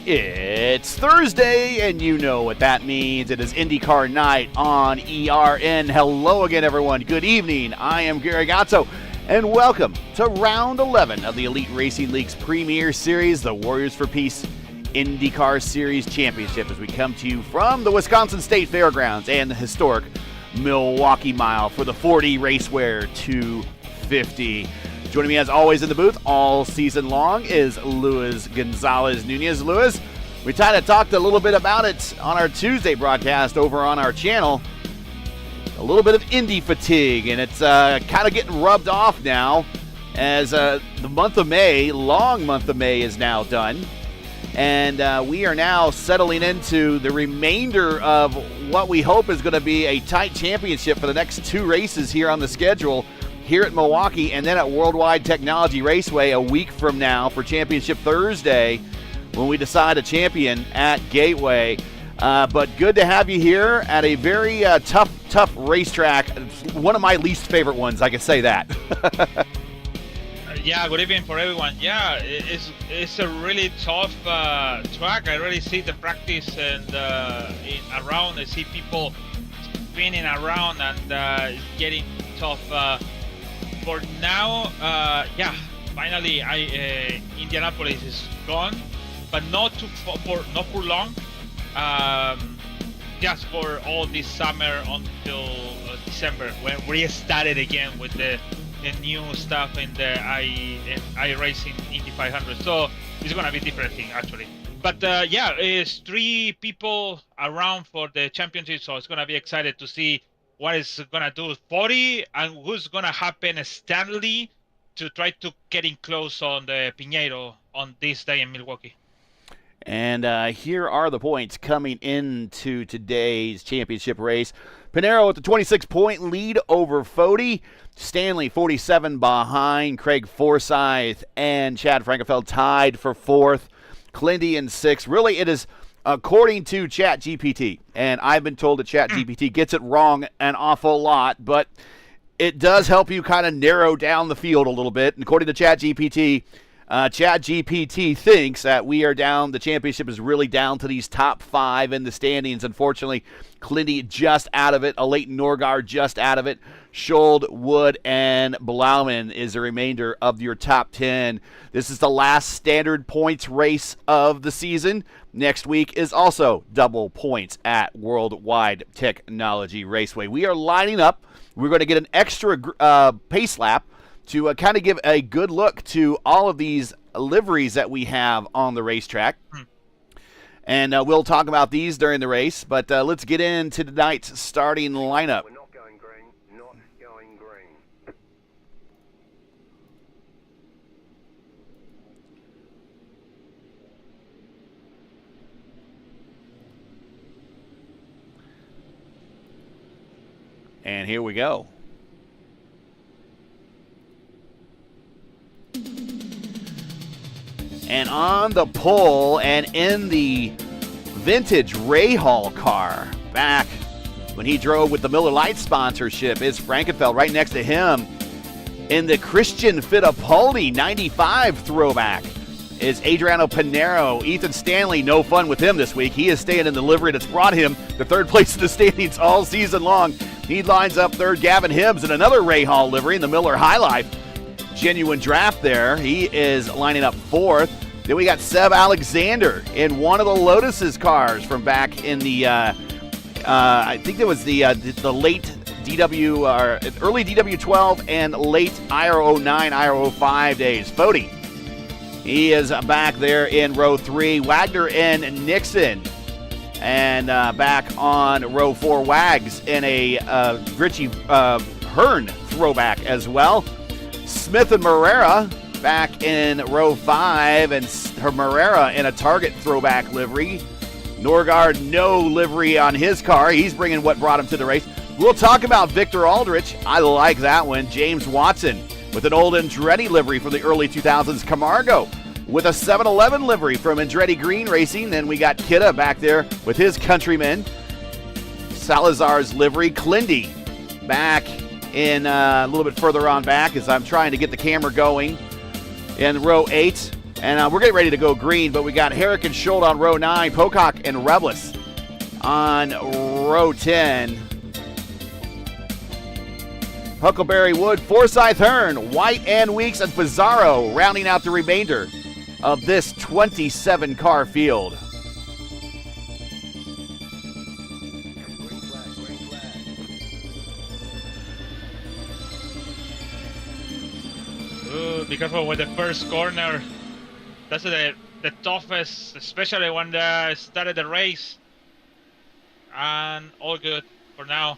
It's Thursday, and you know what that means. It is IndyCar night on ERN. Hello again, everyone. Good evening. I am Gary Gatto, and welcome to Round 11 of the Elite Racing League's premier series, the Warriors for Peace IndyCar Series Championship, as we come to you from the Wisconsin State Fairgrounds and the historic Milwaukee Mile for the 40 Racewear 250. Joining me as always in the booth all season long is Luis Gonzalez Nunez. Luis, we kind of talked a little bit about it on our Tuesday broadcast over on our channel. A little bit of Indy fatigue, and it's kind of getting rubbed off now as the month of May, long month of May, is now done. And we are now settling into the remainder of what we hope is going to be a tight championship for the next two races here on the schedule, here at Milwaukee and then at World Wide Technology Raceway a week from now for Championship Thursday when we decide a champion at Gateway. But good to have you here at a very tough racetrack. One of my least favorite ones, I can say that. Yeah, good evening for everyone. Yeah, it's a really tough track. I really see the practice and around. I see people spinning around and getting tough. For now, finally, Indianapolis is gone, but not for long. Just for all this summer until December, when we started again with the new stuff in the iRacing Indy 500. So it's gonna be different thing actually. But it's three people around for the championship, so it's gonna be excited to see what is gonna do 40 and who's gonna happen Stanley to try to getting close on the Piñeiro on this day in Milwaukee. And here are the points coming into today's championship race. Piñeiro with the 26-point lead over Foti. Stanley 47 behind. Craig Forsyth and Chad Frankefeld tied for fourth. Clindy in sixth. Really, it is according to ChatGPT, and I've been told that ChatGPT gets it wrong an awful lot, but it does help you kind of narrow down the field a little bit. And according to ChatGPT, ChatGPT thinks that the championship is really down to these top five in the standings. Unfortunately, Clindy just out of it, a Leighton Norgard just out of it. Schold, Wood, and Blauman is the remainder of your top 10. This is the last standard points race of the season. Next week is also double points at World Wide Technology Raceway. We are lining up. We're going to get an extra pace lap to kind of give a good look to all of these liveries that we have on the racetrack. And we'll talk about these during the race, but let's get into tonight's starting lineup. We're not going green, not going green. And here we go. And on the pole and in the vintage Ray Hall car, back when he drove with the Miller Lite sponsorship, is Frankefeld. Right next to him in the Christian Fittipaldi 95 throwback is Adriano Piñeiro. Ethan Stanley, no fun with him this week. He is staying in the livery that's brought him to third place in the standings all season long. He lines up third. Gavin Hibbs in another Ray Hall livery in the Miller High Life Genuine Draft there. He is lining up fourth. Then we got Seb Alexander in one of the Lotus's cars from back in the, I think it was the late DW, or early DW12 and late IRO 09, IRO 05 days. Foti, he is back there in row 3. Wagner and Nixon. And back on row 4, Wags in a Richie Hearn throwback as well. Smith and Morera back in row 5, and Morera in a Target throwback livery. Norgard, no livery on his car. He's bringing what brought him to the race. We'll talk about Victor Aldrich. I like that one. James Watson with an old Andretti livery from the early 2000s. Camargo with a 7-Eleven livery from Andretti Green Racing. Then we got Kidda back there with his countryman. Salazar's livery. Clindy back in a little bit further on back as I'm trying to get the camera going in row 8. And we're getting ready to go green, but we got Herrick and Schultz on row 9, Pocock and Rebilas on row 10. Huckleberry, Wood, Forsyth, Hearn, White, and Weeks, and Pizarro rounding out the remainder of this 27-car field. Green flag, green flag. Ooh, be careful with the first corner. That's the toughest, especially when they started the race. And all good for now.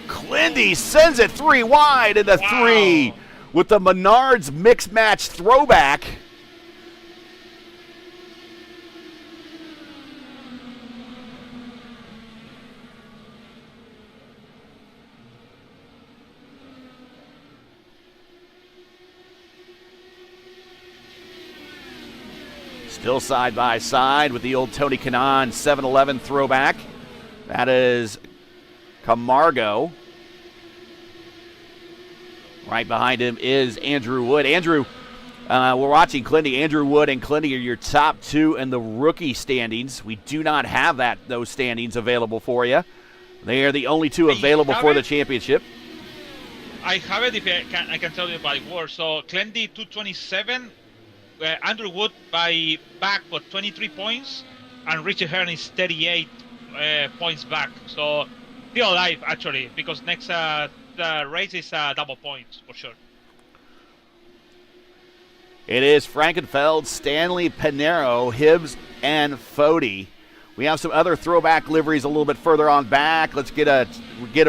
Clindy sends it 3 wide into 3 with the Menards mixed match throwback. Still side by side with the old Tony Kanaan 7-11 throwback. That is Camargo. Right behind him is Andrew Wood. Andrew, we're watching Clindy. Andrew Wood and Clindy are your top 2 in the rookie standings. We do not have those standings available for you. They are the only 2 available for the championship. I have it if I can tell you by word. So Clindy 227. Andrew Wood by back for 23 points, and Richie Hearn is 38 points back. So still alive actually, because next the race is double points for sure. It is Frankenfeld, Stanley, Pinero, Hibbs, and Fody. We have some other throwback liveries a little bit further on back. Let's get a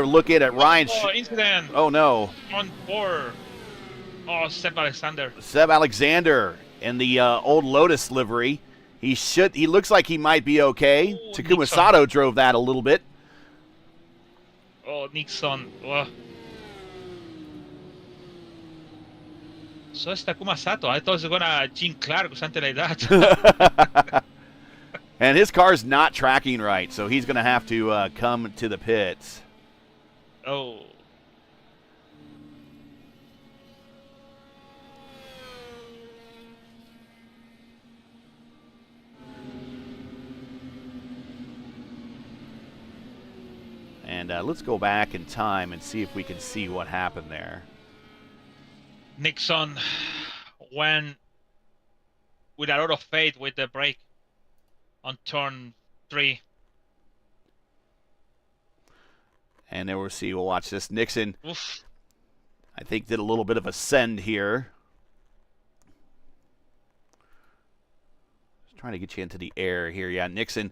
look in at Ryan. Incident. Oh no. On 4. Oh, Seb Alexander. Seb Alexander in the old Lotus livery. He looks like he might be okay. Ooh, Takuma Nixon. Sato drove that a little bit. Oh, Nixon. Oh. So it's Takuma Sato. I thought it was gonna Gene Clark or something like that. And his car's not tracking right, so he's going to have to come to the pits. Oh. And let's go back in time and see if we can see what happened there. Nixon went with a lot of faith with the brake on turn 3. And then we'll watch this. Nixon, Oof. I think, did a little bit of a send here. Just trying to get you into the air here. Yeah, Nixon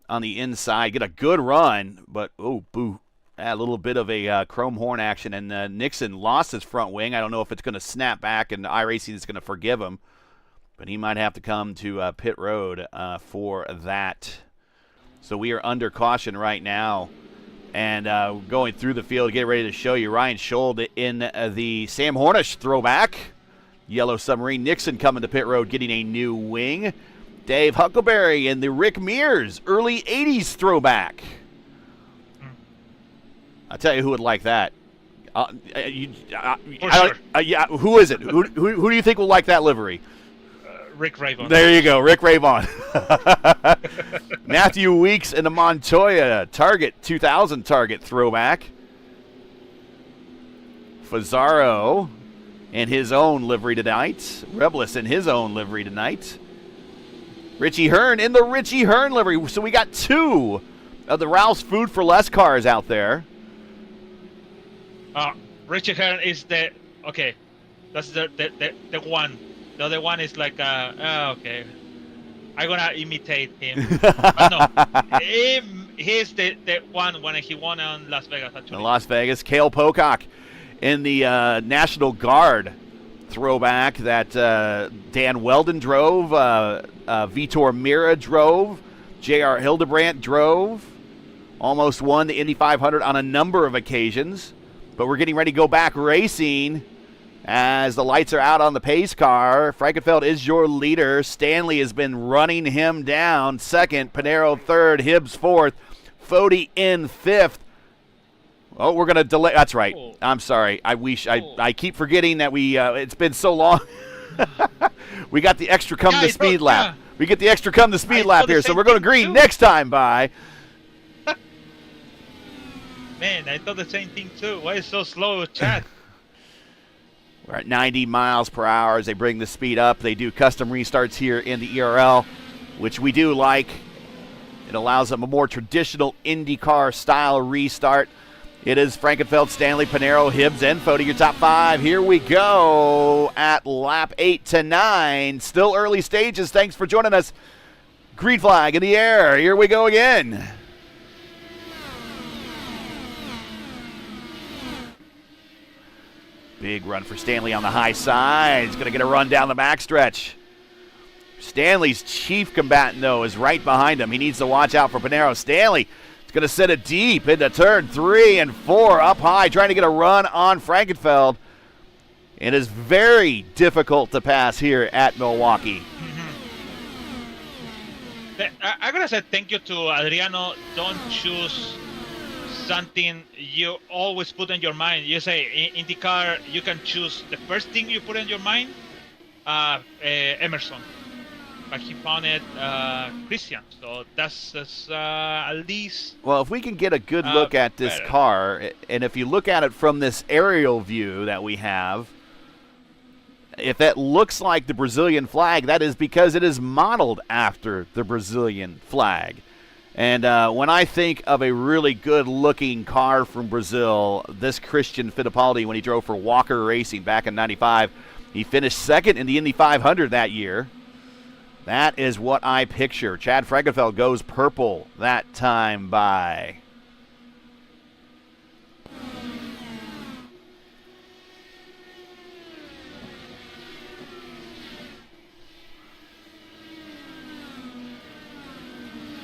on the inside, get a good run, but oh, boo. A little bit of a chrome horn action, and Nixon lost his front wing. I don't know if it's going to snap back, and iRacing is going to forgive him, but he might have to come to pit road for that. So we are under caution right now, and going through the field to get ready to show you Ryan Schultz in the Sam Hornish throwback. Yellow Submarine. Nixon coming to pit road getting a new wing. Dave Huckleberry in the Rick Mears early 80s throwback. I'll tell you who would like that. Yeah, who is it? Who do you think will like that livery? Rick Rayvon. There you go, Rick Rayvon. Matthew Weeks in the Montoya Target 2000 Target throwback. Fazaro in his own livery tonight. Rebilas in his own livery tonight. Richie Hearn in the Richie Hearn livery. So we got 2 of the Ralph's Food for Less cars out there. Richie Hearn is the okay. That's the one. The other one is like okay. I'm gonna imitate him. But no, he's the one when he won on Las Vegas. Actually. In Las Vegas, Cale Pocock in the National Guard throwback that Dan Weldon drove, Vitor Mira drove, J.R. Hildebrandt drove. Almost won the Indy 500 on a number of occasions. But we're getting ready to go back racing as the lights are out on the pace car. Frankenfeld is your leader. Stanley has been running him down. Second, Pinero third, Hibbs fourth, Fody in fifth. Oh, we're going to delay. That's right. Oh. I'm sorry. I keep forgetting that it's been so long. We got the extra come to speed lap. Yeah. We get the extra come to speed I lap thought the here, so same we're going to thing green too. next time by. Man, I thought the same thing too. Why is so slow, Chad? We're at 90 miles per hour as they bring the speed up. They do custom restarts here in the ERL, which we do like. It allows them a more traditional IndyCar style restart. It is Frankenfeld, Stanley, Pinero, Hibbs, and Photo, your top 5. Here we go at lap 8 to 9. Still early stages. Thanks for joining us. Green flag in the air. Here we go again. Big run for Stanley on the high side. He's going to get a run down the backstretch. Stanley's chief combatant, though, is right behind him. He needs to watch out for Pinero. Stanley is going to set it deep into turn 3 and 4, up high, trying to get a run on Frankenfeld. It is very difficult to pass here at Milwaukee. I'm going to say thank you to Adriano. Don't choose something you always put in your mind. You say in IndyCar, you can choose the first thing you put in your mind, Emerson. But he found it Christian. So that's at least. Well, if we can get a good look at this better. car, and if you look at it from this aerial view that we have, if that looks like the Brazilian flag, that is because it is modeled after the Brazilian flag. And when I think of a really good-looking car from Brazil, this Christian Fittipaldi, when he drove for Walker Racing back in '95, he finished second in the Indy 500 that year. That is what I picture. Chad Frankenfeld goes purple that time by.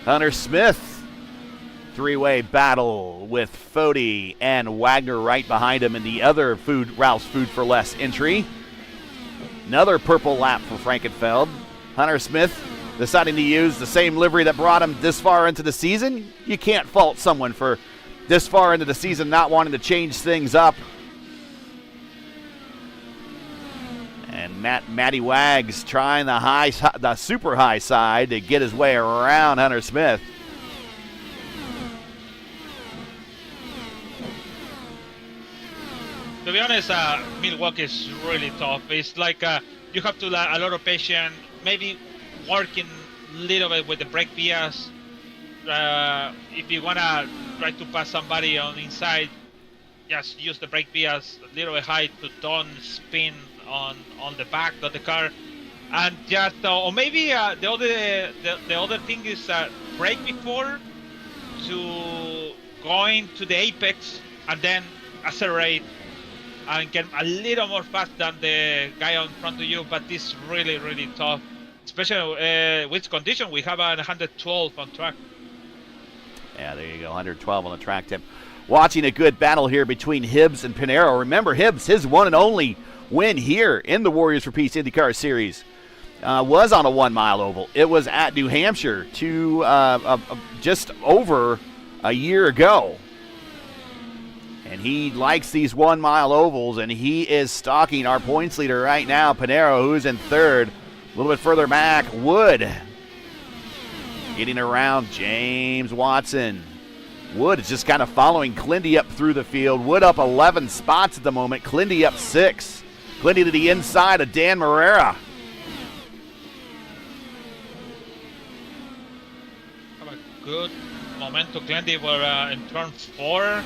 Hunter Smith, three-way battle with Foti and Wagner right behind him in the other Ralph's Food for Less entry. Another purple lap for Frankenfeld. Hunter Smith deciding to use the same livery that brought him this far into the season. You can't fault someone for this far into the season not wanting to change things up. And Matty Wags trying the super high side to get his way around Hunter Smith. To be honest, Milwaukee is really tough. It's like you have to a lot of patience, maybe working a little bit with the brake bias. If you want to try to pass somebody on the inside, just use the brake bias a little bit high to don't spin on the back of the car. And just, or maybe the other thing is brake before to going to the apex and then accelerate and get a little more fast than the guy on front of you, but this is really, really tough, especially with condition. We have a 112 on track. Yeah, there you go, 112 on the track tip. Watching a good battle here between Hibbs and Pinero. Remember, Hibbs, his one and only win here in the Warriors for Peace IndyCar Series was on a 1 mile oval. It was at New Hampshire just over a year ago. And he likes these 1 mile ovals, and he is stalking our points leader right now, Pinero, who's in third. A little bit further back, Wood getting around James Watson. Wood is just kind of following Clindy up through the field. Wood up 11 spots at the moment. Clindy up 6. Clindy to the inside of Dan Marrera. Have a good momentum, Clindy, were in turn 4.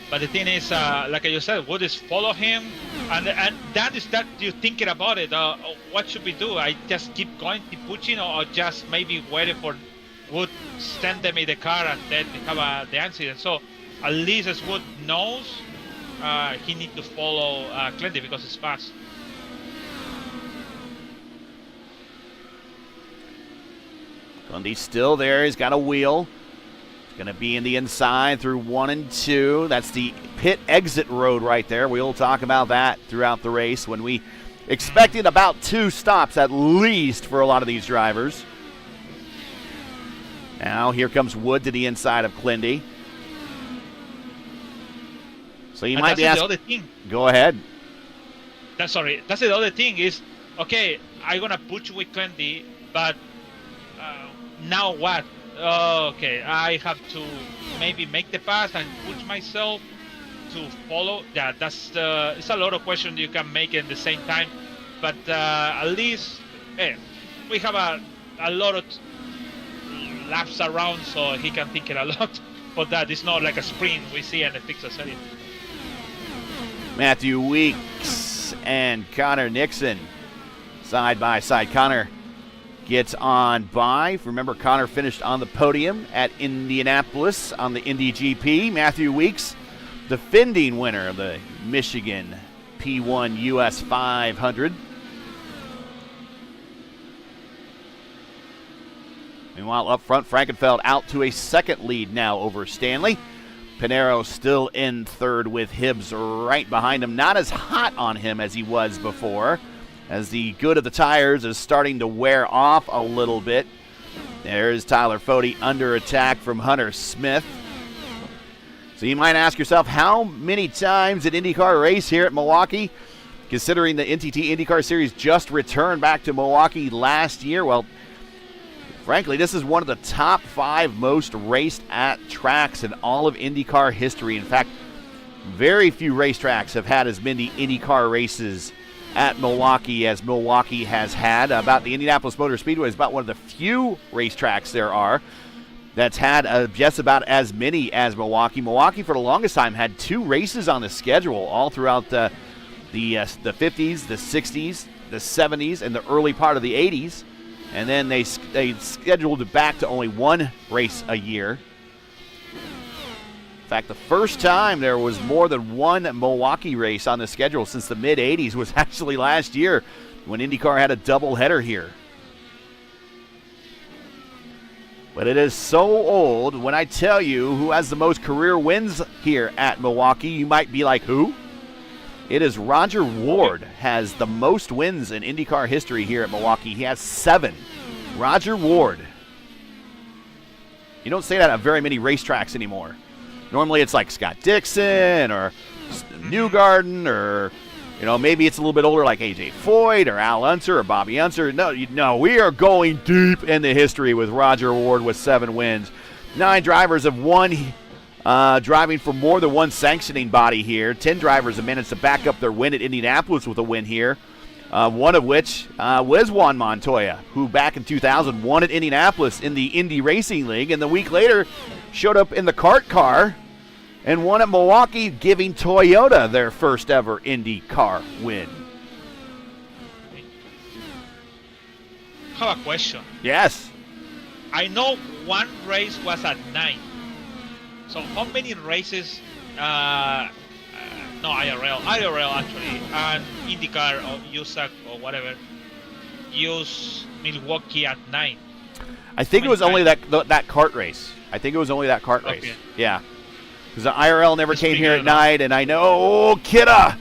But the thing is, like you said, Wood is follow him, and that is that you're thinking about it. What should we do? I just keep going, keep pushing, or just maybe waiting for Wood stand them in the car and then have the accident. So at least as Wood knows, he needs to follow Clindy because it's fast. Clindy's still there. He's got a wheel. Going to be in the inside through 1 and 2. That's the pit exit road right there. We'll talk about that throughout the race when we expected about 2 stops at least for a lot of these drivers. Now here comes Wood to the inside of Clindy. So you And might be that's the asking. other thing. Go ahead. That's the other thing is, okay, I'm gonna push with 20, but now what? Okay, I have to maybe make the pass and push myself to follow. Yeah, that's it's a lot of questions you can make at the same time, but at least we have a lot of laps around, so he can think it a lot. For that, it's not like a sprint we see in the fixed series. Matthew Weeks and Connor Nixon side by side. Connor gets on by. Remember, Connor finished on the podium at Indianapolis on the Indy GP. Matthew Weeks, defending winner of the Michigan P1 US 500. Meanwhile, up front, Frankenfeld out to a second lead now over Stanley. Pinero still in third with Hibbs right behind him. Not as hot on him as he was before, as the good of the tires is starting to wear off a little bit. There's Tyler Fode under attack from Hunter Smith. So you might ask yourself, how many times did IndyCar race here at Milwaukee? Considering the NTT IndyCar Series just returned back to Milwaukee last year, well, frankly, this is one of the top 5 most raced at tracks in all of IndyCar history. In fact, very few racetracks have had as many IndyCar races at Milwaukee as Milwaukee has had. About the Indianapolis Motor Speedway is about one of the few racetracks there are that's had just about as many as Milwaukee. Milwaukee, for the longest time, had 2 races on the schedule all throughout the 50s, the 60s, the 70s, and the early part of the 80s. And then they scheduled it back to only 1 race a year. In fact, the first time there was more than 1 Milwaukee race on the schedule since the mid-'80s was actually last year when IndyCar had a doubleheader here. But it is so old. When I tell you who has the most career wins here at Milwaukee, you might be like, who? It is Roger Ward has the most wins in IndyCar history here at Milwaukee. He has 7. Roger Ward. You don't say that at very many racetracks anymore. Normally it's like Scott Dixon or Newgarden, or maybe it's a little bit older like AJ Foyt or Al Unser or Bobby Unser. No, we are going deep into history with Roger Ward with 7 wins. 9 drivers have won driving for more than 1 sanctioning body here. 10 drivers have managed to back up their win at Indianapolis with a win here. One of which was Juan Montoya, who back in 2000 won at Indianapolis in the Indy Racing League, and the week later showed up in the kart car and won at Milwaukee, giving Toyota their first ever Indy car win. I have a question. Yes. I know 1 race was at 9. So how many races, no, IRL actually, and IndyCar or USAC or whatever, use Milwaukee at 9? I think it was only that kart race. I think it was only that kart race. Yeah. Because the IRL never came here at night, and I know, Kidda,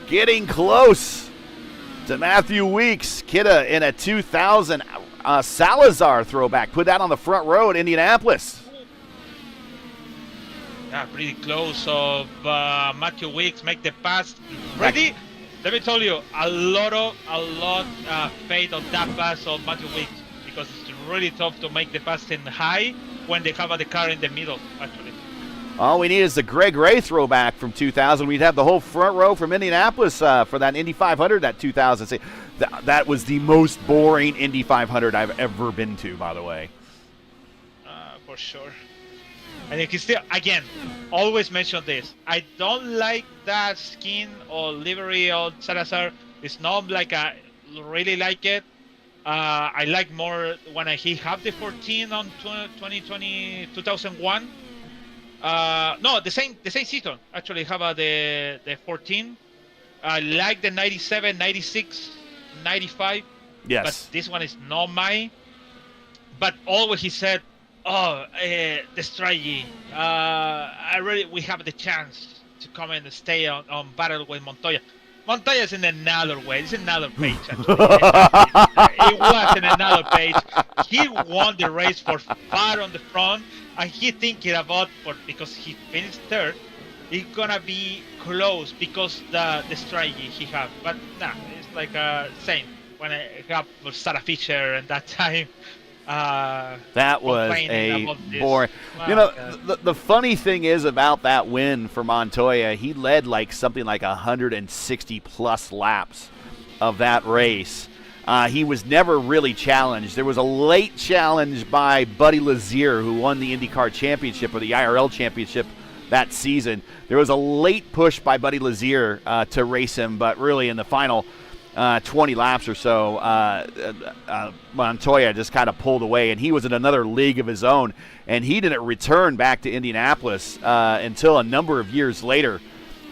getting close to Matthew Weeks. Kidda in a 2000 Salazar throwback. Put that on the front row at Indianapolis. Yeah, pretty close of Matthew Weeks make the pass. Ready? Let me tell you, a lot faith on that pass of Matthew Weeks, because it's really tough to make the pass in high when they have the car in the middle, actually. All we need is the Greg Ray throwback from 2000. We'd have the whole front row from Indianapolis for that Indy 500, that 2000. That was the most boring Indy 500 I've ever been to, by the way. For sure. And you can still, again, always mention this. I don't like that skin or livery or Salazar. It's not like I really like it. I like more when he have the 14 on 2001. No, the same season actually have the 14. I like the 97, 96, 95. Yes. But this one is not mine. But always he said, the strategy. We have the chance to come and stay on battle with Montoya. Montoya is in another way. It's another page, actually. It was in another page. He won the race for far on the front, and he thinking about, because he finished third, it's gonna be close because the strategy he have. But nah, it's like same when I have Sarah Fisher and that time. That was Complaining a about this. boring. My You know, God. the funny thing is about that win for Montoya, he led like something like 160 plus laps of that race. He was never really challenged. There was a late challenge by Buddy Lazier, who won the IndyCar Championship or the IRL Championship that season. There was a late push by Buddy Lazier to race him, but really in the final 20 laps or so, Montoya just kind of pulled away, and he was in another league of his own, and he didn't return back to Indianapolis until a number of years later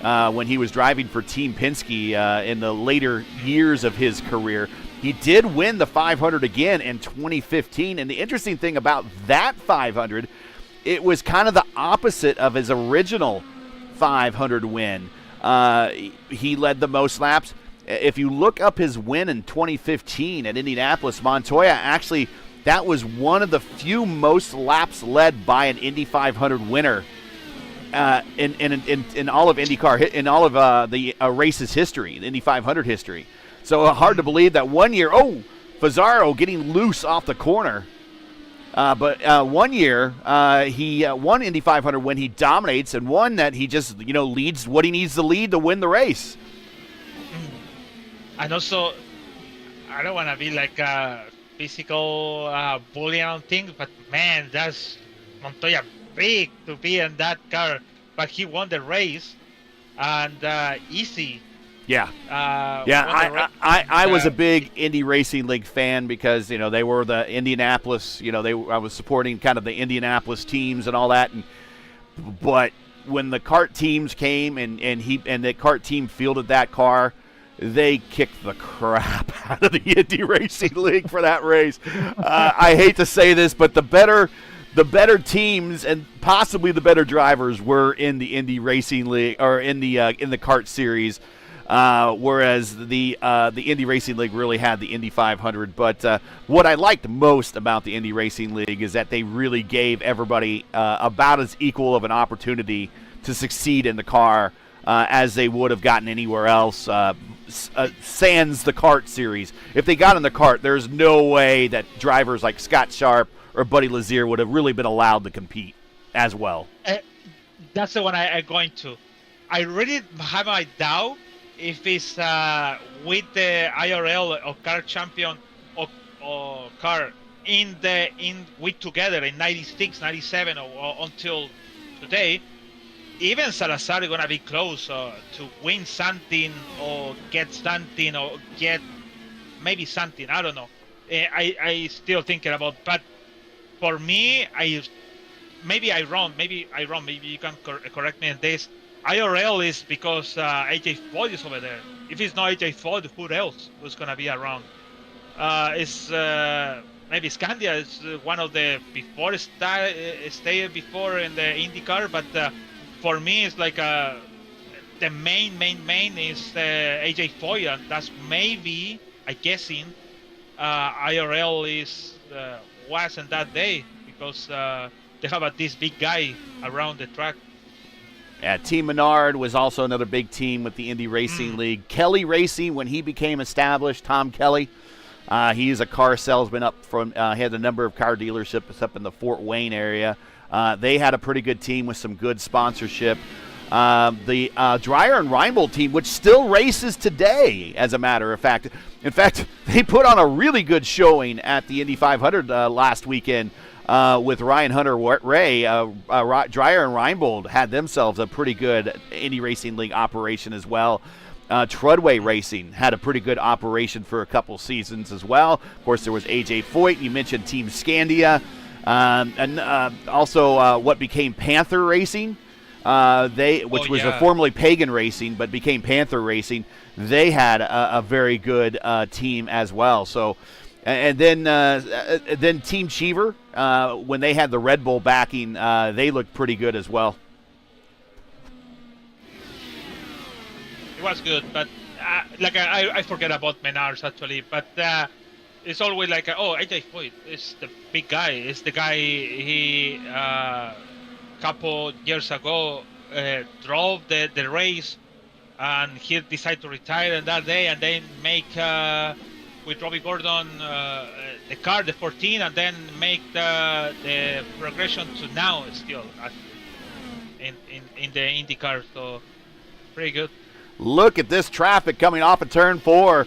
when he was driving for Team Penske in the later years of his career. He did win the 500 again in 2015, and the interesting thing about that 500, it was kind of the opposite of his original 500 win. He led the most laps. If you look up his win in 2015 at Indianapolis, Montoya actually, that was one of the few most laps led by an Indy 500 winner in all of IndyCar, in all of the race's history, the Indy 500 history. So hard to believe that one year, Fazaro getting loose off the corner. But one year, he won Indy 500 when he dominates, and one that he just, leads what he needs to lead to win the race. And also, I don't want to be like a physical bully on things, but man, that's Montoya big to be in that car. But he won the race, and easy. Yeah. Won I was a big Indy Racing League fan because, they were the Indianapolis, I was supporting kind of the Indianapolis teams and all that. But when the kart teams came and the kart team fielded that car, they kicked the crap out of the Indy Racing League for that race. I hate to say this, but the better teams and possibly the better drivers were in the Indy Racing League or in the kart series, whereas the Indy Racing League really had the Indy 500. But what I liked most about the Indy Racing League is that they really gave everybody about as equal of an opportunity to succeed in the car as they would have gotten anywhere else. Sans the kart series. If they got in the kart, there's no way that drivers like Scott Sharp or Buddy Lazier would have really been allowed to compete as well. That's the one I'm going to. I really have my doubt if it's with the IRL or car champion or car with together in 96, 97 or until today. Even Salazar is going to be close to win something or get something or get maybe something. I don't know. I still thinking about. But for me, maybe I wrong. Maybe you can correct me on this. IRL is because AJ Foyt is over there. If it's not AJ Foyt, who else who's going to be around? It's maybe Scandia is one of the before stayed before in the IndyCar, but. For me, it's like the main is AJ Foyt, and that's maybe, I guessing, IRL wasn't that day because they have this big guy around the track. Yeah, Team Menard was also another big team with the Indy Racing League. Kelly Racing, when he became established, Tom Kelly, he's a car salesman he had a number of car dealerships up in the Fort Wayne area. They had a pretty good team with some good sponsorship. The Dreyer and Reinbold team, which still races today, as a matter of fact. In fact, they put on a really good showing at the Indy 500 last weekend with Ryan Hunter-Ray. Dreyer and Reinbold had themselves a pretty good Indy Racing League operation as well. Treadway Racing had a pretty good operation for a couple seasons as well. Of course, there was AJ Foyt. You mentioned Team Scandia. And also what became Panther Racing, which was formerly Pagan Racing, but became Panther Racing. They had a very good team as well. So, and then Team Cheever, when they had the Red Bull backing, they looked pretty good as well. It was good, but I forget about Menards actually, but. It's always like, AJ Foyt is the big guy. It's the guy he couple years ago drove the race, and he decided to retire on that day, and then make with Robbie Gordon the car, the 14, and then make the progression to now still in the IndyCar. So pretty good. Look at this traffic coming off of turn 4.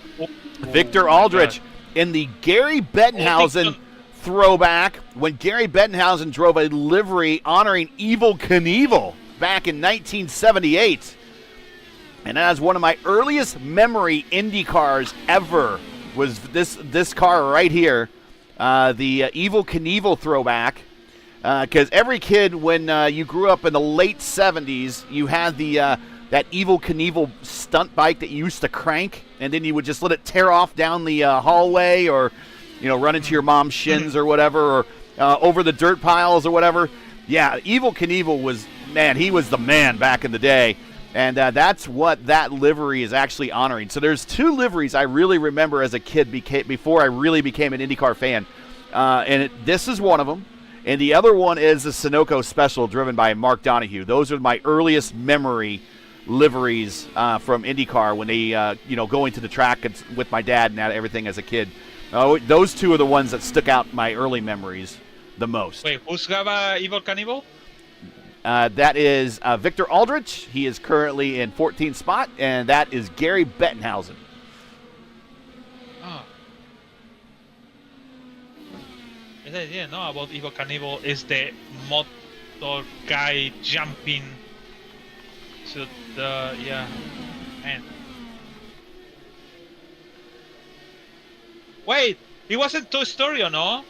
Victor Aldrich in the Gary Bettenhausen throwback, when Gary Bettenhausen drove a livery honoring Evel Knievel back in 1978. And that is one of my earliest memory Indy cars ever, was this car right here, the Evel Knievel throwback. Because every kid, when you grew up in the late 70s, you had that Evel Knievel stunt bike that you used to crank, and then you would just let it tear off down the hallway, or run into your mom's shins or whatever, or over the dirt piles or whatever. Yeah, Evel Knievel was, man, he was the man back in the day. And that's what that livery is actually honoring. So there's 2 liveries I really remember as a kid before I really became an IndyCar fan. And this is one of them. And the other one is the Sunoco Special driven by Mark Donohue. Those are my earliest memory liveries from IndyCar when they, going to the track with my dad and everything as a kid. Those 2 are the ones that stuck out in my early memories the most. Wait, who's got Evel Knievel? That is Victor Aldrich. He is currently in 14th spot, and that is Gary Bettenhausen. Oh. I didn't know about Evel Knievel. Is the motor guy jumping to the, man. Wait, he wasn't Toy Story, or no?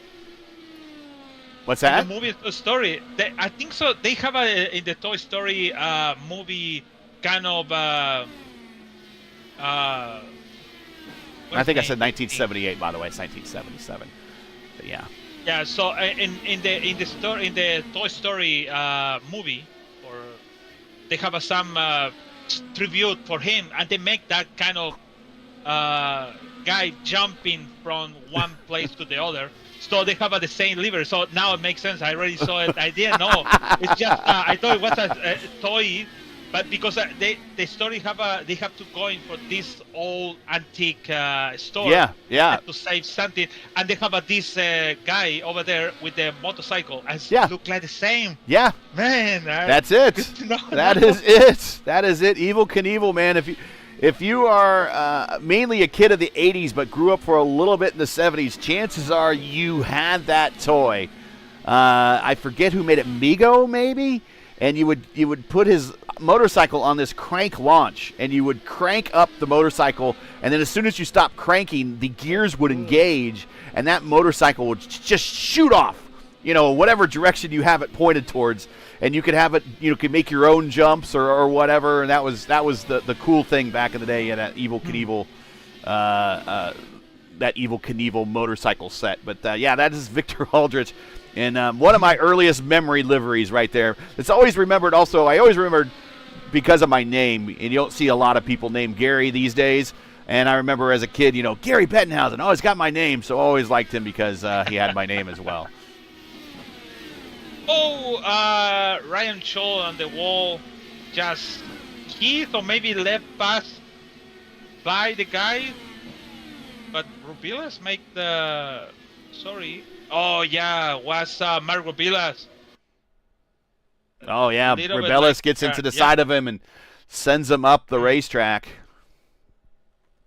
What's that? The movie Toy Story. I think so. They have in the Toy Story movie kind of. I think I said 1978. By the way, it's 1977. But yeah. Yeah. So in the Toy Story movie, or they have some tribute for him, and they make that kind of guy jumping from one place to the other. So they have the same liver. So now it makes sense. I already saw it. I didn't know. It's just I thought it was a toy, but because the story they have to go in for this old antique store. Yeah. To save something, and they have this guy over there with the motorcycle. And look like the same. Yeah. Man. That's it. That is it. That is it. Evel Knievel, man. If you are mainly a kid of the 80s but grew up for a little bit in the 70s, chances are you had that toy. I forget who made it, Migo maybe? And you would put his motorcycle on this crank launch, and you would crank up the motorcycle, and then as soon as you stopped cranking, the gears would engage, and that motorcycle would just shoot off, whatever direction you have it pointed towards. And you could have it, could make your own jumps or whatever, and that was the cool thing back in the day. That Evel Knievel motorcycle set. But that is Victor Aldrich, and one of my earliest memory liveries right there. It's always remembered. Also, I always remembered because of my name, and you don't see a lot of people named Gary these days. And I remember as a kid, Gary Bettenhausen. Oh, he's got my name, so I always liked him because he had my name as well. Ryan Scholl on the wall just hit or maybe left pass by the guy, but Rebilas make the was Mark Rebilas. Oh yeah, Rebilas gets into the side of him and sends him up the racetrack.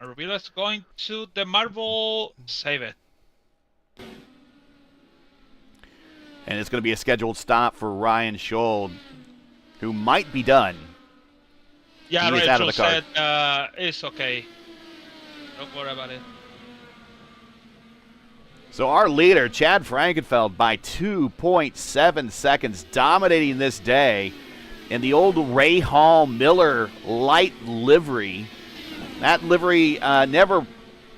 Rebilas going to the marble, save it. And it's going to be a scheduled stop for Ryan Scholl, who might be done. Yeah, Ryan Scholl said it's okay. Don't worry about it. So our leader, Chad Frankenfeld, by 2.7 seconds, dominating this day in the old Ray Hall Miller light livery. That livery never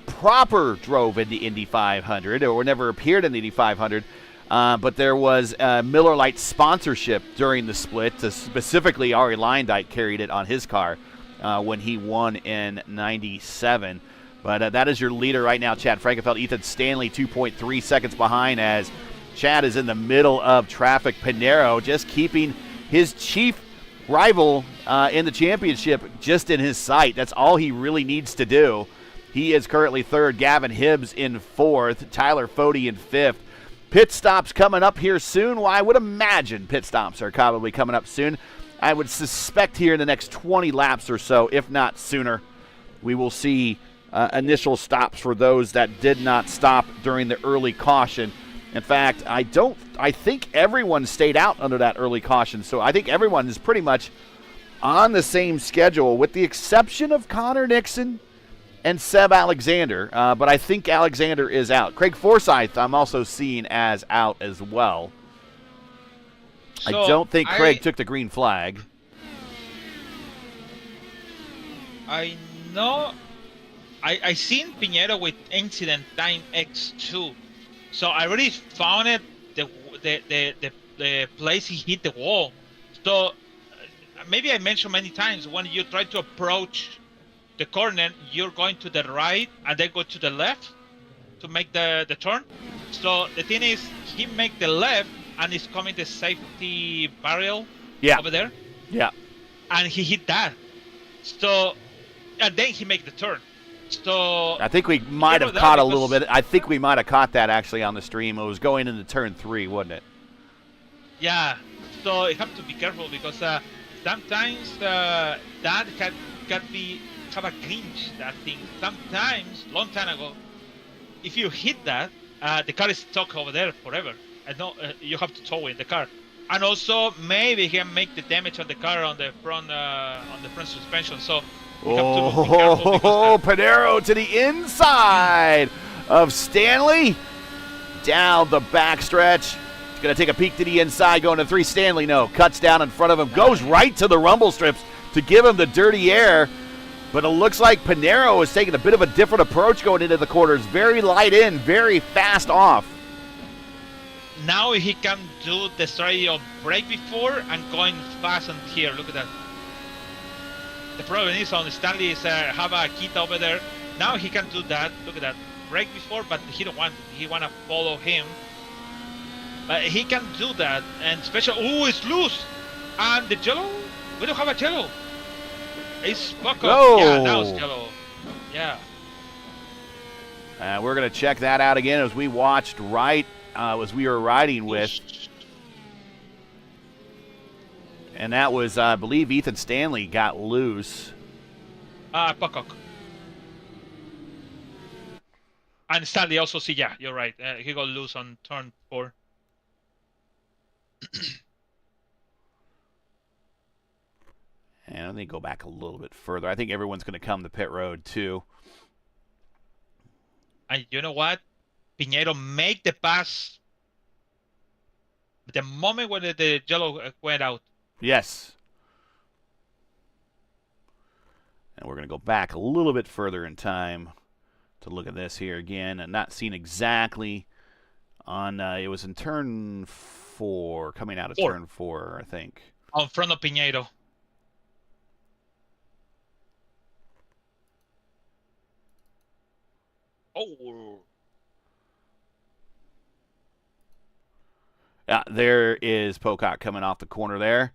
proper drove in the Indy 500 or never appeared in the Indy 500. But there was Miller Lite sponsorship during the split. Specifically, Ari Leyendijk carried it on his car when he won in '97. But that is your leader right now, Chad Frankenfeld. Ethan Stanley 2.3 seconds behind as Chad is in the middle of traffic. Pinero just keeping his chief rival in the championship just in his sight. That's all he really needs to do. He is currently third. Gavin Hibbs in fourth. Tyler Fode in fifth. Pit stops coming up here soon. Well, I would imagine pit stops are probably coming up soon. I would suspect here in the next 20 laps or so, if not sooner, we will see initial stops for those that did not stop during the early caution. In fact, I think everyone stayed out under that early caution, so I think everyone is pretty much on the same schedule with the exception of Connor Nixon and Seb Alexander, but I think Alexander is out. Craig Forsyth I'm also seeing as out as well. So I don't think Craig took the green flag. I know. I seen Pinheiro with incident time X2. So I already found it, the place he hit the wall. So maybe I mentioned many times, when you try to approach the corner, you're going to the right and then go to the left to make the turn. So the thing is, he make the left and he's coming the safety barrier over there. Yeah. And he hit that. So, and then he make the turn. So I think we might have caught a little bit. I think we might have caught that actually on the stream. It was going into turn 3, wasn't it? Yeah. So you have to be careful because sometimes that can have a clinch, that thing. Sometimes, long time ago, if you hit that, the car is stuck over there forever. And no, you have to tow in the car. And also maybe he can make the damage on the car on the front suspension. So. Oh, Pinheiro to the inside of Stanley. Down the backstretch. He's going to take a peek to the inside, going to 3. Stanley, no, cuts down in front of him, goes right to the rumble strips to give him the dirty air. But it looks like Pinheiro is taking a bit of a different approach going into the quarters. Very light in, very fast off. Now he can do the strategy of brake before and going fast on here. Look at that. The problem is on Stanley is have a kit over there. Now he can do that. Look at that. Brake before, but he don't want. He want to follow him. But he can do that. And special. Oh, it's loose. And the yellow. We don't have a yellow. It's buckled. No. Yeah, now it's yellow. Yeah. We're gonna check that out again as we watched as we were riding with. And that was, I believe, Ethan Stanley got loose. Pocock. And Stanley also, yeah, you're right. He got loose on turn 4. And let me go back a little bit further. I think everyone's going to come to pit road, too. And you know what? Pinheiro make the pass the moment when the yellow went out. Yes. And we're going to go back a little bit further in time to look at this here again. And not seen exactly on, it was in turn 4, coming out of turn 4, I think. On front of Pinheiro. Oh. Yeah, there is Pocock coming off the corner there.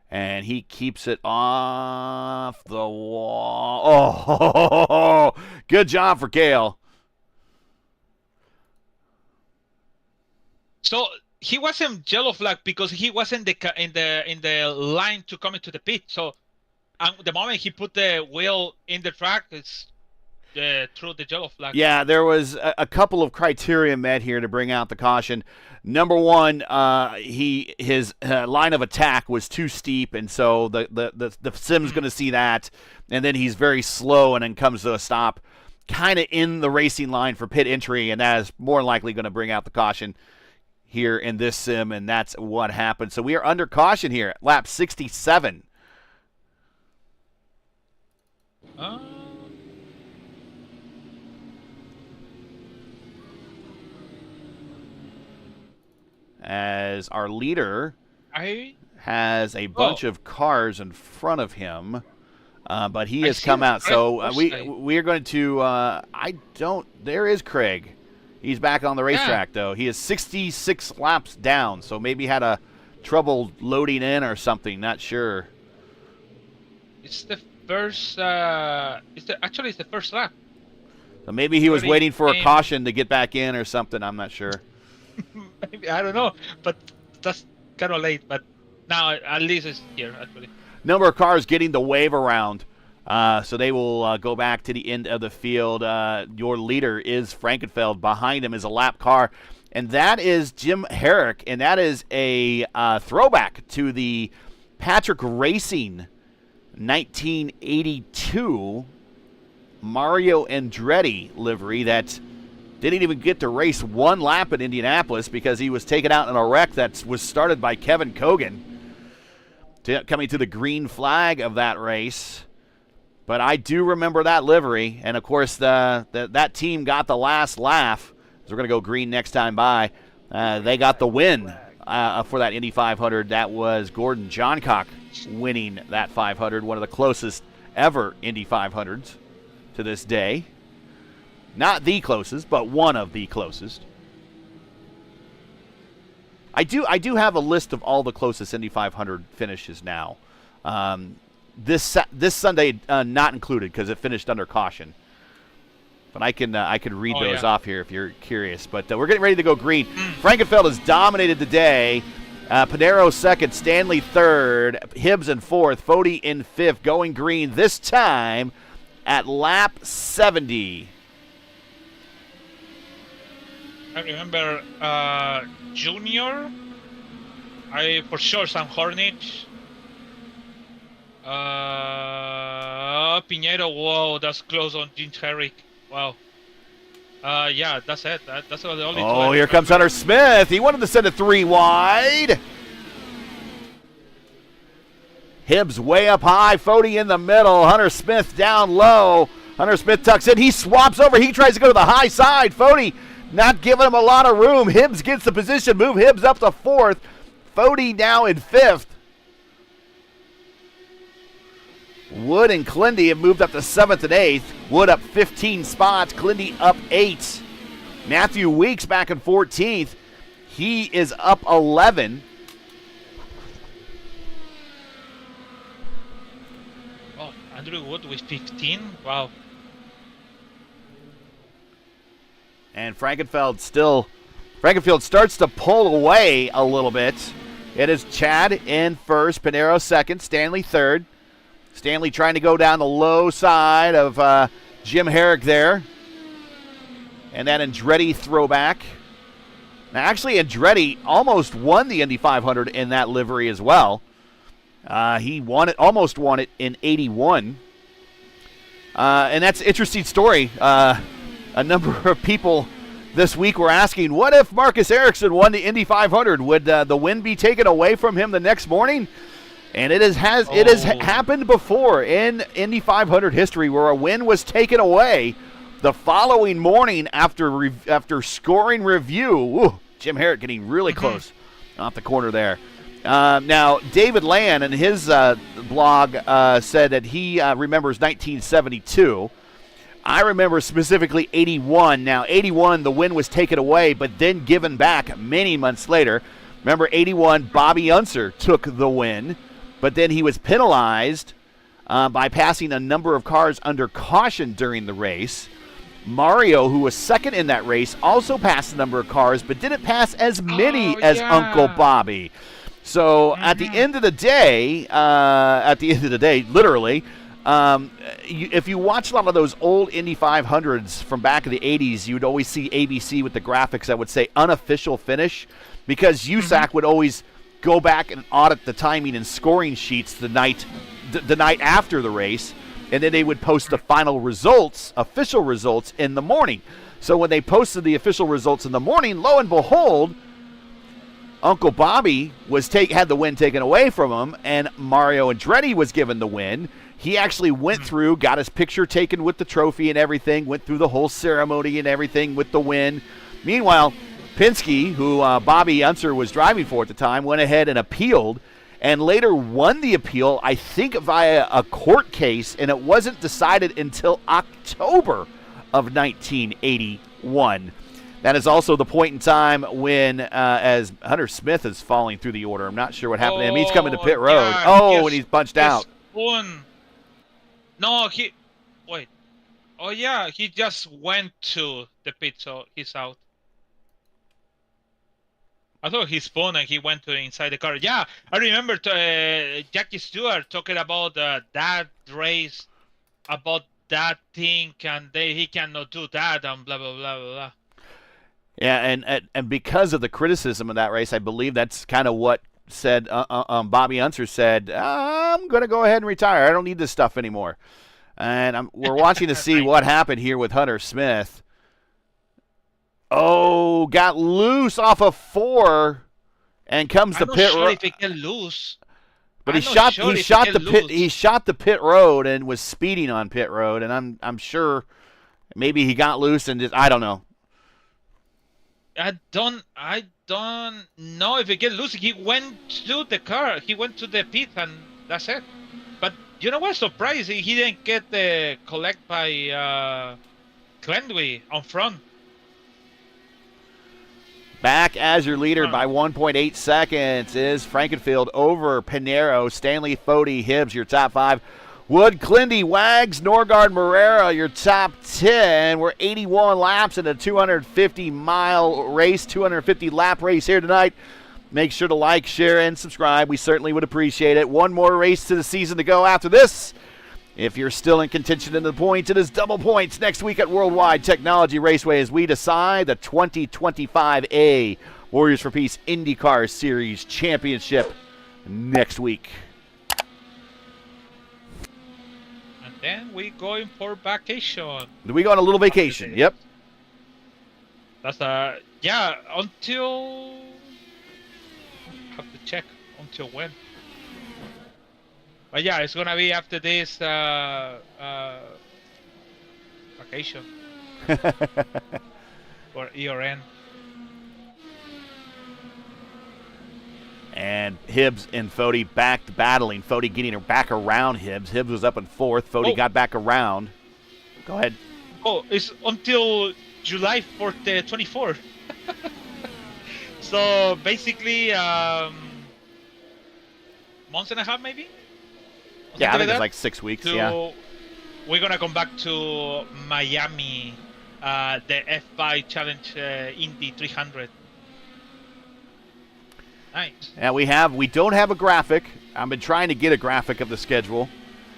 And he keeps it off the wall. Oh, good job for Cale. So he wasn't yellow flag because he wasn't in the line to come into the pit. So the moment he put the wheel in the track, it's through the yellow flag. Yeah, there was a couple of criteria met here to bring out the caution. Number one, his line of attack was too steep, and so the sim's going to see that, and then he's very slow, and then comes to a stop, kind of in the racing line for pit entry, and that is more likely going to bring out the caution here in this sim, and that's what happened. So we are under caution here at lap 67. As our leader has a bunch of cars in front of him, but he has come out. So we are going to. There is Craig. He's back on the racetrack though. He is 66 laps down, so maybe had a trouble loading in or something. Not sure. It's the first. Actually it's the first lap. So maybe he was Already waiting for a came- caution to get back in or something. I'm not sure. Maybe, I don't know, but that's kind of late. But now at least it's here actually. Number of cars getting the wave around. So they will go back to the end of the field. Your leader is Frankenfeld. Behind him is a lap car. And that is Jim Herrick. And that is a throwback to the Patrick Racing 1982 Mario Andretti livery that didn't even get to race one lap at Indianapolis because he was taken out in a wreck that was started by Kevin Cogan. Coming to the green flag of that race. But I do remember that livery, and of course that team got the last laugh. So we're going to go green next time by. They got the win for that Indy 500. That was Gordon Johncock winning that 500, one of the closest ever Indy 500s to this day. Not the closest, but one of the closest. I do have a list of all the closest Indy 500 finishes now. This Sunday not included because it finished under caution. But I can read those off here if you're curious. But we're getting ready to go green. Frankenfeld has dominated the day. Pinero second, Stanley third, Hibbs in fourth, Foti in fifth, going green this time at lap 70. I remember Junior. For sure Sam Hornich. Pinheiro, whoa, that's close on Jim Herrick. Wow. Yeah, that's it. That's the only two. Oh, here comes Hunter Smith. He wanted to send it 3 wide. Hibbs way up high, Foti in the middle, Hunter Smith down low. Hunter Smith tucks in, he swaps over, he tries to go to the high side. Foti not giving him a lot of room. Hibbs gets the position, move Hibbs up to fourth. Foti now in fifth. Wood and Clindy have moved up to 7th and 8th. Wood up 15 spots. Clindy up 8. Matthew Weeks back in 14th. He is up 11. Oh, Andrew Wood with 15. Wow. And Frankenfeld starts to pull away a little bit. It is Chad in first, Pinero second, Stanley third. Stanley trying to go down the low side of Jim Herrick there. And that Andretti throwback. Now, actually, Andretti almost won the Indy 500 in that livery as well. He almost won it in 81. And that's an interesting story. A number of people this week were asking, what if Marcus Ericsson won the Indy 500? Would the win be taken away from him the next morning? And it has happened before in Indy 500 history where a win was taken away the following morning after scoring review. Ooh, Jim Herrick getting really close off the corner there. Now, David Land in his blog said that he remembers 1972. I remember specifically 81. Now, 81, the win was taken away, but then given back many months later. Remember, 81, Bobby Unser took the win. But then he was penalized by passing a number of cars under caution during the race. Mario, who was second in that race, also passed a number of cars, but didn't pass as many as Uncle Bobby. So at the end of the day, literally, if you watch a lot of those old Indy 500s from back in the 80s, you would always see ABC with the graphics that would say unofficial finish, because USAC would always go back and audit the timing and scoring sheets the night after the race, and then they would post the final results, official results, in the morning. So when they posted the official results in the morning, lo and behold, Uncle Bobby had the win taken away from him, and Mario Andretti was given the win. He actually went through, got his picture taken with the trophy and everything, went through the whole ceremony and everything with the win. Meanwhile, Penske, who Bobby Unser was driving for at the time, went ahead and appealed and later won the appeal, I think via a court case, and it wasn't decided until October of 1981. That is also the point in time when, as Hunter Smith is falling through the order, I'm not sure what happened to him. He's coming to pit road. And he's punched out. No, he. Wait. Oh yeah, he just went to the pit, so he's out. I thought he spun and he went to inside the car. Yeah, I remember Jackie Stewart talking about that race, about that thing, and he cannot do that, and blah blah blah blah blah. Yeah, and because of the criticism of that race, I believe that's kind of what said. Bobby Unser said, "I'm going to go ahead and retire. I don't need this stuff anymore." And we're watching to see what happened here with Hunter Smith. Oh, got loose off of 4, and comes the pit road. If he can lose. But he shot the pit road and was speeding on pit road, and I'm sure maybe he got loose and just, I don't know. I don't know if he get loose. He went to the car. He went to the pit, and that's it. But you know what's surprising? He didn't get the collect by Glenwy on front. Back as your leader by 1.8 seconds is Frankenfield over Pinero, Stanley, Fody, Hibbs, your top 5. Wood, Clindy, Wags, Norgard, Marrera, your top 10. We're 81 laps in a 250-mile race, 250-lap race here tonight. Make sure to like, share, and subscribe. We certainly would appreciate it. One more race to the season to go after this. If you're still in contention in the points, it is double points next week at World Wide Technology Raceway as we decide the 2025A Warriors for Peace IndyCar Series Championship next week. And then we going for vacation. We go on a little vacation, yep. That's yeah, until have to check until when. But yeah, it's gonna be after this vacation for year end. And Hibbs and Fody back battling. Fody getting her back around Hibbs. Hibbs was up in 4th. Fody got back around. Go ahead. Oh, it's until July 24th. So basically, month and a half maybe. Yeah, I think it's like 6 weeks. Yeah. We're gonna come back to Miami, the F5 Challenge Indy 300. Nice. Yeah, we don't have a graphic. I've been trying to get a graphic of the schedule.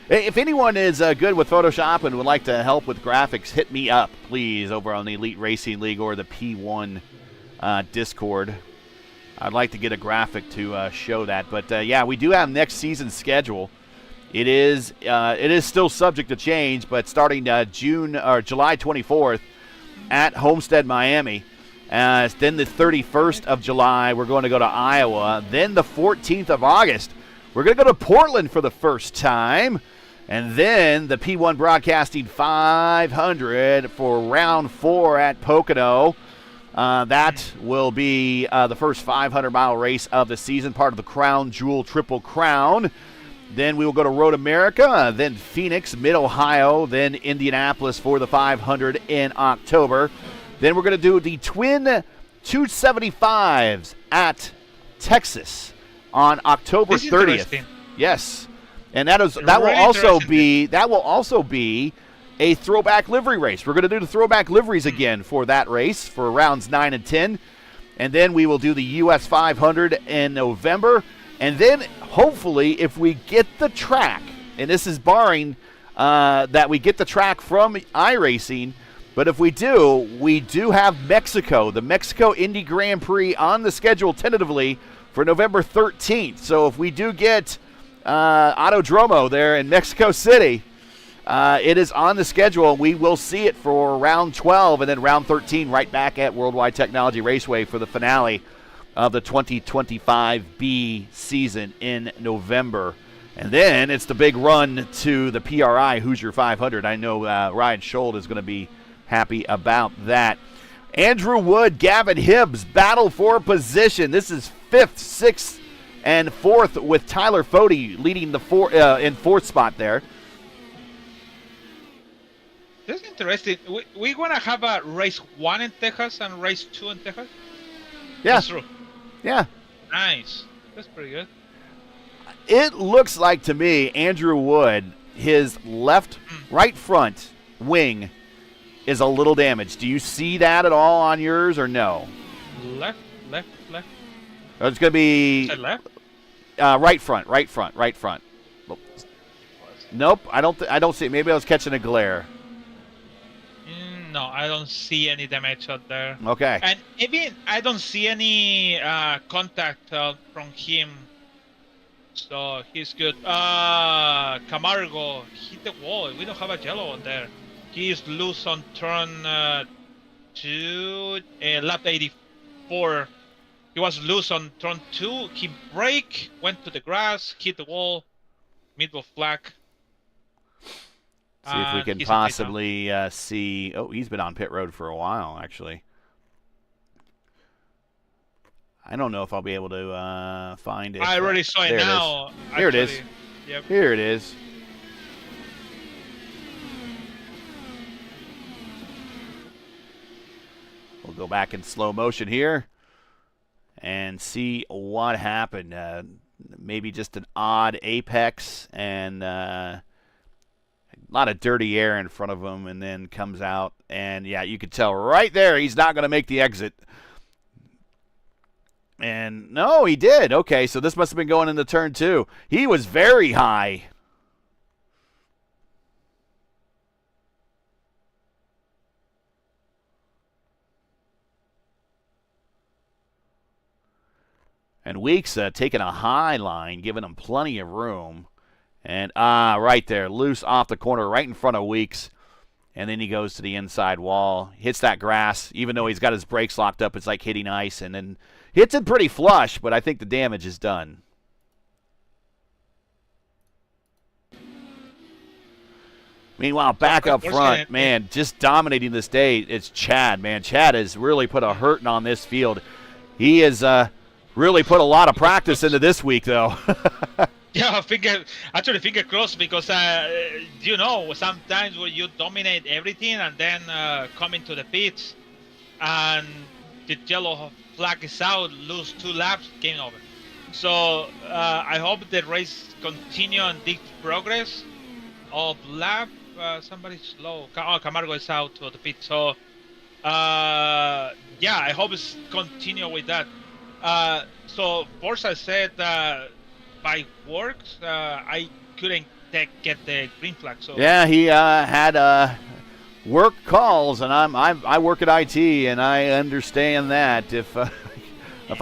If anyone is good with Photoshop and would like to help with graphics, hit me up, please, over on the Elite Racing League or the P1 Discord. I'd like to get a graphic to show that. But yeah, we do have next season's schedule. It is still subject to change, but starting July 24th at Homestead, Miami. Then the 31st of July, we're going to go to Iowa. Then the 14th of August, we're going to go to Portland for the first time. And then the P1 Broadcasting 500 for round 4 at Pocono. That will be the first 500-mile race of the season, part of the Crown Jewel Triple Crown. Then we will go to Road America, then Phoenix, Mid-Ohio, then Indianapolis for the 500 in October. Then we're going to do the twin 275s at Texas on October 30th. Yes. And that will also be a throwback livery race. We're going to do the throwback liveries again for that race for rounds 9 and 10. And then we will do the US 500 in November. And then, hopefully, if we get the track, and this is barring that we get the track from iRacing, but if we do have Mexico, the Mexico Indy Grand Prix on the schedule tentatively for November 13th. So if we do get Autodromo there in Mexico City, it is on the schedule. We will see it for round 12 and then round 13 right back at World Wide Technology Raceway for the finale of the 2025B season in November. And then it's the big run to the PRI Hoosier 500. I know Ryan Schold is going to be happy about that. Andrew Wood, Gavin Hibbs battle for position. This is 5th, 6th, and 4th with Tyler Fody leading the in 4th spot there. That's interesting. We're going to have a race 1 in Texas and race 2 in Texas? Yeah. That's true. Yeah. Nice. That's pretty good. It looks like to me Andrew Wood his right front wing is a little damaged. Do you see that at all on yours or no? Left. Oh, it's going to be Left. right front. Nope, I don't see it. Maybe I was catching a glare. No, I don't see any damage out there. Okay. And even I don't see any contact from him. So he's good. Camargo hit the wall. We don't have a yellow on there. He is loose on turn 2, lap 84. He was loose on turn 2. He braked, went to the grass, hit the wall, middle flag. See if we can possibly see. Oh, he's been on pit road for a while, actually. I don't know if I'll be able to find it. I already saw it now. Here it is. Yep. Here it is. We'll go back in slow motion here and see what happened. Maybe just an odd apex and a lot of dirty air in front of him, and then comes out. And, yeah, you could tell right there he's not going to make the exit. And, no, he did. Okay, so this must have been going into turn 2. He was very high. And Weeks taking a high line, giving him plenty of room. And, right there, loose off the corner, right in front of Weeks. And then he goes to the inside wall, hits that grass. Even though he's got his brakes locked up, it's like hitting ice. And then hits it pretty flush, but I think the damage is done. Meanwhile, back up front, man, just dominating this day, it's Chad, man. Chad has really put a hurting on this field. He has really put a lot of practice into this week, though. Yeah, finger crossed, because sometimes when you dominate everything and then come into the pits and the yellow flag is out, lose 2 laps, game over. So I hope the race continue on this progress of lap. Somebody's slow. Camargo is out of the pit. So yeah, I hope it's continue with that. So Forza said by works, I couldn't get the green flag. So yeah, he had work calls, and I work at IT, and I understand that if I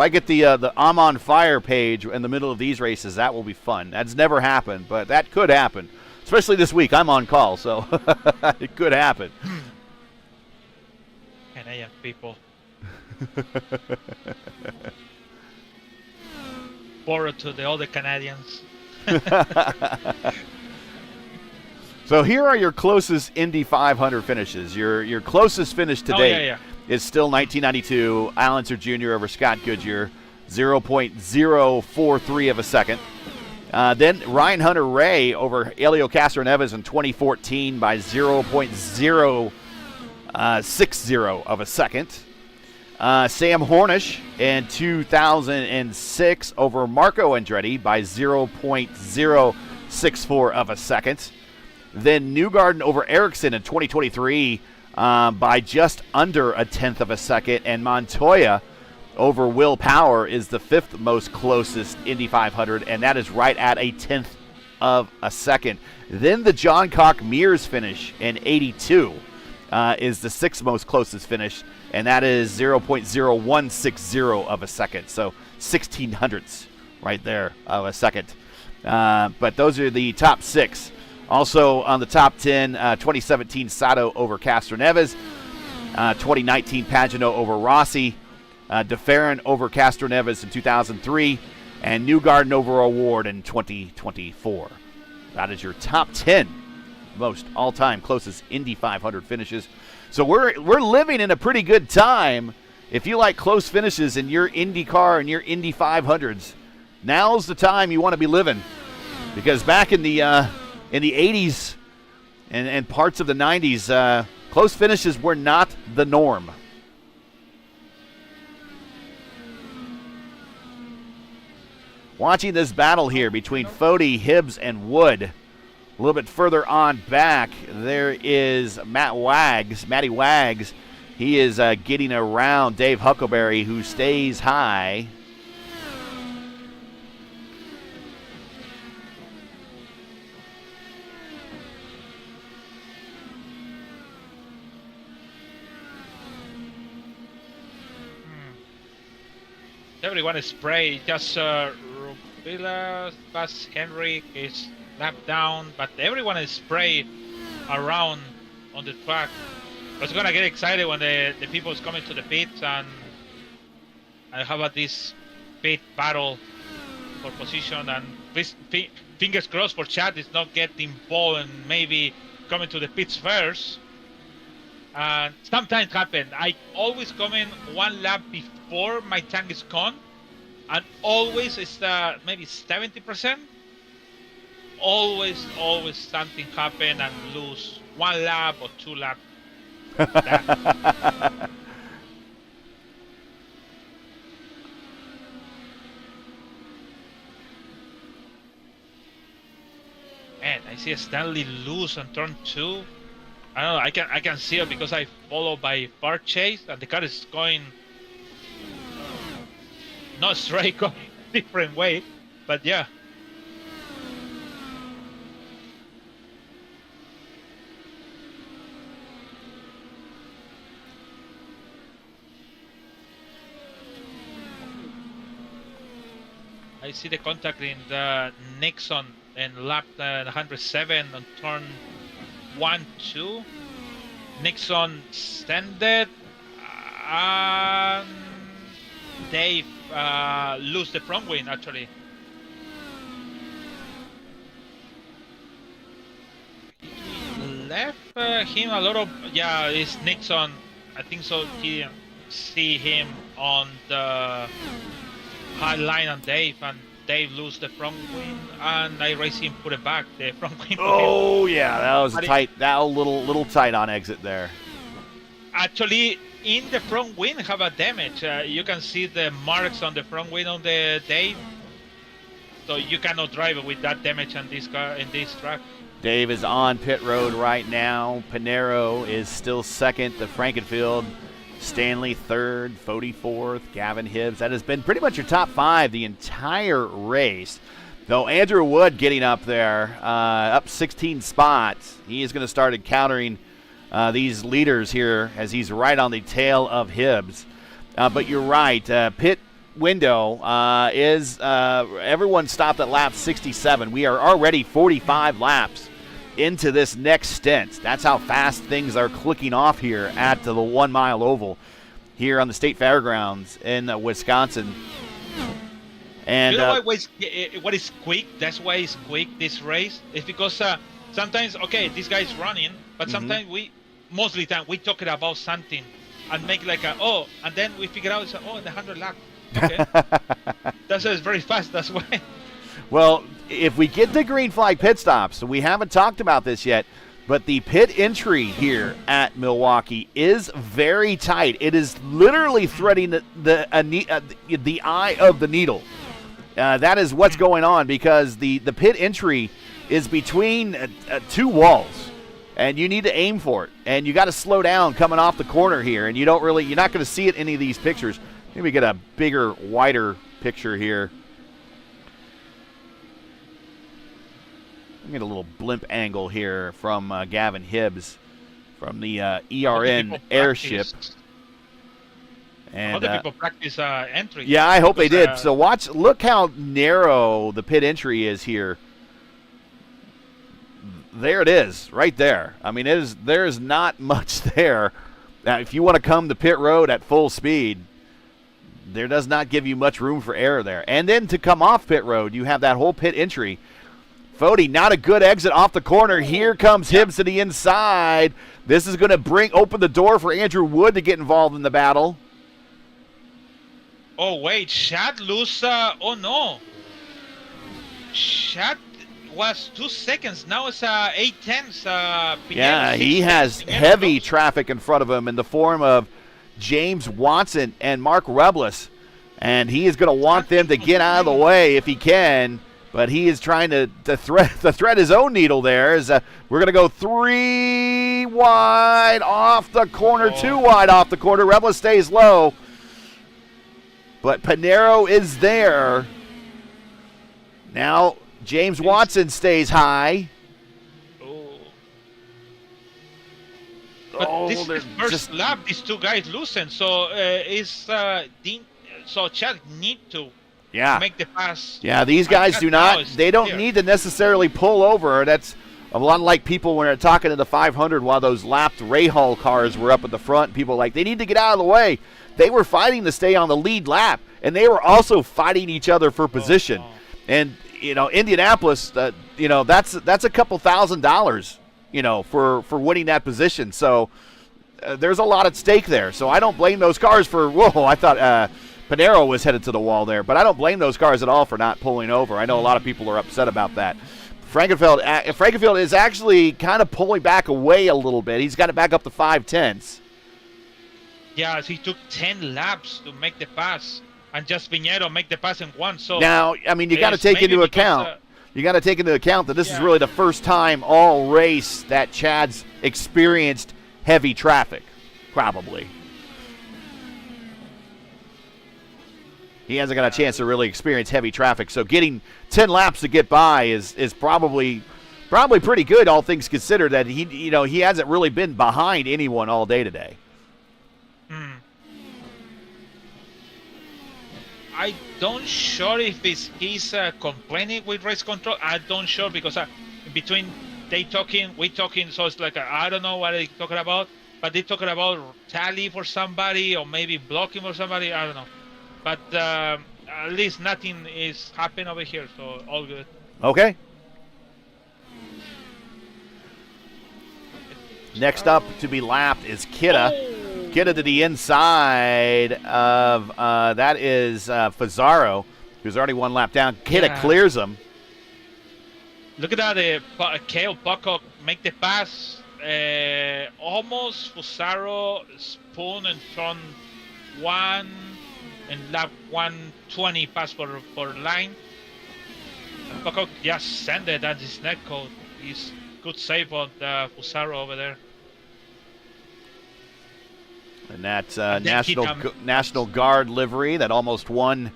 get the I'm on fire page in the middle of these races, that will be fun. That's never happened, but that could happen, especially this week. I'm on call, so it could happen. Canadian people. Borrow to the other Canadians. So here are your closest Indy 500 finishes. Your closest finish to date is still 1992, Al Unser Jr. over Scott Goodyear, 0.043 of a second. Then Ryan Hunter-Reay over Helio Castroneves in 2014 by 0.060 of a second. Sam Hornish in 2006 over Marco Andretti by 0.064 of a second. Then Newgarden over Ericsson in 2023 by just under a tenth of a second. And Montoya over Will Power is the 5th most closest Indy 500, and that is right at a tenth of a second. Then the John Cock Mears finish in 82 is the 6th most closest finish, and that is 0.0160 of a second. So 1600ths right there of a second. But those are the top 6. Also on the top 10, 2017 Sato over Castroneves, 2019 Pagano over Rossi, DeFerrin over Castroneves in 2003, and Newgarden over Award in 2024. That is your top 10 most all-time closest Indy 500 finishes. So we're living in a pretty good time. If you like close finishes in your IndyCar and your Indy 500s, now's the time you want to be living. Because back in the 80s and parts of the 90s, close finishes were not the norm. Watching this battle here between Fody, Hibbs, and Wood. A little bit further on back, there is Matty Wags. He is getting around Dave Huckleberry, who stays high. Everyone is spray. Just Rebilas, Bas Henrik is lapped down, but everyone is spray around on the track. I was gonna get excited when the people is coming to the pits, and how about this pit battle for position, and fingers crossed for Chad is not getting involved and maybe coming to the pits first. And sometimes happen. I always come in one lap before my tank is gone, and always it's maybe 70%. Always something happen and lose one lap or two laps. Man, I see a Stanley lose on turn 2. I don't know. I can see it because I follow by far chase, and the car is going not straight, going different way. But yeah. I see the contact in the Nixon in lap 107 on turn 1-2. Nixon standed, and Dave lose the front wing actually. Left him a lot of, yeah, it's Nixon. I think so. He see him on the high line on Dave, and Dave lose the front wing, and I race him, put it back, the front wing. Oh yeah, that was tight. That was a little tight on exit there. Actually, in the front wing have a damage. You can see the marks on the front wing on the Dave. So you cannot drive it with that damage on this car in this track. Dave is on pit road right now. Pinero is still second. The Frankenfield. Stanley third, Fody fourth, Gavin Hibbs. That has been pretty much your top 5 the entire race. Though Andrew Wood getting up there, up 16 spots. He is going to start encountering these leaders here as he's right on the tail of Hibbs. But you're right, pit window is everyone stopped at lap 67. We are already 45 laps into this next stint. That's how fast things are clicking off here at the 1 mile oval here on the state fairgrounds in Wisconsin. And you know what is quick? That's why it's quick, this race. It's because sometimes, okay, this guy is running, but sometimes mostly time we talking about something and make like and then we figure out, in the 100 lap. Okay. That's very fast, that's why. Well, if we get the green flag pit stops, we haven't talked about this yet, but the pit entry here at Milwaukee is very tight. It is literally threading the eye of the needle. That is what's going on, because the pit entry is between 2 walls, and you need to aim for it, and you got to slow down coming off the corner here, and you're not going to see it in any of these pictures. Maybe get a bigger, wider picture here. Get a little blimp angle here from Gavin Hibbs from the ERN airship. And other people practice entry. Yeah, I hope they did. So look how narrow the pit entry is here. There it is, right there. I mean, there's not much there. Now, if you want to come to pit road at full speed, there does not give you much room for error there. And then to come off pit road, you have that whole pit entry. Fody, not a good exit off the corner. Here comes Hibbs to the inside. This is going to open the door for Andrew Wood to get involved in the battle. Oh, wait. Chad lose. Oh, no. Chad was 2 seconds. Now it's 8 tenths. Yeah, he has heavy traffic in front of him in the form of James Watson and Mark Rebilas. And he is going to want them to get out of the way if he can. But he is trying to thread his own needle there. We're going to go 3 wide off the corner, 2 wide off the corner. Rebilas stays low. But Pinero is there. Now James Watson stays high. But this is the first lap these two guys loosen, so so Chad need to make the pass. Yeah, these guys do not. They don't need to necessarily pull over. That's a lot like people when they're talking to the 500 while those lapped Rahal cars were up at the front. People like they need to get out of the way. They were fighting to stay on the lead lap, and they were also fighting each other for position. And Indianapolis, that's a couple $1,000s. For winning that position. So there's a lot at stake there. So I don't blame those cars for, I thought Pinero was headed to the wall there, but I don't blame those cars at all for not pulling over. I know a lot of people are upset about that. Frankenfeld is actually kind of pulling back away a little bit. He's got it back up to 5/10. Yeah, he took 10 laps to make the pass, and just Pinero make the pass in one. So now, I mean, you got to take into account. You got to take into account that this is really the first time all race that Chad's experienced heavy traffic, probably. He hasn't got a chance to really experience heavy traffic, so getting 10 laps to get by is probably pretty good, all things considered. That he hasn't really been behind anyone all day today. I don't sure if he's complaining with race control. I don't sure because between we talking, so it's like I don't know what they're talking about, but they're talking about tally for somebody or maybe blocking for somebody. I don't know, but at least nothing is happening over here, so all good. Okay. Next up to be lapped is Kidda. Kidda to the inside of that is Fazaro, who's already one lap down. Kidda clears him. Look at that, Kale Pocock make the pass. Almost Fazaro spun and turn one and lap 120 pass for line. And Pocock just sent it at his neck code. He's good save on Fazaro over there. And that's National Guard livery that almost won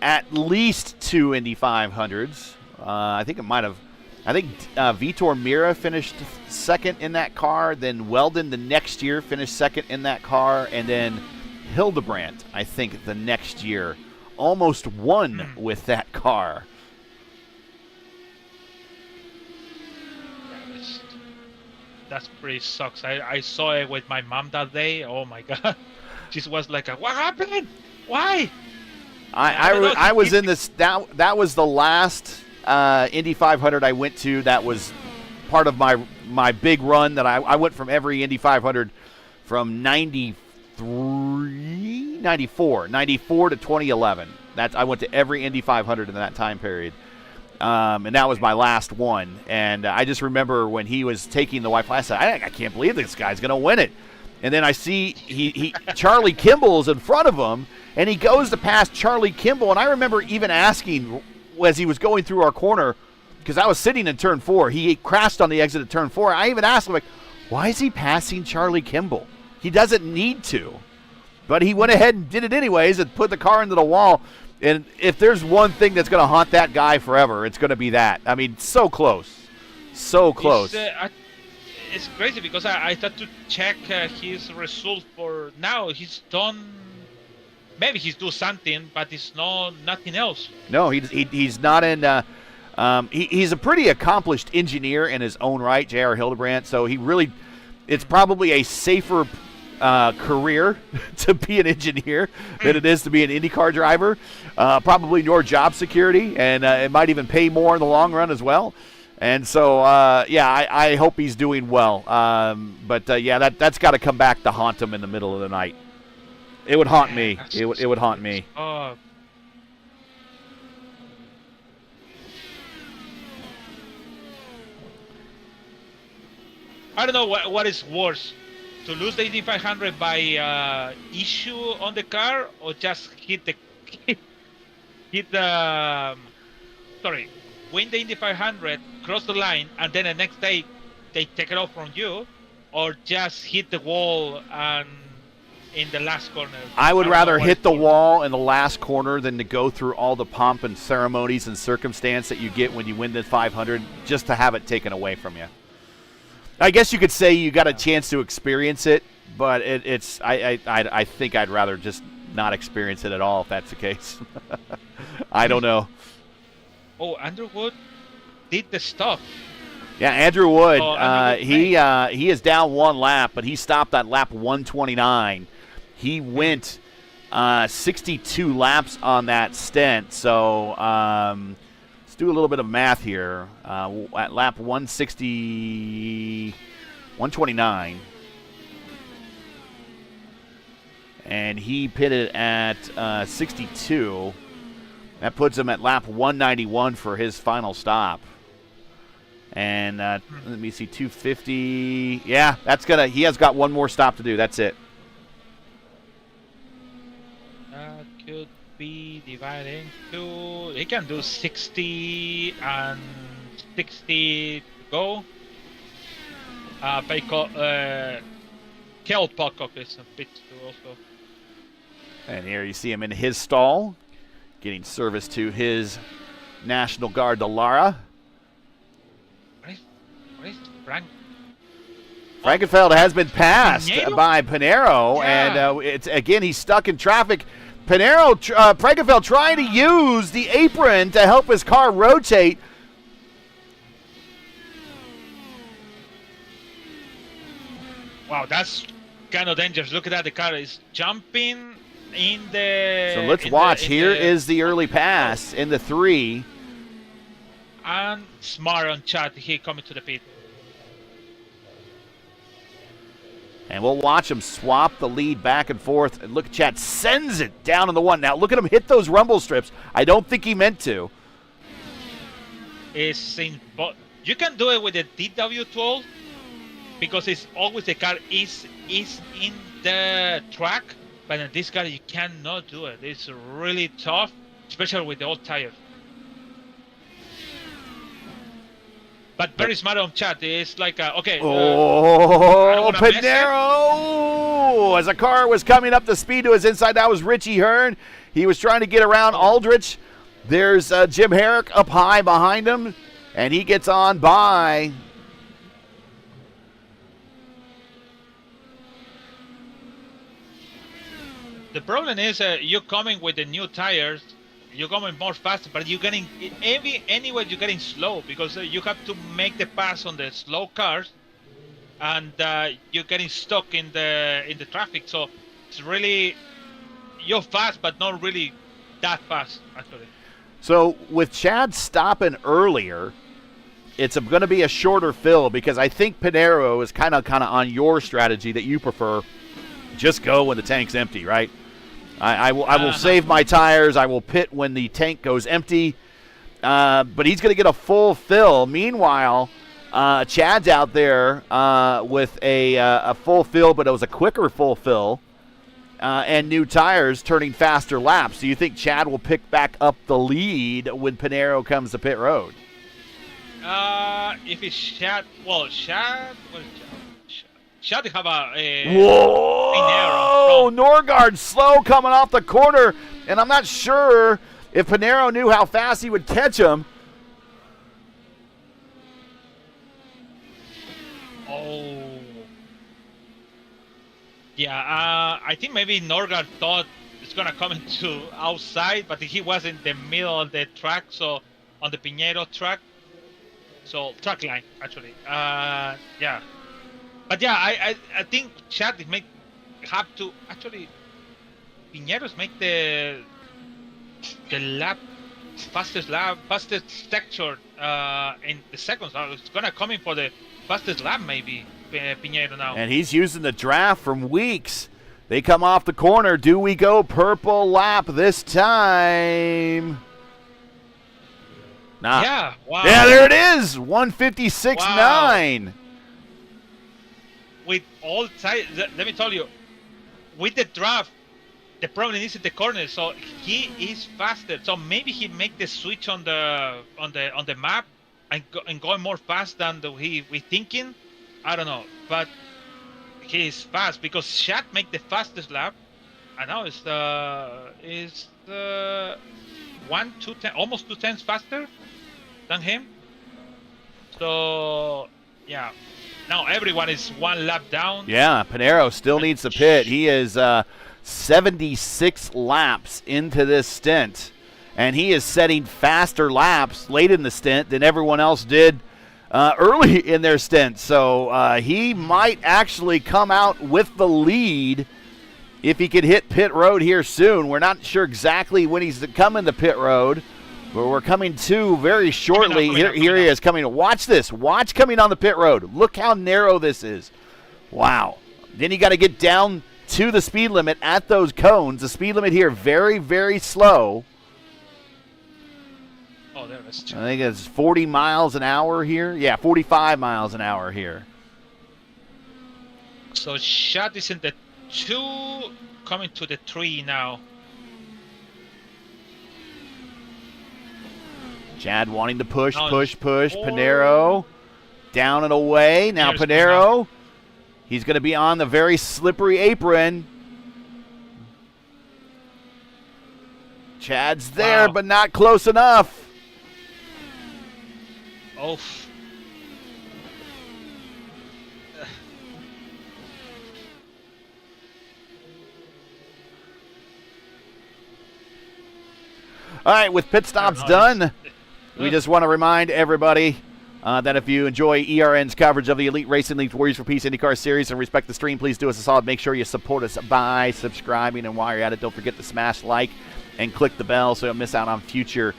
at least 2 Indy 500s. I think Vitor Mira finished second in that car. Then Weldon the next year finished second in that car. And then Hildebrandt, I think, the next year almost won with that car. That's pretty sucks. I saw it with my mom that day. Oh my god, she was like, "What happened? Why?" I was in this. That was the last Indy 500 I went to. That was part of my big run. That I went from every Indy 500 from 94 to 2011. I went to every Indy 500 in that time period. And that was my last one. And I just remember when he was taking the white flag, I said, I can't believe this guy's going to win it. And then I see Charlie Kimball is in front of him, and he goes to pass Charlie Kimball. And I remember even asking as he was going through our corner, because I was sitting in turn 4. He crashed on the exit of turn 4. I even asked him, why is he passing Charlie Kimball? He doesn't need to. But he went ahead and did it anyways and put the car into the wall. And if there's one thing that's going to haunt that guy forever, it's going to be that. I mean, so close. So close. It's crazy because I thought to check his result for now. He's done. Maybe he's do something, but it's nothing else. No, he's not in. He's a pretty accomplished engineer in his own right, J.R. Hildebrandt. So it's probably a safer career to be an engineer than it is to be an IndyCar driver. Probably more job security, and it might even pay more in the long run as well. And so, I hope he's doing well. That's got to come back to haunt him in the middle of the night. It would haunt me. It would haunt me. I don't know what is worse. To lose the Indy 500 by issue on the car, or just hit the sorry, win the Indy 500, cross the line, and then the next day they take it off from you, or just hit the wall and in the last corner? I would don't rather know what hit it's the called. wall in the last corner than to go through all the pomp and ceremonies and circumstance that you get when you win the 500 just to have it taken away from you. I guess you could say you got a chance to experience it, but I think I'd rather just not experience it at all if that's the case. I don't know. Oh, Andrew Wood did the stuff. Yeah, Andrew Wood, Andrew Wood, he is down one lap, but he stopped at lap 129. He went 62 laps on that stint, so let's do a little bit of math here. At lap 129, and he pitted at 62. That puts him at lap 191 for his final stop. And let me see, 250. Yeah, he has got one more stop to do. That's it. That could be divided into. He can do 60 and 60 to go. Kel Pocock is a bit too also. And here you see him in his stall, getting service to his National Guard Dallara. What is Frank? Frankenfeld has been passed Pinheiro? by Pinheiro, Yeah. and it's again he's stuck in traffic. Pinheiro, Frankenfeld trying to use the apron to help his car rotate. Wow, that's kind of dangerous. Look at that, the car is jumping in the. So let's watch. Here is the early pass in the 3. And Smart on chat, he coming to the pit. And we'll watch him swap the lead back and forth. And look, Chad sends it down in the 1. Now, look at him hit those rumble strips. I don't think he meant to. You can do it with the DW12 because it's always the car is in the track. But in this car, you cannot do it. It's really tough, especially with the old tires. But very smart on chat. It's like, okay. Oh, Pinheiro! As a car was coming up the speed to his inside, that was Richie Hearn. He was trying to get around Aldrich. There's Jim Herrick up high behind him, and he gets on by. The problem is you're coming with the new tires. You're going more fast, but you're getting anyway. You're getting slow because you have to make the pass on the slow cars, and you're getting stuck in the traffic. So it's really you're fast, but not really that fast actually. So with Chad stopping earlier, it's going to be a shorter fill because I think Pinheiro is kind of on your strategy that you prefer. Just go when the tank's empty, right? I will save my tires. I will pit when the tank goes empty. But he's going to get a full fill. Meanwhile, Chad's out there with a full fill, but it was a quicker full fill and new tires turning faster laps. Do you think Chad will pick back up the lead when Pinheiro comes to pit road? If it's Chad, well, Chad, what is Chad? Chad have a whoa! Norgaard slow coming off the corner, and I'm not sure if Pinheiro knew how fast he would catch him. Oh. Yeah, I think maybe Norgaard thought it's going to come into outside, but he was in the middle of the track, so on the Pinheiro track. So, track line, actually. Yeah. But yeah, I think Chad have to actually Pinheiros make the fastest sector in the seconds. It's gonna come in for the fastest lap maybe Pinheiro now. And he's using the draft from Weeks. They come off the corner. Do we go purple lap this time? Nah. Yeah. Wow. Yeah, there it is. 156.9. Wow. With all tires, let me tell you, with the draft, the problem is in the corner, so he is faster. So maybe he make the switch on the map and going more fast than we thinking. I don't know, but he is fast because Chad make the fastest lap, and now it's almost 2 times faster than him. So yeah, now everyone is 1 lap down. Yeah, Pinheiro still needs to pit. He is 76 laps into this stint, and he is setting faster laps late in the stint than everyone else did early in their stint. So he might actually come out with the lead if he could hit pit road here soon. We're not sure exactly when he's coming to pit road, but we're coming to very shortly. Here he is coming. Watch this. Watch coming on the pit road. Look how narrow this is. Wow. Then you got to get down to the speed limit at those cones. The speed limit here very, very slow. Oh, there it is. I think it's 40 miles an hour here. Yeah, 45 miles an hour here. So Chad is in the 2, coming to the 3 now. Chad wanting to push. Oh, Pinheiro down and away. Now Here's Pinheiro. He's going to be on the very slippery apron. Chad's there, but not close enough. Oh. All right, with pit stops done, we just want to remind everybody that if you enjoy ERN's coverage of the Elite Racing League Warriors for Peace IndyCar Series and respect the stream, please do us a solid. Make sure you support us by subscribing. And while you're at it, don't forget to smash like and click the bell so you don't miss out on future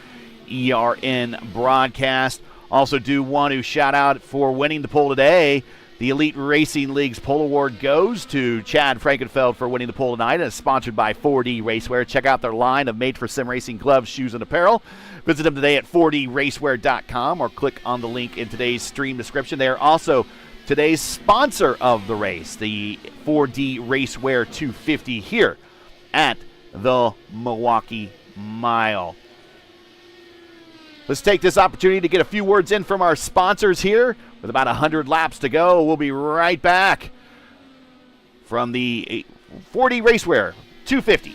ERN broadcasts. Also do want to shout out for winning the poll today. The Elite Racing League's poll award goes to Chad Frankenfeld for winning the poll tonight, and it's sponsored by 4D Racewear. Check out their line of made-for-sim racing gloves, shoes, and apparel. Visit them today at 4dracewear.com or click on the link in today's stream description. They are also today's sponsor of the race, the 4D Racewear 250 here at the Milwaukee Mile. Let's take this opportunity to get a few words in from our sponsors here. With about 100 laps to go, we'll be right back from the 4D Racewear 250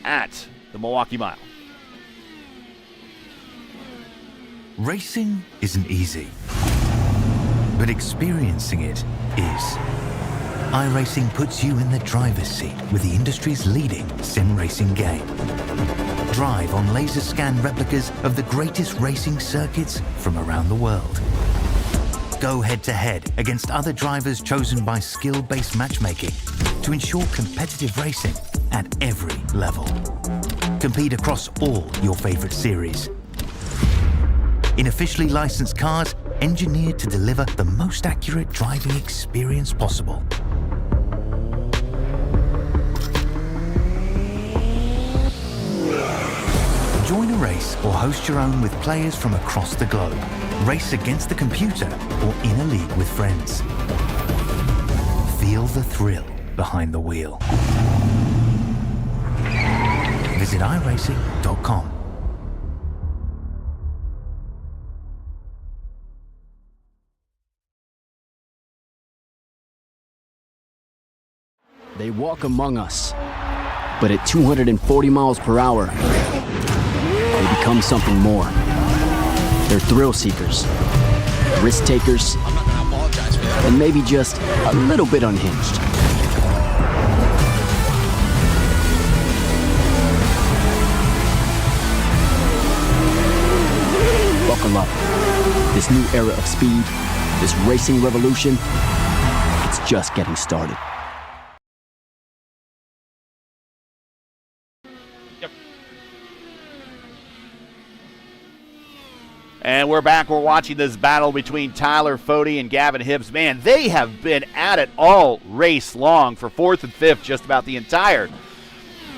at the Milwaukee Mile. Racing isn't easy, but experiencing it is. iRacing puts you in the driver's seat with the industry's leading sim racing game. Drive on laser scan replicas of the greatest racing circuits from around the world. Go head-to-head against other drivers chosen by skill-based matchmaking to ensure competitive racing at every level. Compete across all your favorite series. In officially licensed cars, engineered to deliver the most accurate driving experience possible. Join a race or host your own with players from across the globe. Race against the computer or in a league with friends. Feel the thrill behind the wheel. Visit iRacing.com. They walk among us, but at 240 miles per hour, they become something more. They're thrill seekers, risk takers, and maybe just a little bit unhinged. Buckle up. This new era of speed, this racing revolution, it's just getting started. And we're back. We're watching this battle between Tyler Fode and Gavin Hibbs. Man, they have been at it all race long for 4th and 5th, just about the entire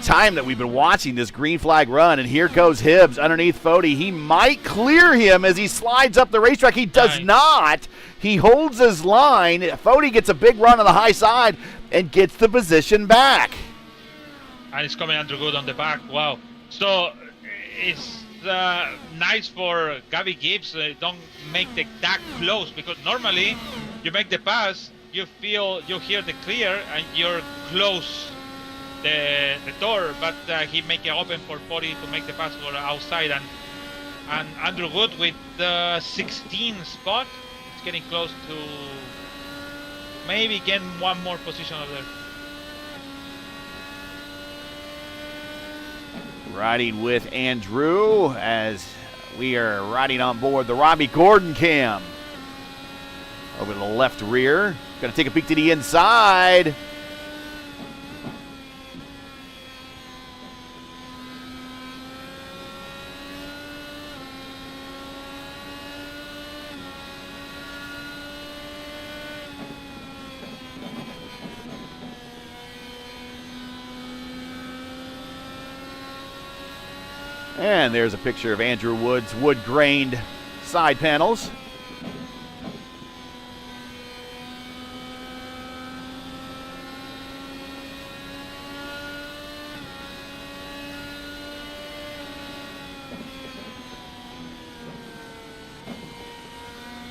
time that we've been watching this green flag run. And here goes Hibbs underneath Fode. He might clear him as he slides up the racetrack. He does not. He holds his line. Fode gets a big run on the high side and gets the position back. and it's coming Andrew Good on the back. Wow. So it's nice for Gabby Gibbs. Don't make that close, because normally you make the pass, you hear the clear, and you're close the door, but he make it open for 40 to make the pass for outside, and Andrew Good with the 16th spot, it's getting close to maybe getting one more position over there. Riding with Andrew as we are riding on board the Robbie Gordon cam. Over to the left rear. Going to take a peek to the inside. And there's a picture of Andrew Wood's wood-grained side panels.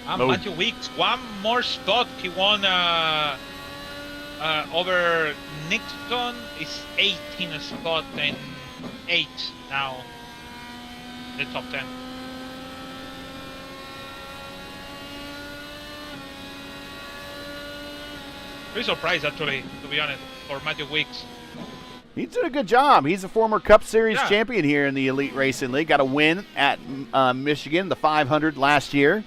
Matthew Weeks, one more spot. He won over Nixon. Is 18 spot and 8 now. The top 10. Pretty surprised, actually, to be honest, for Matthew Weeks. He's doing a good job. He's a former Cup Series champion here in the Elite Racing League. Got a win at Michigan, the 500 last year.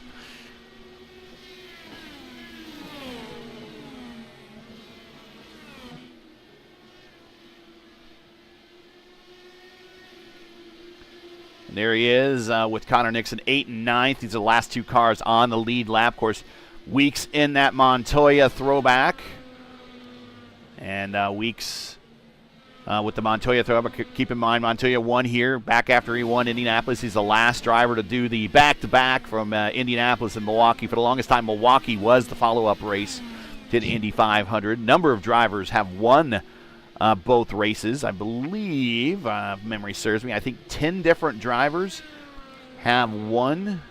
There he is with Connor Nixon, 8th and 9th. These are the last two cars on the lead lap. Of course, Weeks in that Montoya throwback. And Weeks with the Montoya throwback. Keep in mind, Montoya won here back after he won Indianapolis. He's the last driver to do the back-to-back from Indianapolis and Milwaukee. For the longest time, Milwaukee was the follow-up race to the Indy 500. Number of drivers have won both races, I believe, if memory serves me. I think 10 different drivers have won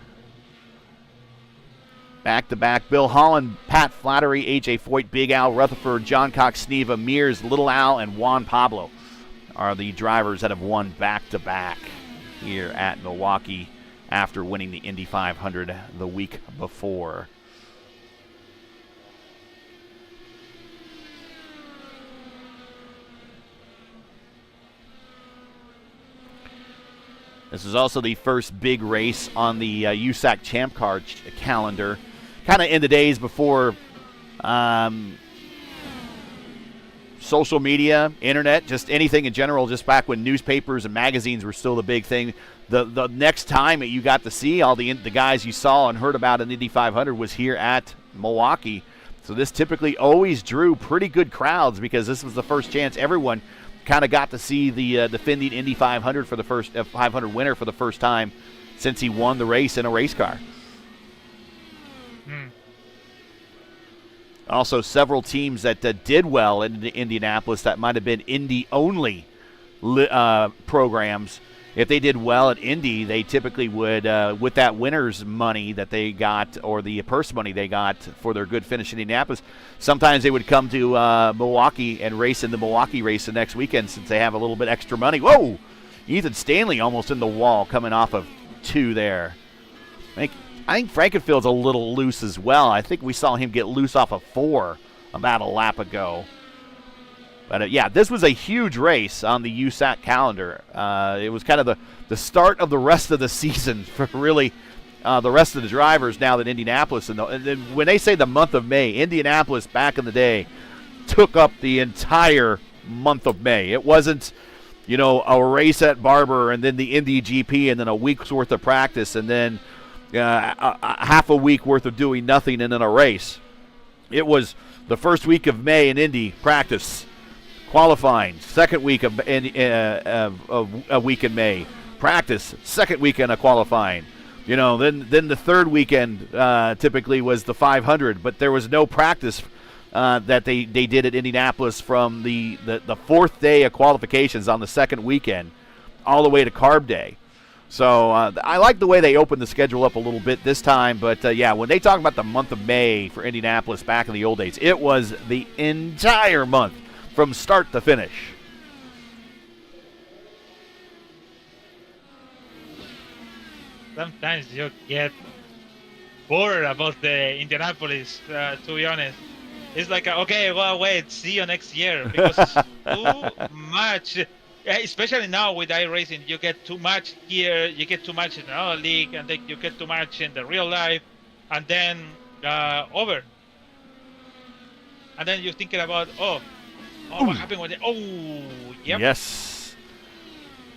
back-to-back. Bill Holland, Pat Flattery, A.J. Foyt, Big Al Rutherford, John Cox, Sneva, Mears, Little Al, and Juan Pablo are the drivers that have won back-to-back here at Milwaukee after winning the Indy 500 the week before. This is also the first big race on the USAC Champ Car calendar. Kind of in the days before social media, internet, just anything in general, just back when newspapers and magazines were still the big thing. The next time that you got to see all the guys you saw and heard about in Indy 500 was here at Milwaukee. So this typically always drew pretty good crowds because this was the first chance everyone kind of got to see the defending Indy 500 for the first 500 winner for the first time since he won the race in a race car. Also, several teams that did well in Indianapolis that might have been Indy-only programs. If they did well at Indy, they typically would, with that winner's money that they got or the purse money they got for their good finish in Indianapolis, sometimes they would come to Milwaukee and race in the Milwaukee race the next weekend since they have a little bit extra money. Whoa! Ethan Stanley almost in the wall coming off of 2 there. I think Frankenfield's a little loose as well. I think we saw him get loose off of 4 about a lap ago. But, yeah, this was a huge race on the USAC calendar. It was kind of the start of the rest of the season for really the rest of the drivers now that Indianapolis. And when they say the month of May, Indianapolis back in the day took up the entire month of May. It wasn't, a race at Barber and then the Indy GP and then a week's worth of practice and then a half a week worth of doing nothing and then a race. It was the first week of May in Indy practice. Qualifying, second week of a week in May. Practice, second weekend of qualifying. Then the third weekend typically was the 500, but there was no practice that they did at Indianapolis from the fourth day of qualifications on the second weekend all the way to Carb Day. So I like the way they opened the schedule up a little bit this time. But, when they talk about the month of May for Indianapolis back in the old days, it was the entire month from start to finish. Sometimes you get bored about the Indianapolis, to be honest. It's like, okay, well, wait, see you next year, because it's too much. Especially now with iRacing, you get too much here, you get too much in the league, and then you get too much in the real life, and then over. And then you're thinking about, what happened with it? Oh, yep. Yes.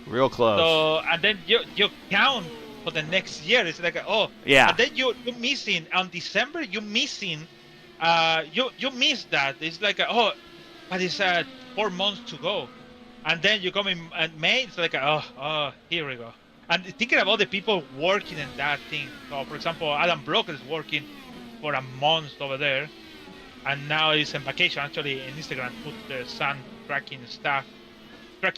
Real close. So, and then you count for the next year. It's like, yeah. And then you're missing on December. You're missing. You miss that. It's like, but it's 4 months to go, and then you come in May. It's like, here we go. And thinking about the people working in that thing. So, for example, Adam Block is working for a month over there, and now he's on vacation. Actually, in Instagram, put the sun tracking stuff, car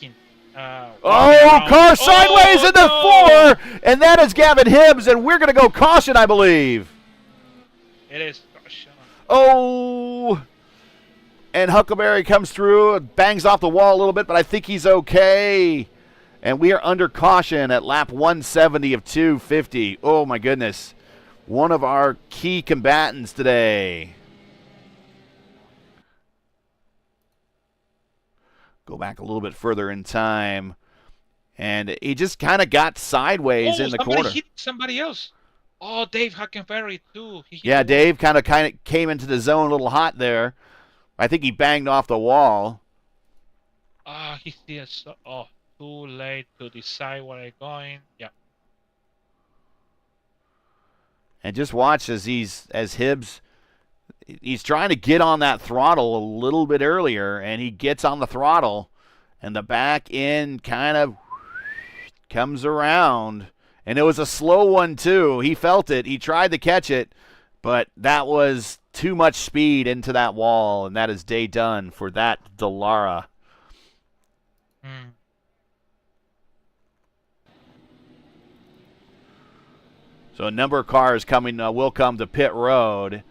sideways in the 4, and that is Gavin Hibbs, and we're going to go caution, I believe. It is caution. Oh, and Huckleberry comes through, bangs off the wall a little bit, but I think he's okay. And we are under caution at lap 170 of 250. Oh, my goodness. One of our key combatants today. Go back a little bit further in time, and he just kind of got sideways in the corner. Hit somebody else. Oh, Dave Huckenberry too. Yeah, Dave kind of came into the zone a little hot there. I think he banged off the wall. He sees. Too late to decide where I'm going. Yeah. And just watch as Hibbs. He's trying to get on that throttle a little bit earlier, and he gets on the throttle, and the back end kind of comes around. And it was a slow one, too. He felt it. He tried to catch it, but that was too much speed into that wall, and that is day done for that Dallara. So a number of cars will come to pit road.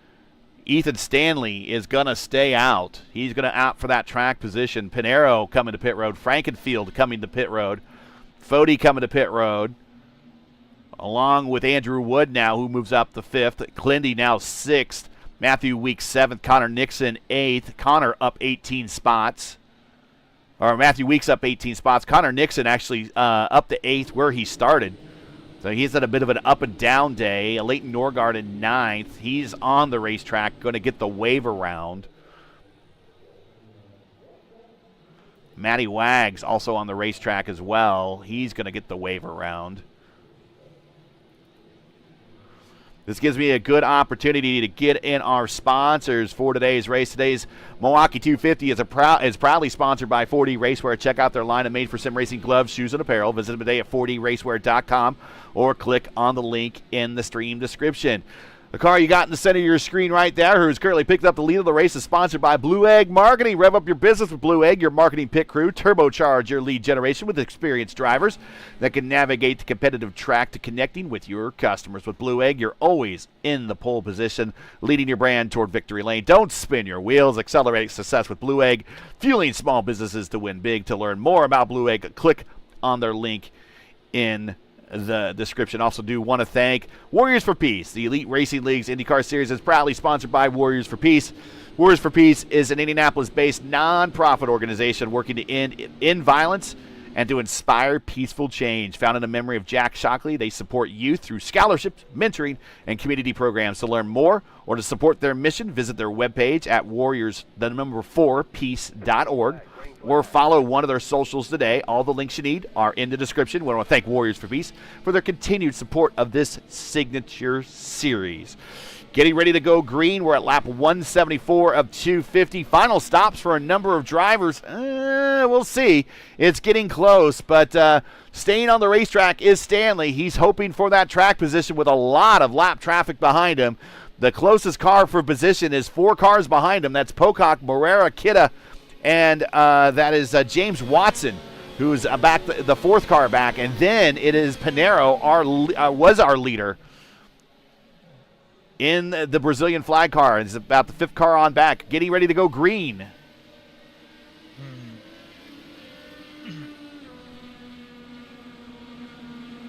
Ethan Stanley is going to stay out. He's going to opt for that track position. Pinero coming to pit road. Frankenfield coming to pit road. Fody coming to pit road. Along with Andrew Wood now, who moves up to 5th. Clindy now 6th. Matthew Weeks 7th. Connor Nixon 8th. Connor up 18 spots. Or Matthew Weeks up 18 spots. Connor Nixon actually up to 8th where he started. So he's at a bit of an up-and-down day. Leighton Norgard in 9th. He's on the racetrack, going to get the wave around. Matty Wags also on the racetrack as well. He's going to get the wave around. This gives me a good opportunity to get in our sponsors for today's race. Today's Milwaukee 250 is proudly sponsored by 4D Racewear. Check out their line of made-for-sim racing gloves, shoes, and apparel. Visit them today at 4dracewear.com or click on the link in the stream description. The car you got in the center of your screen right there, who's currently picked up the lead of the race, is sponsored by Blue Egg Marketing. Rev up your business with Blue Egg, your marketing pit crew. Turbocharge your lead generation with experienced drivers that can navigate the competitive track to connecting with your customers. With Blue Egg, you're always in the pole position, leading your brand toward victory lane. Don't spin your wheels. Accelerating success with Blue Egg, fueling small businesses to win big. To learn more about Blue Egg, click on their link in the description. Also do want to thank Warriors for Peace. The Elite Racing League's IndyCar Series is proudly sponsored by Warriors for Peace. Warriors for Peace is an Indianapolis-based non-profit organization working to end violence and to inspire peaceful change. Founded in memory of Jack Shockley, they support youth through scholarships, mentoring, and community programs. To learn more or to support their mission, visit their webpage at warriors4peace.org. Or follow one of their socials today. All the links you need are in the description. We want to thank Warriors for Peace for their continued support of this signature series. Getting ready to go green. We're at lap 174 of 250. Final stops for a number of drivers. We'll see. It's getting close, but staying on the racetrack is Stanley. He's hoping for that track position with a lot of lap traffic behind him. The closest car for position is 4 cars behind him. That's Pocock, Morera, Kidda, and that is James Watson, who's back the 4th car back. And then it is Pinheiro, was our leader in the Brazilian flag car. It's about the 5th car on back, getting ready to go green.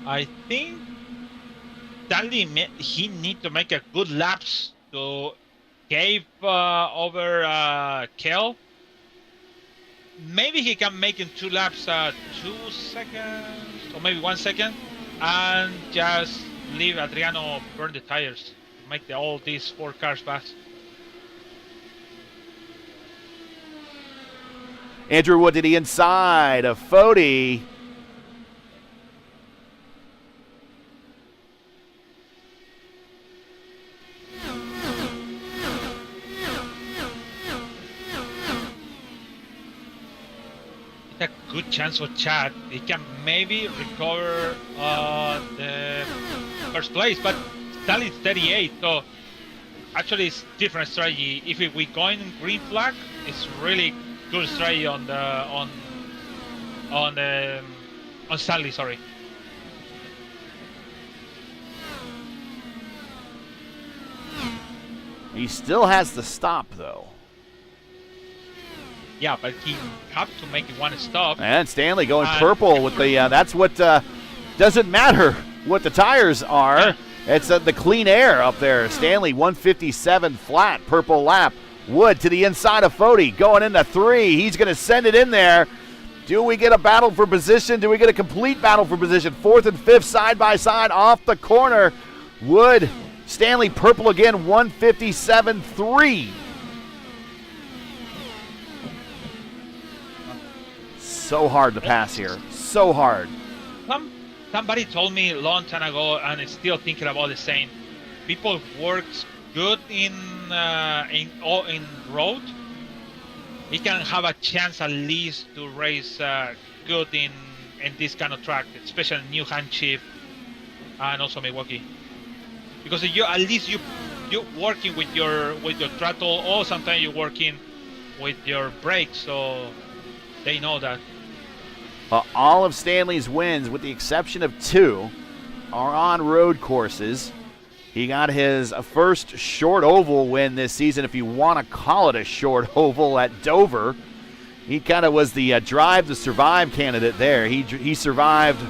I think Stanley, he need to make a good laps to gave over Kel. Maybe he can make in 2 laps 2 seconds or maybe 1 second, and just leave Adriano burn the tires to make all these 4 cars fast. Andrew Wood to the inside of Foti. A good chance for Chad. He can maybe recover the first place, but Stanley's 38, so actually it's different strategy. If we going green flag, it's really good strategy on Stanley. Sorry. He still has the stop though. Yeah, but he have to make one stop. And Stanley going purple with the, that's what, doesn't matter what the tires are. It's the clean air up there. Stanley 157 flat, purple lap. Wood to the inside of Foti, going into 3. He's going to send it in there. Do we get a battle for position? Do we get a complete battle for position? 4th and 5th side by side off the corner. Wood, Stanley purple again, 157.3. So hard to pass here. So hard. Somebody told me a long time ago, and I'm still thinking about the same. People work good in road. He can have a chance at least to race good in this kind of track, especially New Hampshire and also Milwaukee. Because you you're working with your throttle, or sometimes you're working with your brakes, so they know that. All of Stanley's wins, with the exception of 2, are on road courses. He got his first short oval win this season, if you want to call it a short oval, at Dover. He kind of was the Drive to Survive candidate there. He survived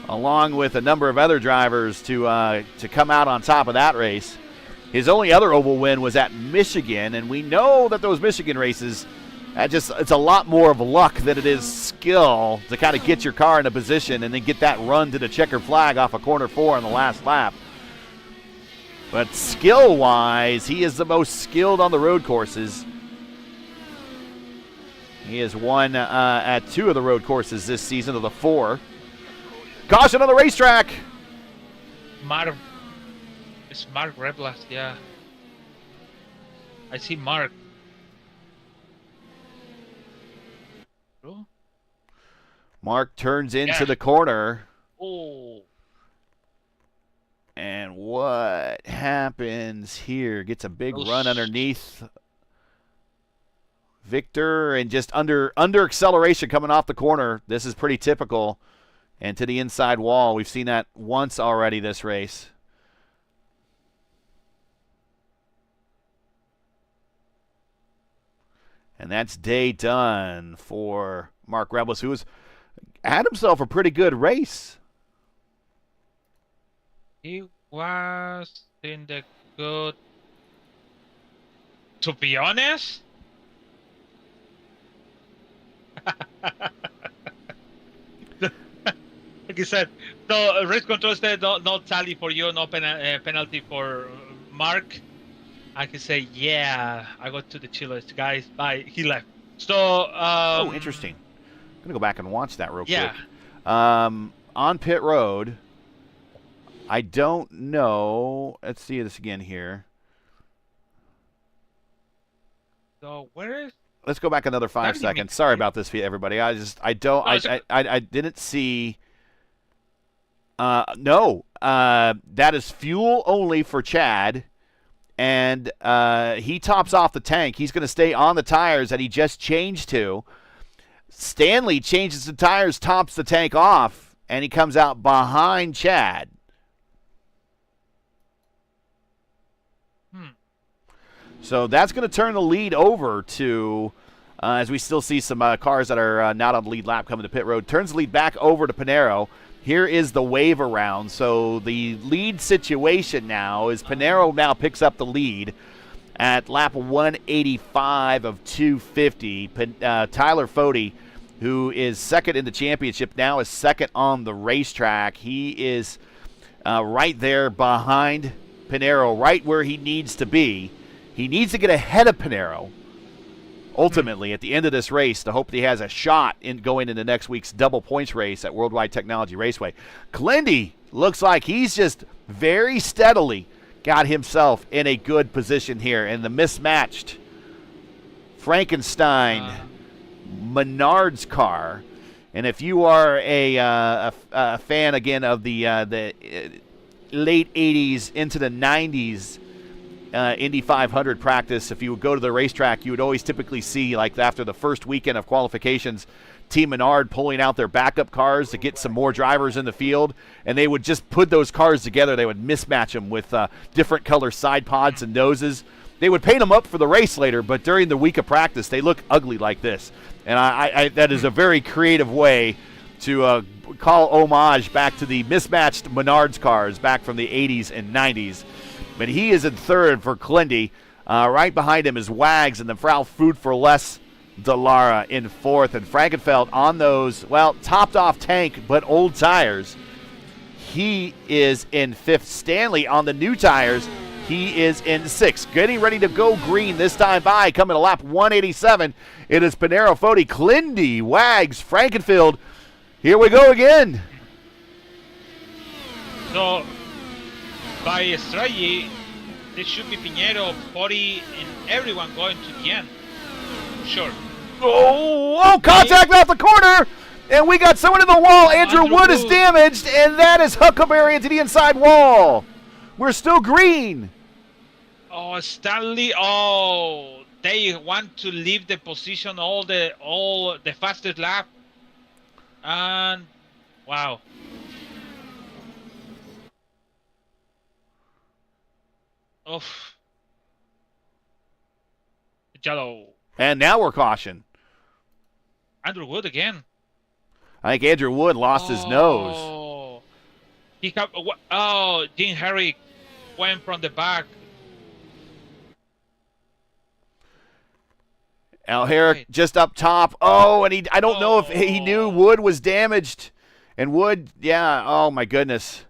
along with a number of other drivers to come out on top of that race. His only other oval win was at Michigan, and we know that those Michigan races, it's a lot more of luck than it is skill to kind of get your car in a position and then get that run to the checkered flag off of corner 4 on the last lap. But skill-wise, he is the most skilled on the road courses. He has won at 2 of the road courses this season of the 4. Caution on the racetrack. It's Mark Rebilas, yeah. I see Mark. Mark turns into the corner. Oh. And what happens here? Gets a big run underneath Victor, and just under acceleration coming off the corner. This is pretty typical. And to the inside wall. We've seen that once already this race. And that's day done for Mark Rebilas, who had himself a pretty good race. He was in the good. To be honest, like you said, so race control said no tally for you, no penalty for Mark. I can say, yeah, I got to the chillers, guys. Bye. He left. So. Interesting. I'm gonna go back and watch that real quick. On pit road. I don't know. Let's see this again here. So where is? Let's go back another 5 seconds. Sorry about this, everybody. I didn't see. No. That is fuel only for Chad, and he tops off the tank. He's going to stay on the tires that he just changed to. Stanley changes the tires, tops the tank off, and he comes out behind Chad. So that's going to turn the lead over to, as we still see some cars that are not on the lead lap coming to pit road, turns the lead back over to Pinero. Here is the wave around. So the lead situation now is Pinero now picks up the lead at lap 185 of 250. Tyler Fode, who is second in the championship, now is second on the racetrack. He is right there behind Pinero, right where he needs to be. He needs to get ahead of Pinero, ultimately, at the end of this race, to hope that he has a shot in going into next week's double points race at World Wide Technology Raceway. Klindy looks like he's just very steadily got himself in a good position here in the mismatched Frankenstein Menards car. And if you are a fan, again, of the late 80s into the 90s Indy 500 practice, if you would go to the racetrack, you would always typically see, like after the first weekend of qualifications, Team Menard pulling out their backup cars to get some more drivers in the field, and they would just put those cars together. They would mismatch them with different color side pods and noses. They would paint them up for the race later, but during the week of practice, they look ugly like this. And I that is a very creative way to call homage back to the mismatched Menards cars back from the 80s and 90s. But he is in third for Klindy. Right behind him is Wags, and then Frau Food for Less Delara in fourth. And Frankenfeld on those, well, topped off tank, but old tires. He is in fifth. Stanley on the new tires. He is in sixth. Getting ready to go green this time by. Coming to lap 187. It is Pinero, Fode, Klindy, Wags, Frankenfeld. Here we go again. So, by strategy, there should be Pinero, Fode, and everyone going to the end. Sure. Oh, contact off the corner! And we got someone in the wall. Andrew Wood is damaged, and that is Huckleberry into the inside wall. We're still green. Oh, Stanley. Oh, they want to leave the position all the fastest lap. And wow. Oof. Yellow. And now we're caution. Andrew Wood again. I think Andrew Wood lost his nose. He got, Dean Herrick went from the back. Al Herrick just up top. Oh, and I don't know if he knew Wood was damaged. And Wood, yeah, oh my goodness.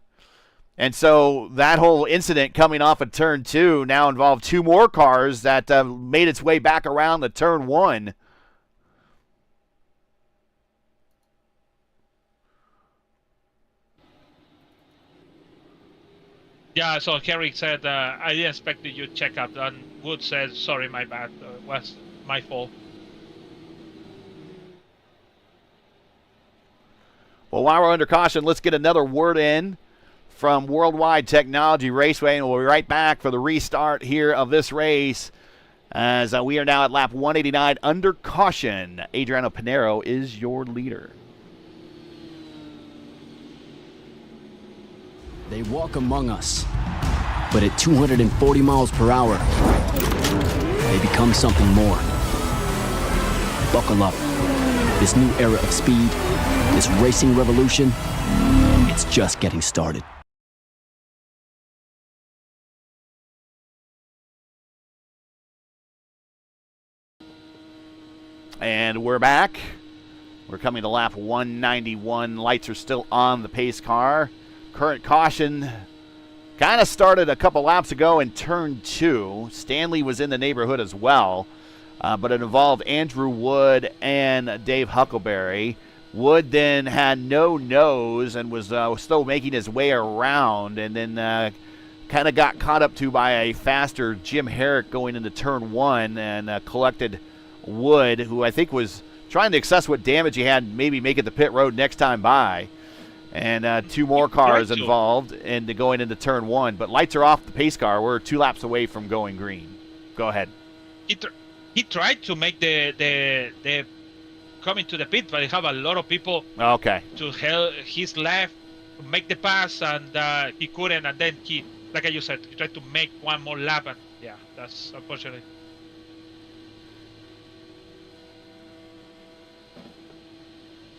And so that whole incident coming off of turn two now involved two more cars that made its way back around the turn one. Yeah, so Herrick said, I didn't expect you to check up. And Wood said, sorry, my bad. It was my fault. Well, while we're under caution, let's get another word in from World Wide Technology Raceway, and we'll be right back for the restart here of this race as we are now at lap 189 under caution. Adriano Pinero is your leader. They walk among us, but at 240 miles per hour, they become something more. Buckle up. This new era of speed, this racing revolution, it's just getting started. And we're back. We're coming to lap 191. Lights are still on the pace car. Current caution kind of started a couple laps ago in turn two. Stanley was in the neighborhood as well, but it involved Andrew Wood and Dave Huckleberry. Wood then had no nose and was still making his way around, and then kind of got caught up to by a faster Jim Herrick going into turn one, and collected Wood, who I think was trying to assess what damage he had, maybe make it the pit road next time by. And 2 more cars involved in going into turn 1. But lights are off the pace car. We're 2 laps away from going green. Go ahead. He tried to make the coming to the pit, but he have a lot of people to help his left to make the pass, and he couldn't. And then he, like you said, he tried to make one more lap, and yeah, that's unfortunate.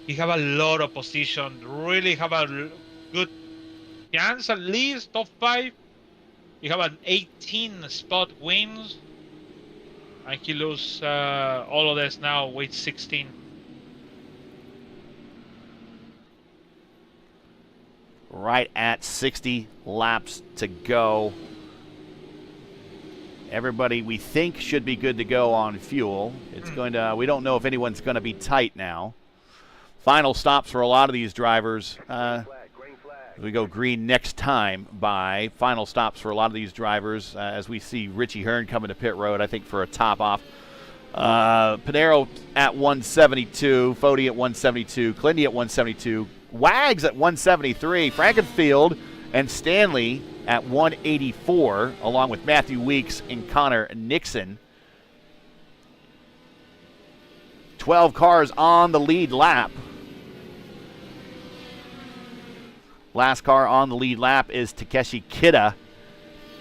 He have a lot of position, really have a good chance, at least top 5. He have an 18 spot wins, and he lose all of this now with 16. Right at 60 laps to go. Everybody we think should be good to go on fuel. It's going to. We don't know if anyone's going to be tight now. Final stops for a lot of these drivers. We go green next time by final stops for a lot of these drivers as we see Richie Hearn coming to pit road, I think, for a top off. Pinero at 172, Foti at 172, Clindy at 172, Wags at 173, Frankenfield and Stanley at 184, along with Matthew Weeks and Connor Nixon. 12 cars on the lead lap. Last car on the lead lap is Takeshi Kida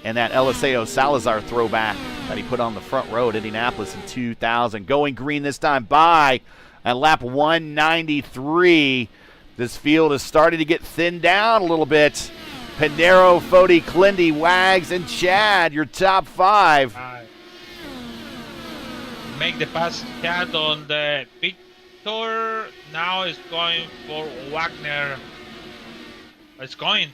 and that Eliseo Salazar throwback that he put on the front row at Indianapolis in 2000. Going green this time by at lap 193. This field is starting to get thinned down a little bit. Pinero, Foti, Clindy, Wags, and Chad, your top 5. Make the pass, Chad, on the Victor. Now is going for Wagner. It's going.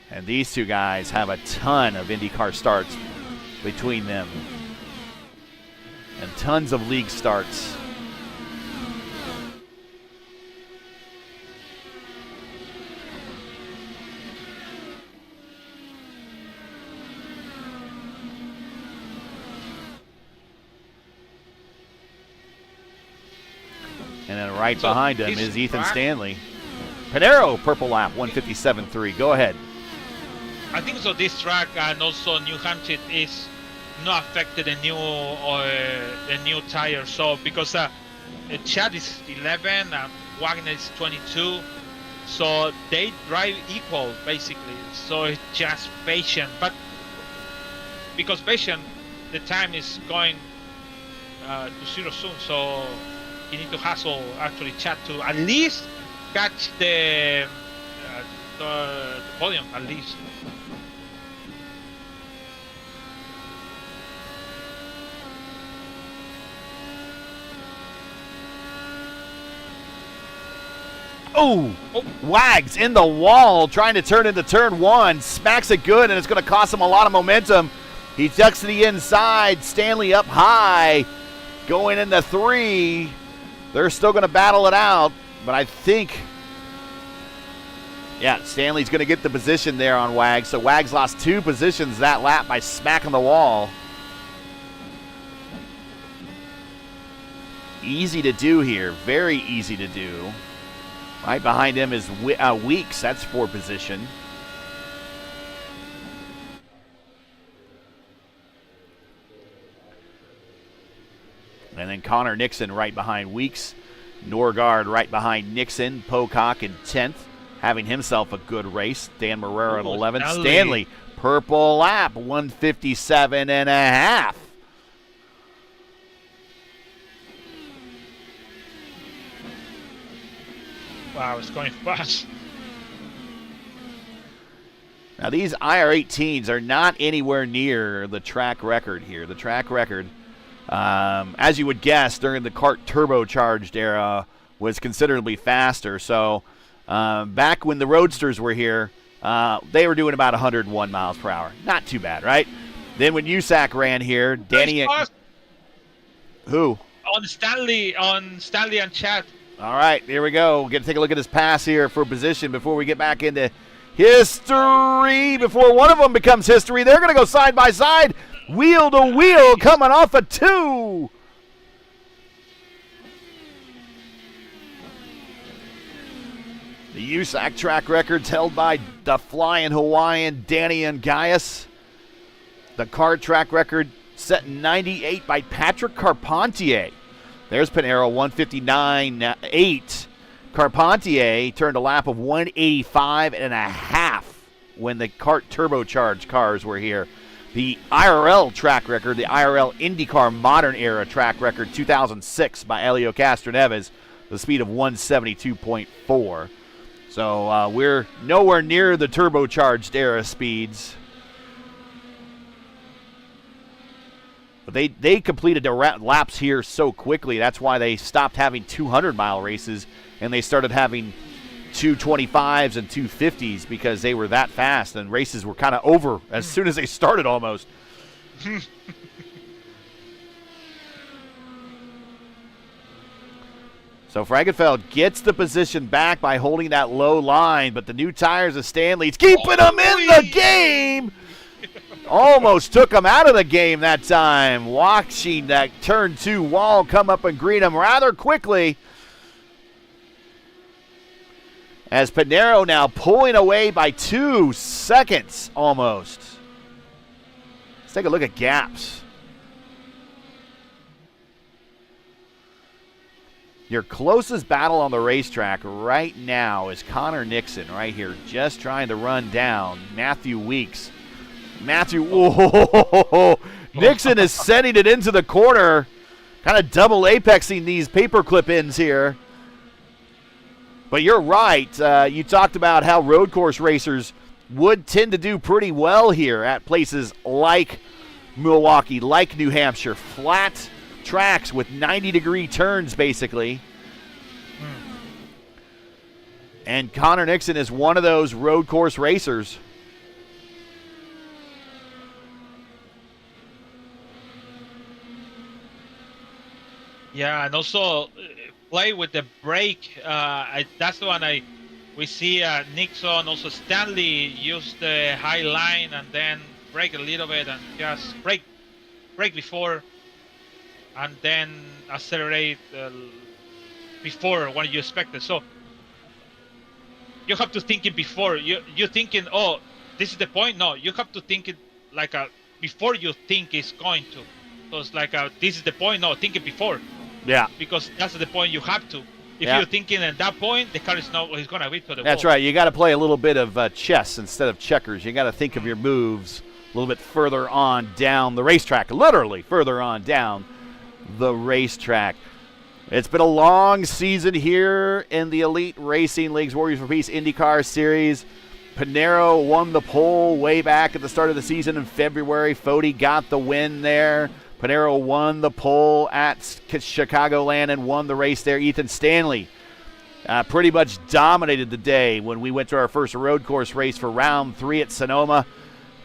And these two guys have a ton of IndyCar starts between them. And tons of league starts. And then right behind him is Ethan Stanley. Pinero, purple lap, 157.3. Go ahead. I think so. This track and also New Hampshire is not affected the new tire. So because Chad is 11 and Wagner is 22, so they drive equal basically. So it's just patient. But because patient, the time is going to 0 soon. So you need to hustle actually Chad to at least catch the podium at least. Oh, Wags in the wall, trying to turn into turn 1. Smacks it good, and it's going to cost him a lot of momentum. He ducks to the inside. Stanley up high, going into 3. They're still going to battle it out, but I think, yeah, Stanley's going to get the position there on Wags. So Wags lost 2 positions that lap by smacking the wall. Easy to do here, very easy to do. Right behind him is Weeks. That's 4 position. And then Connor Nixon right behind Weeks. Norgard right behind Nixon. Pocock in 10th, having himself a good race. Dan Marrera in 11th. Stanley, purple lap, 157.5. Wow, it's going fast. Now these IR18s are not anywhere near the track record here. The track record, as you would guess, during the kart turbocharged era was considerably faster. So back when the Roadsters were here, they were doing about 101 miles per hour. Not too bad, right? Then when USAC ran here, Danny... Who? On Stanley and Chad. All right, here we go. We're going to take a look at his pass here for position before we get back into history. Before one of them becomes history, they're going to go side by side, wheel to wheel, coming off a 2. The USAC track record's held by the flying Hawaiian Danny Ungaius. The kart track record set in 98 by Patrick Carpentier. There's Pinero, 159.8. Carpentier turned a lap of 185 and a half when the kart turbocharged cars were here. The IRL track record, the IRL IndyCar Modern Era track record, 2006 by Elio Castroneves, the speed of 172.4. So we're nowhere near the turbocharged era speeds. But they completed their laps here so quickly. That's why they stopped having 200-mile races, and they started having 225s and 250s because they were that fast, and races were kind of over as soon as they started almost. So Frankenfeld gets the position back by holding that low line, but the new tires of Stanley's keeping him in the game. Almost took him out of the game that time. Watching that turn 2 wall come up and greet him rather quickly. As Pinero now pulling away by 2 seconds almost. Let's take a look at gaps. Your closest battle on the racetrack right now is Connor Nixon right here, just trying to run down Matthew Weeks. Nixon is sending it into the corner, kind of double apexing these paperclip ends here. But you're right. You talked about how road course racers would tend to do pretty well here at places like Milwaukee, like New Hampshire. Flat tracks with 90-degree turns, basically. And Connor Nixon is one of those road course racers. Yeah, and also play with the brake. That's the one we see Nixon, also Stanley use the high line and then brake a little bit and just brake before and then accelerate before what you expected. So you have to think it before. You're thinking, oh, this is the point. No, you have to think it like before you think it's going to. So it's like this is the point. No, think it before. Yeah. Because that's the point you have to. If you're thinking at that point, the car is not he's going to wait for the That's wall. right. You got to play a little bit of chess instead of checkers. You got to think of your moves a little bit further on down the racetrack, literally further on down the racetrack. It's been a long season here in the Elite Racing League's Warriors for Peace IndyCar Series. Pinero won the pole way back at the start of the season in February. Foti got the win there. Pinero won the pole at Chicagoland and won the race there. Ethan Stanley pretty much dominated the day when we went to our first road course race for round 3 at Sonoma.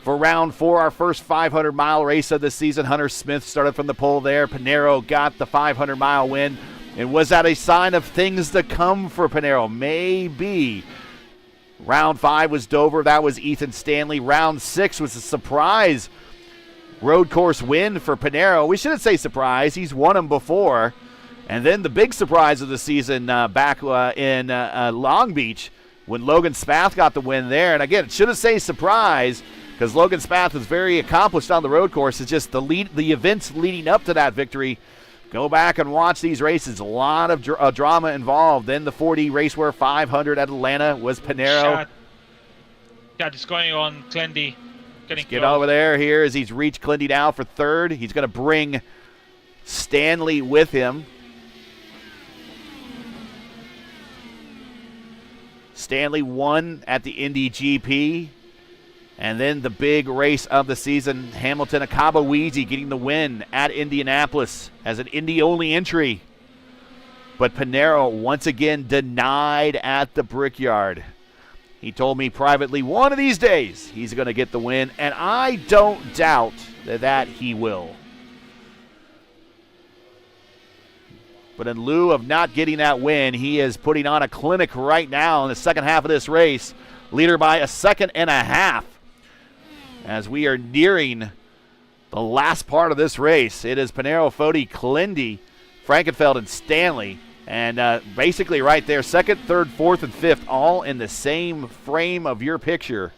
For round 4, our first 500-mile race of the season, Hunter Smith started from the pole there. Pinero got the 500-mile win. And was that a sign of things to come for Pinero? Maybe. Round 5 was Dover. That was Ethan Stanley. Round 6 was a surprise road course win for Pinero. We shouldn't say surprise. He's won them before. And then the big surprise of the season back in Long Beach when Logan Spath got the win there. And again, it shouldn't say surprise because Logan Spath was very accomplished on the road course. It's just the events leading up to that victory. Go back and watch these races. A lot of drama involved. Then the 4D Racewear 500 at Atlanta was Pinero. Yeah, just going on Clendy. Get over there here as he's reached Clindy now for third. He's going to bring Stanley with him. Stanley won at the Indy GP. And then the big race of the season, Hamilton Akabaweezy getting the win at Indianapolis as an Indy-only entry. But Pinero once again denied at the Brickyard. He told me privately, one of these days he's going to get the win, and I don't doubt that he will. But in lieu of not getting that win, he is putting on a clinic right now in the second half of this race, leader by a second and a half. As we are nearing the last part of this race, it is Pinero, Foti, Clendy, Frankenfeld, and Stanley And basically right there, second, third, fourth, and fifth, all in the same frame of your picture.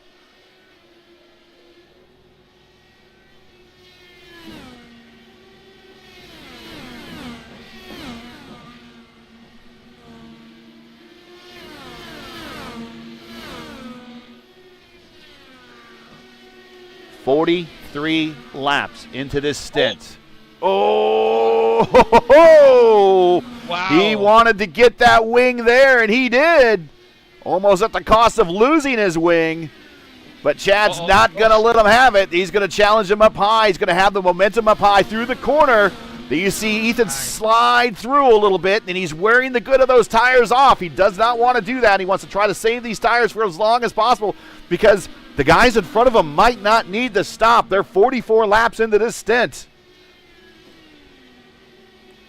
"43 laps into this stint." Oh! Wow. He wanted to get that wing there, and he did. Almost at the cost of losing his wing. But Chad's not going to let him have it. He's going to challenge him up high. He's going to have the momentum up high through the corner. Then you see Ethan slide through a little bit, and he's wearing the good of those tires off. He does not want to do that. He wants to try to save these tires for as long as possible because the guys in front of him might not need to stop. They're 44 laps into this stint.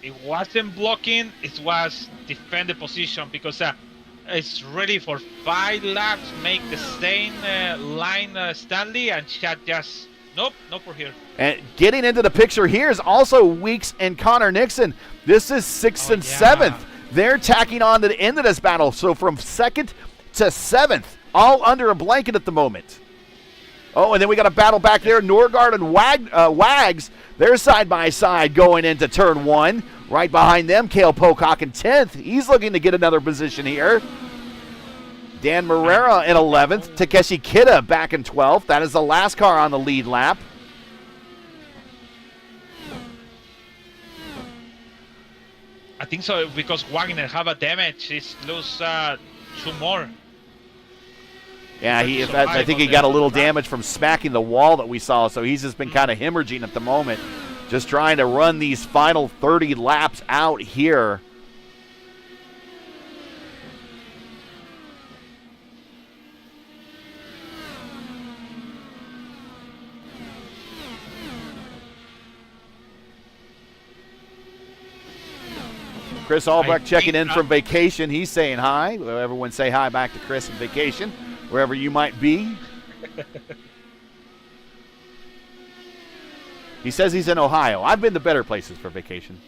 It wasn't blocking, it was defend the position because it's ready for 5 laps, make the same line Stanley, and Chad just, nope, not for here. And getting into the picture here is also Weeks and Connor Nixon. This is 6th and 7th. They're tacking on to the end of this battle, so from 2nd to 7th, all under a blanket at the moment. Oh, and then we got a battle back there. Norgard and Wags, they're side by side going into turn 1. Right behind them, Cale Pocock in 10th. He's looking to get another position here. Dan Morera in 11th. Takeshi Kida back in 12th. That is the last car on the lead lap. I think so because Wagner have a damage. He's lose 2 more. Yeah, I think he got a little damage from smacking the wall that we saw, so he's just been kind of hemorrhaging at the moment. Just trying to run these final 30 laps out here. Chris Albrecht checking in from vacation. He's saying hi. Everyone say hi back to Chris on vacation, wherever you might be. He says he's in Ohio. I've been to better places for vacation.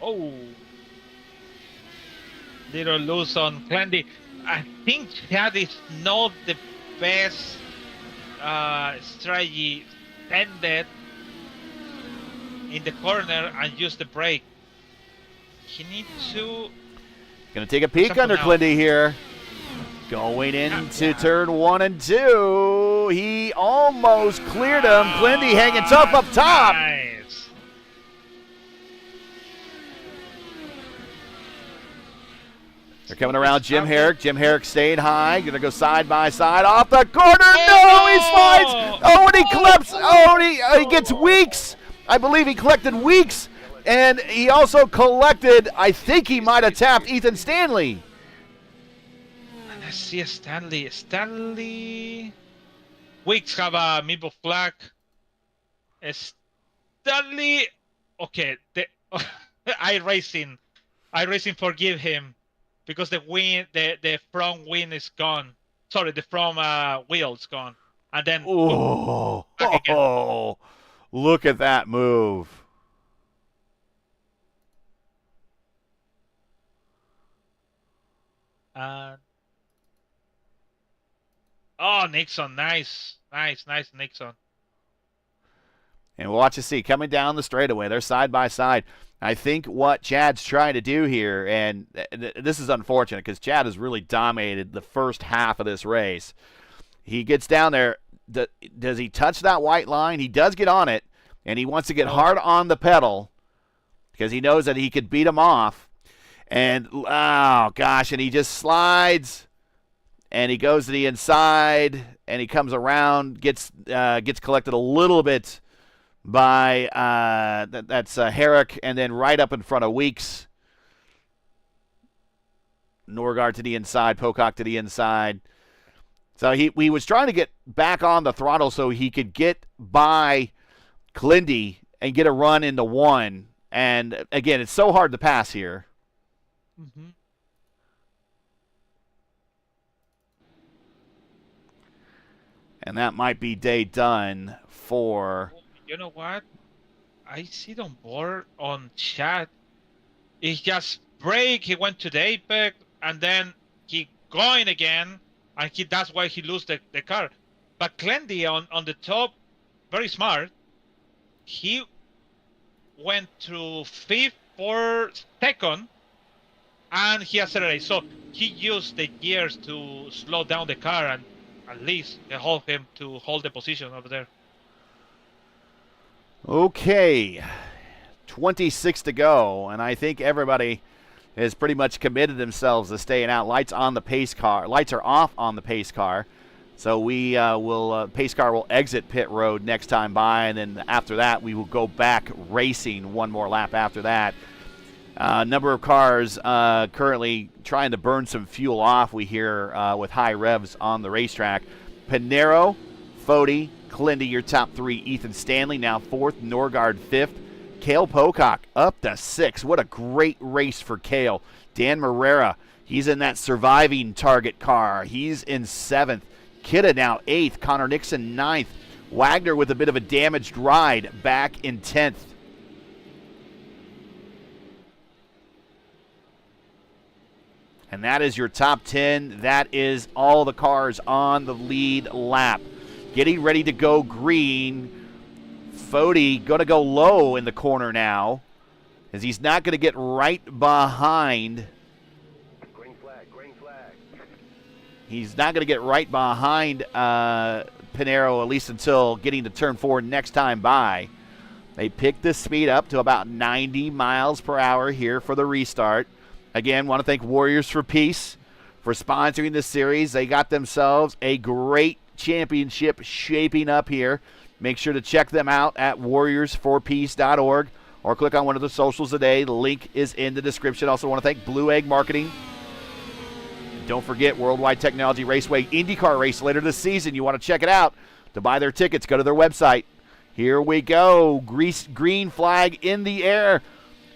Oh. Little loose on Clandy. I think Chad is not the best strategy. Tended in the corner and use the brake. He needs to... Going to take a peek under Clindy here. Going into turn 1 and 2. He almost cleared him. Clindy hanging tough up top. Nice. They're coming around Jim Herrick. Jim Herrick staying high. Going to go side by side off the corner. No, he slides. Oh, and he clips. Oh, and he gets Weeks. I believe he collected Weeks. And he also collected, I think he might have tapped Ethan Stanley. Let's see a Stanley. Stanley. Weeks have a meatball flag. Stanley. Okay. iRacing forgive him because the front wing is gone. Sorry, the front wheel is gone. And then. Oh, look at that move. Oh, Nixon, nice, Nixon. And we'll watch to see coming down the straightaway. They're side by side. I think what Chad's trying to do here, and this is unfortunate because Chad has really dominated the first half of this race. He gets down there. Does he touch that white line? He does get on it, and he wants to get hard on the pedal because he knows that he could beat him off. And, oh, gosh, and he just slides, and he goes to the inside, and he comes around, gets collected a little bit by that's Herrick, and then right up in front of Weeks. Norgard to the inside, Pocock to the inside. So he was trying to get back on the throttle so he could get by Clindy and get a run into 1. And, again, it's so hard to pass here. Mm-hmm. And that might be day done for... You know what? I see it on board on chat. He just break. He went to the apex, and then he going again, and that's why he lose the car. But Clendy on the top, very smart. He went to fifth or second, and he accelerated. So he used the gears to slow down the car and at least help him to hold the position over there. Okay, 26 to go, and I think everybody has pretty much committed themselves to staying out. Lights on the pace car. Lights are off on the pace car. So we pace car will exit pit road next time by, and then after that we will go back racing one more lap after that. Number of cars currently trying to burn some fuel off, we hear, with high revs on the racetrack. Pinero, Foti, Clendy, your top three. Ethan Stanley now fourth. Norgard fifth. Cale Pocock up to sixth. What a great race for Cale. Dan Marrera, he's in that surviving target car. He's in seventh. Kidda now eighth. Connor Nixon ninth. Wagner with a bit of a damaged ride back in 10th. And that is your top 10. That is all the cars on the lead lap. Getting ready to go green. Foti going to go low in the corner now, as he's not going to get right behind. Green flag, green flag. He's not going to get right behind Pinero, at least until getting to turn 4 next time by. They picked the speed up to about 90 miles per hour here for the restart. Again, want to thank Warriors for Peace for sponsoring this series. They got themselves a great championship shaping up here. Make sure to check them out at warriorsforpeace.org or click on one of the socials today. The link is in the description. Also want to thank Blue Egg Marketing. Don't forget World Wide Technology Raceway IndyCar race later this season. You want to check it out. To buy their tickets, go to their website. Here we go. Green flag in the air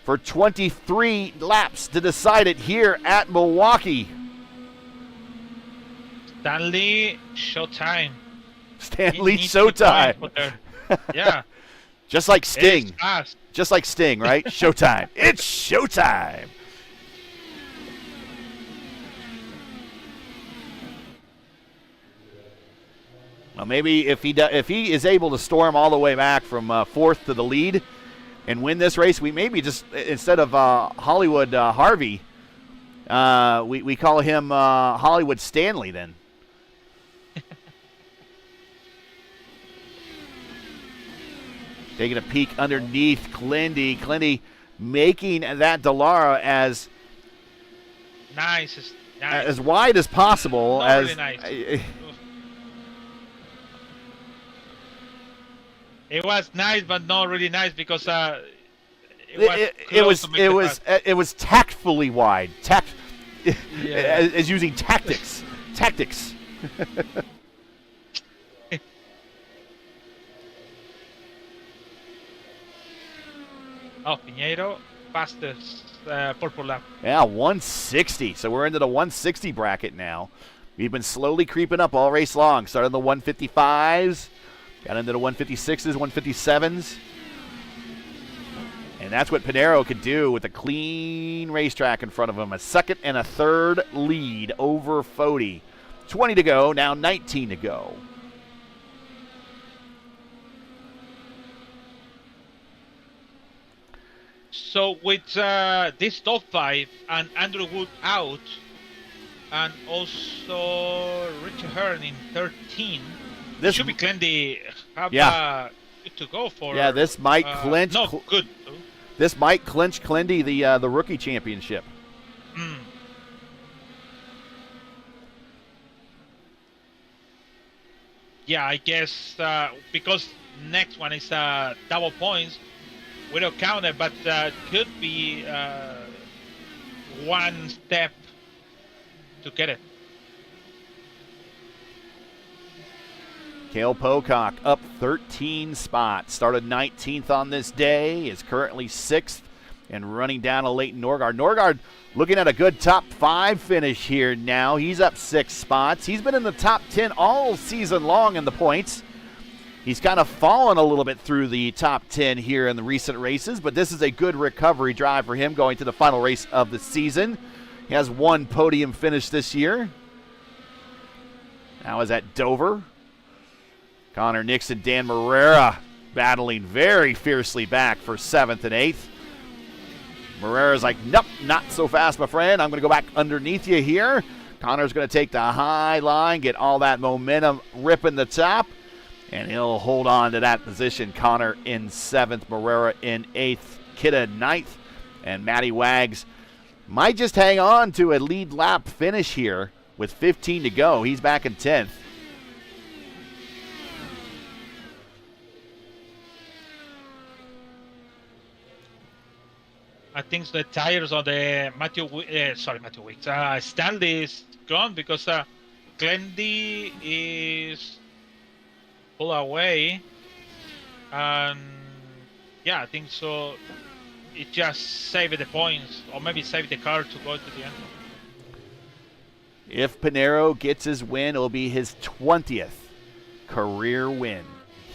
for 23 laps to decide it here at Milwaukee. Stanley, showtime. Stanley, showtime. Yeah. Just like Sting. It's fast. Just like Sting, right? Showtime. It's showtime. Well, maybe if he is able to storm all the way back from fourth to the lead and win this race, we maybe just, instead of Hollywood Harvey, we call him Hollywood Stanley then. Taking a peek underneath Clendy. Clendy making that Dallara as nice. as wide as possible. Not as really nice. It was nice, but not really nice because it was tactfully wide. Yeah. As using tactics. Tactics. Oh, Pinheiro, fastest purple lap. Yeah, 160. So we're into the 160 bracket now. We've been slowly creeping up all race long. Started in the 155s, got into the 156s, 157s. And that's what Pinero could do with a clean racetrack in front of him. A second and a third lead over Foti. 20 to go, now 19 to go. So with this top 5 and Andrew Wood out, and also Richard Hearn in 13, this should be Clendy good to go for. Yeah, this might clinch. Good. This might clinch Clendy the rookie championship. Yeah, I guess because next one is double points. We don't count it, but could be one step to get it. Cale Pocock up 13 spots. Started 19th on this day. Is currently 6th and running down a Leighton Norgard. Norgard looking at a good top 5 finish here now. He's up 6 spots. He's been in the top 10 all season long in the points. He's kind of fallen a little bit through the top 10 here in the recent races, but this is a good recovery drive for him going to the final race of the season. He has 1 podium finish this year. Now is at Dover. Connor Nixon, Dan Morera battling very fiercely back for 7th and 8th. Morera's like, nope, not so fast, my friend. I'm going to go back underneath you here. Connor's going to take the high line, get all that momentum ripping the top, and he'll hold on to that position. Connor in 7th, Morera in 8th, Kidda 9th, and Matty Wags might just hang on to a lead lap finish here with 15 to go. He's back in 10th. I think the tires on the Matthew Wicks. Stanley is gone because Glendy is pulled away, and yeah, I think so. It just saved the points, or maybe saved the car to go to the end. If Pinero gets his win, it'll be his 20th career win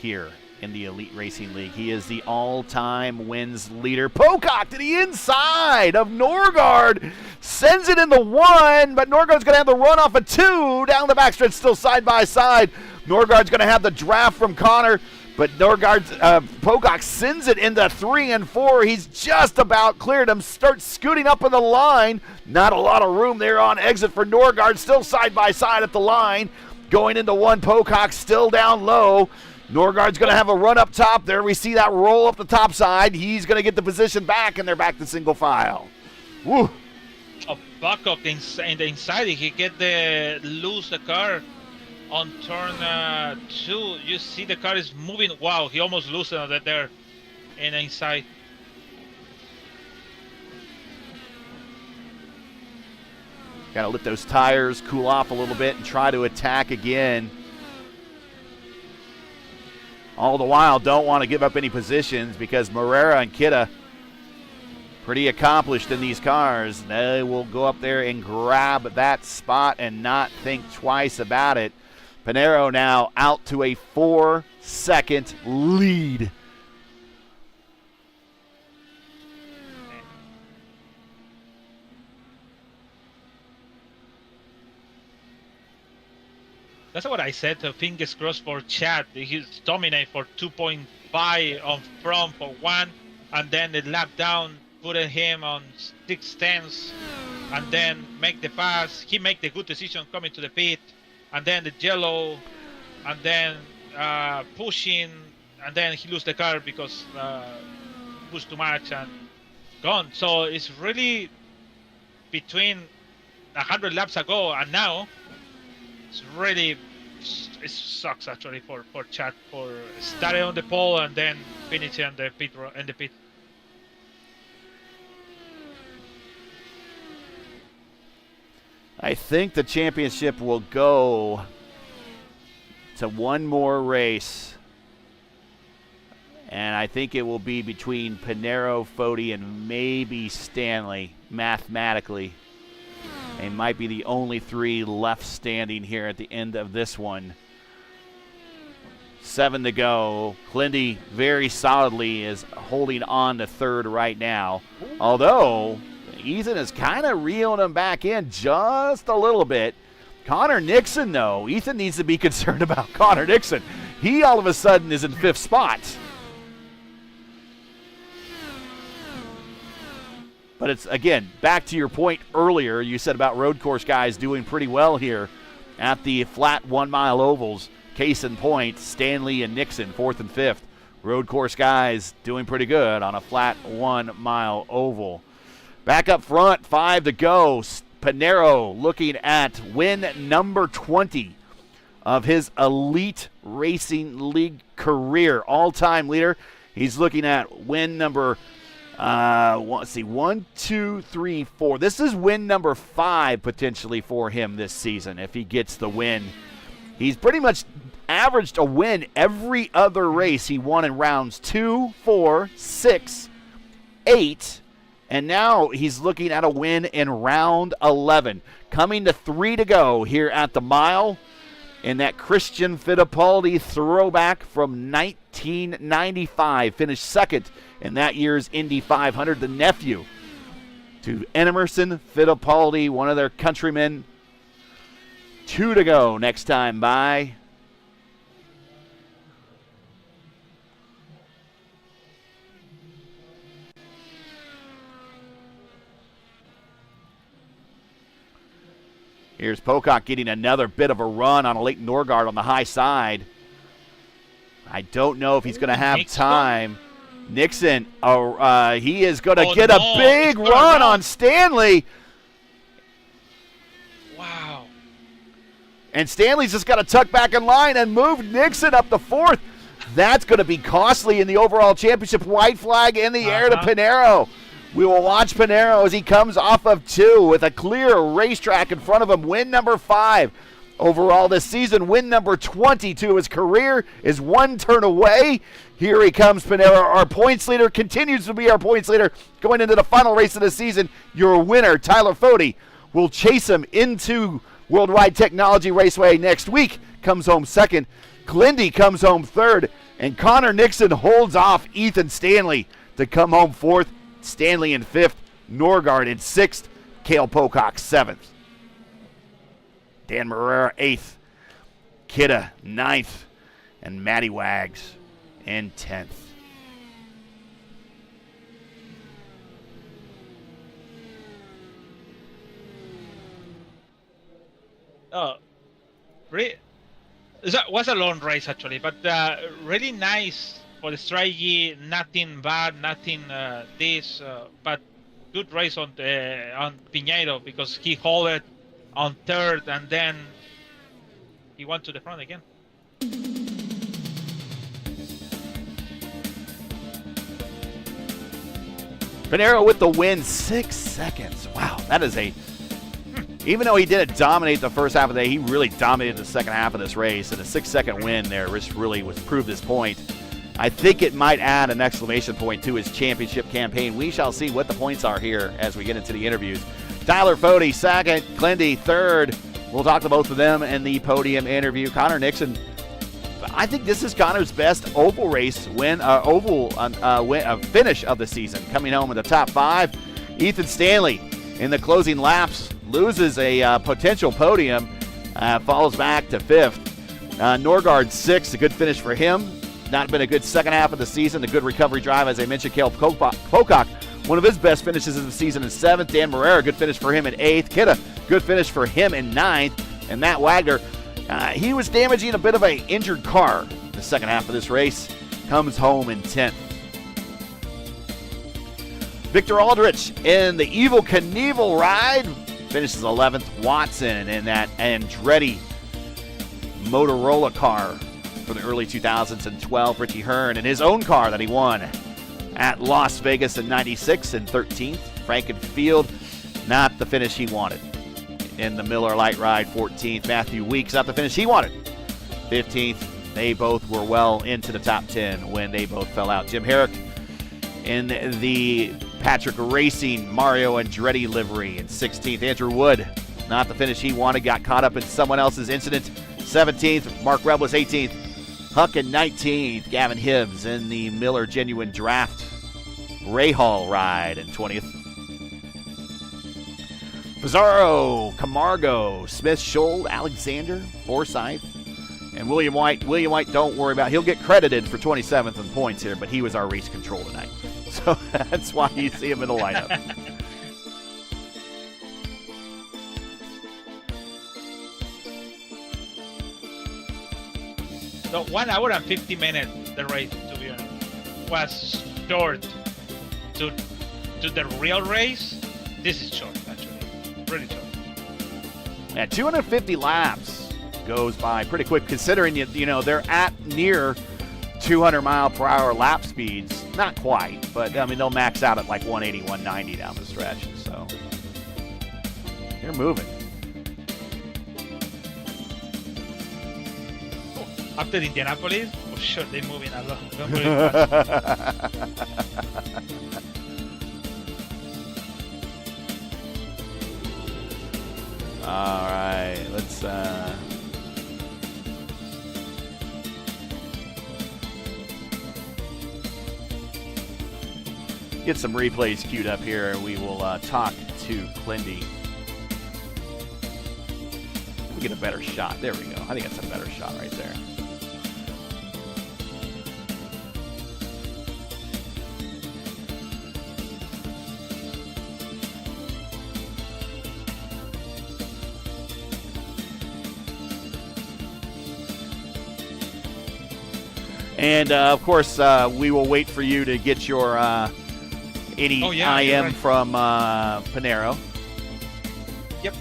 here in the Elite Racing League. He is the all-time wins leader. Pocock to the inside of Norgard. Sends it into 1, but Norgard's going to have the run off of 2. Down the backstretch, still side by side. Norgard's going to have the draft from Connor, but Pocock sends it into 3 and 4. He's just about cleared him. Starts scooting up in the line. Not a lot of room there on exit for Norgard. Still side by side at the line. Going into 1, Pocock still down low. Norgard's going to have a run up top there. We see that roll up the top side. He's going to get the position back, and they're back to single file. Woo. Pocock in the inside. He get lose the car on turn 2. You see the car is moving. Wow, he almost loosened it there in the inside. Got to let those tires cool off a little bit and try to attack again. All the while, don't want to give up any positions because Morera and Kidda pretty accomplished in these cars. They will go up there and grab that spot and not think twice about it. Pinero now out to a 4-second lead. That's what I said. Fingers crossed for Chad. He's dominate for 2.5 on front for 1, and then the lap down, putting him on 6/10, and then make the pass. He make the good decision coming to the pit, and then the yellow, and then pushing, and then he lose the car because pushed too much and gone. So it's really between 100 laps ago and now. It sucks actually for Chad for starting on the pole and then finishing on the pit. I think the championship will go to one more race, and I think it will be between Pinero, Foti, and maybe Stanley mathematically. They might be the only 3 left standing here at the end of this one. 7 to go. Clindy very solidly is holding on to 3rd right now. Although, Ethan is kind of reeling him back in just a little bit. Connor Nixon, though. Ethan needs to be concerned about Connor Nixon. He all of a sudden is in 5th spot. But it's, again, back to your point earlier, you said about road course guys doing pretty well here at the flat 1-mile ovals. Case in point, Stanley and Nixon, 4th and 5th. Road course guys doing pretty good on a flat 1-mile oval. Back up front, 5 to go. Pinero looking at win number 20 of his Elite Racing League career. All-time leader. He's looking at win number 1, 2, 3, 4. This is win number 5 potentially for him this season if he gets the win. He's pretty much averaged a win every other race he won in rounds 2, 4, 6, 8, And now he's looking at a win in round 11. Coming to 3 to go here at the mile. And that Christian Fittipaldi throwback from 1995 finished second in that year's Indy 500. The nephew to Emerson Fittipaldi, one of their countrymen. 2 to go next time by. Here's Pocock getting another bit of a run on a late Norgard on the high side. I don't know if he's going to have time. Nixon, he is going to get a big run on Stanley. Wow. And Stanley's just got to tuck back in line and move Nixon up to 4th. That's going to be costly in the overall championship. White flag in the air to Pinheiro. We will watch Pinheiro as he comes off of 2 with a clear racetrack in front of him. Win number 5 overall this season. Win number 20 to his career is 1 turn away. Here he comes, Pinheiro. Our points leader continues to be our points leader going into the final race of the season. Your winner, Tyler Fode, will chase him into World Wide Technology Raceway next week. Comes home 2nd. Glindy comes home 3rd. And Connor Nixon holds off Ethan Stanley to come home 4th. Stanley in 5th, Norgard in 6th, Cale Pocock 7th. Dan Marrera 8th, Kidda 9th, and Matty Wags in 10th. That was a long race actually, but really nice. For the strategy, nothing bad, nothing but good race on Pinheiro because he held it on 3rd and then he went to the front again. Pinheiro with the win, 6 seconds. Wow, that is even though he didn't dominate the first half of the day, he really dominated the second half of this race, and a 6-second win there really was proved this point. I think it might add an exclamation point to his championship campaign. We shall see what the points are here as we get into the interviews. Tyler Fode, 2nd. Glindy, 3rd. We'll talk to both of them in the podium interview. Connor Nixon, I think this is Connor's best oval race finish of the season. Coming home in the top 5. Ethan Stanley in the closing laps loses a potential podium, falls back to 5th. Norgard 6th, a good finish for him. Not been a good second half of the season. A good recovery drive, as I mentioned. Cale Pocock, one of his best finishes of the season in 7th. Dan Marrera, good finish for him in 8th. Kidda, good finish for him in 9th. And Matt Wagner, he was damaging a bit of an injured car in the second half of this race. Comes home in 10th. Victor Aldrich in the Evel Knievel ride finishes 11th. Watson in that Andretti Motorola car for the early 2012, Richie Hearn in his own car that he won at Las Vegas in 96 and 13th. Frankenfield, not the finish he wanted. In the Miller Lite Ride, 14th. Matthew Weeks, not the finish he wanted. 15th. They both were well into the top 10 when they both fell out. Jim Herrick in the Patrick Racing Mario Andretti livery in 16th. Andrew Wood, not the finish he wanted, got caught up in someone else's incident. 17th. Mark Rebilas, 18th. Huck in 19th. Gavin Hibbs in the Miller Genuine Draft Rahal ride in 20th. Pizarro, Camargo, Smith, Scholl, Alexander, Forsyth, and William White. William White, don't worry about it. He'll get credited for 27th in points here, but he was our race control tonight. So that's why you see him in the lineup. So 1 hour and 50 minutes, the race, to be honest, was short. To the real race, this is short, actually. Really short. At 250 laps goes by pretty quick, considering they're at near 200-mile-per-hour lap speeds. Not quite, but I mean they'll max out at like 180, 190 down the stretch. So they're moving. After Indianapolis, for sure they're moving a lot. They're moving fast. All right, let's get some replays queued up here, and we will talk to Clindy. We get a better shot. There we go. I think that's a better shot right there. And, of course, we will wait for you to get your IM from Panero. Yep.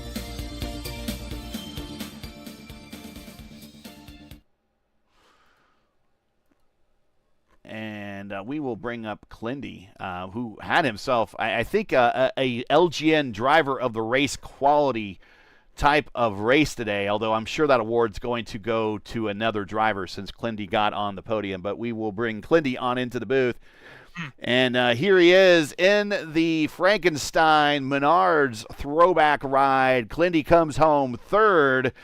And we will bring up Clindy, who had himself, I think, a LGN driver of the race quality type of race today, although I'm sure that award's going to go to another driver since Clindy got on the podium. But we will bring Clindy on into the booth. And here he is in the Frankenstein Menards throwback ride. Clindy comes home third.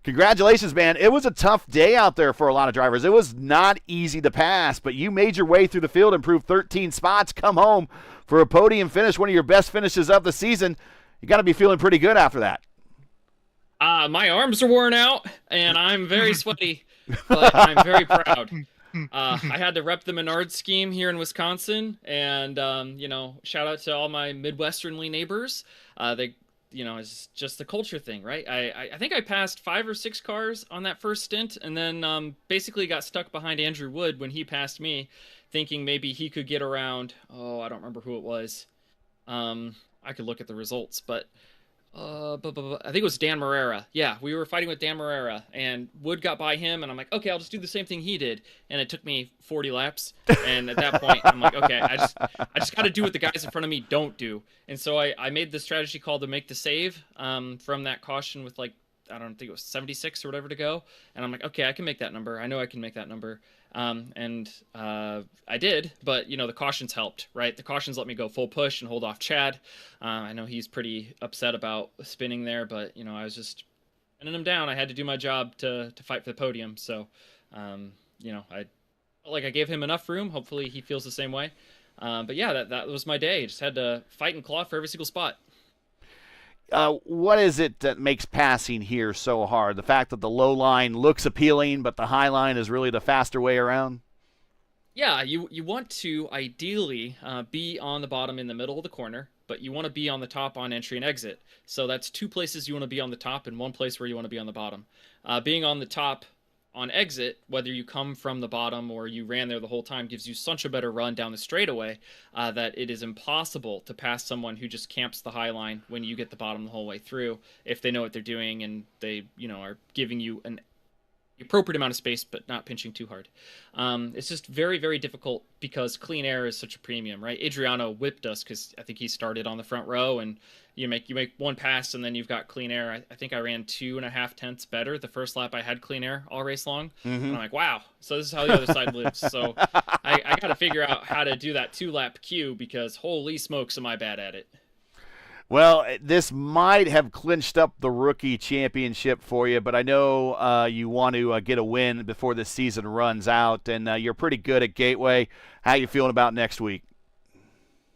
Congratulations, man. It was a tough day out there for a lot of drivers. It was not easy to pass, but you made your way through the field, improved 13 spots, come home for a podium finish, one of your best finishes of the season. You got to be feeling pretty good after that. My arms are worn out, and I'm very sweaty, but I'm very proud. I had to rep the Menards scheme here in Wisconsin, and, shout out to all my Midwesternly neighbors. It's just the culture thing, right? I think I passed 5 or 6 cars on that first stint, and then basically got stuck behind Andrew Wood when he passed me, thinking maybe he could get around, I don't remember who it was. I could look at the results, but... I think it was Dan Marrera. Yeah, we were fighting with Dan Marrera, and Wood got by him, and I'm like, okay, I'll just do the same thing he did. And it took me 40 laps, and at that point, I'm like, okay, I just got to do what the guys in front of me don't do. And so I made the strategy called to make the save from that caution with, like, I don't think it was 76 or whatever to go. And I'm like, okay, I can make that number. I know I can make that number. I did, but the cautions helped, right? The cautions let me go full push and hold off Chad. I know he's pretty upset about spinning there, but I was just pinning him down. I had to do my job to fight for the podium. So, I felt like I gave him enough room. Hopefully he feels the same way. But yeah, that was my day. Just had to fight and claw for every single spot. What is it that makes passing here so hard? The fact that the low line looks appealing, but the high line is really the faster way around? Yeah, you want to ideally be on the bottom in the middle of the corner, but you want to be on the top on entry and exit. So that's 2 places you want to be on the top and 1 place where you want to be on the bottom. Being on the top on exit, whether you come from the bottom or you ran there the whole time, gives you such a better run down the straightaway that it is impossible to pass someone who just camps the high line when you get the bottom the whole way through, if they know what they're doing and they are giving you an appropriate amount of space but not pinching too hard. It's just very, very difficult because clean air is such a premium, right? Adriano whipped us because I think he started on the front row, and you make 1 pass and then you've got clean air. I think I ran 2.5 tenths better the first lap. I had clean air all race long. And I'm like, wow, so this is how the other side lives. So I got to figure out how to do that 2-lap queue, because holy smokes am I bad at it. Well, this might have clinched up the rookie championship for you, but I know you want to get a win before the season runs out, and you're pretty good at Gateway. How you feeling about next week?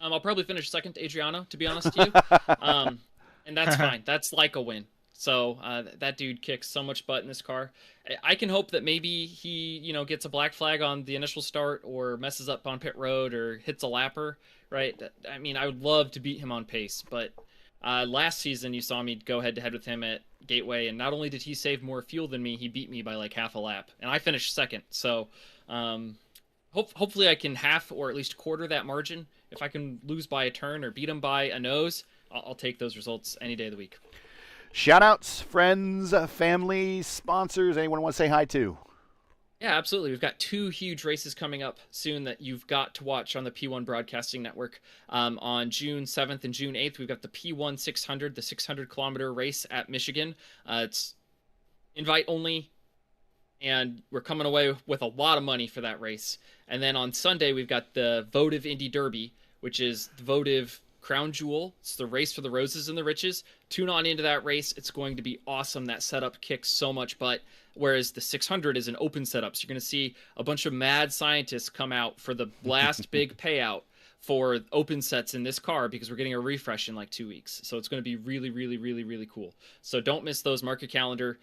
I'll probably finish second to Adriano, to be honest with you, and that's fine. That's like a win. So that dude kicks so much butt in this car. I can hope that maybe he, gets a black flag on the initial start or messes up on pit road or hits a lapper, right? I mean, I would love to beat him on pace, but last season you saw me go head-to-head with him at Gateway, and not only did he save more fuel than me, he beat me by like half a lap, and I finished second. So hopefully I can half or at least quarter that margin. If I can lose by a turn or beat him by a nose, I'll take those results any day of the week. Shout-outs, friends, family, sponsors, anyone want to say hi to? Yeah, absolutely. We've got 2 huge races coming up soon that you've got to watch on the P1 Broadcasting Network. On June 7th and June 8th, we've got the P1 600, the 600-kilometer race at Michigan. It's invite only, and we're coming away with a lot of money for that race. And then on Sunday, we've got the Votive Indy Derby, which is the Votive crown jewel. It's the race for the roses and the riches. Tune on into that race. It's going to be awesome. That setup kicks so much butt. Whereas the 600 is an open setup. So you're going to see a bunch of mad scientists come out for the last big payout for open sets in this car, because we're getting a refresh in like 2 weeks. So it's going to be really, really, really, really cool. So don't miss those. Mark your calendar.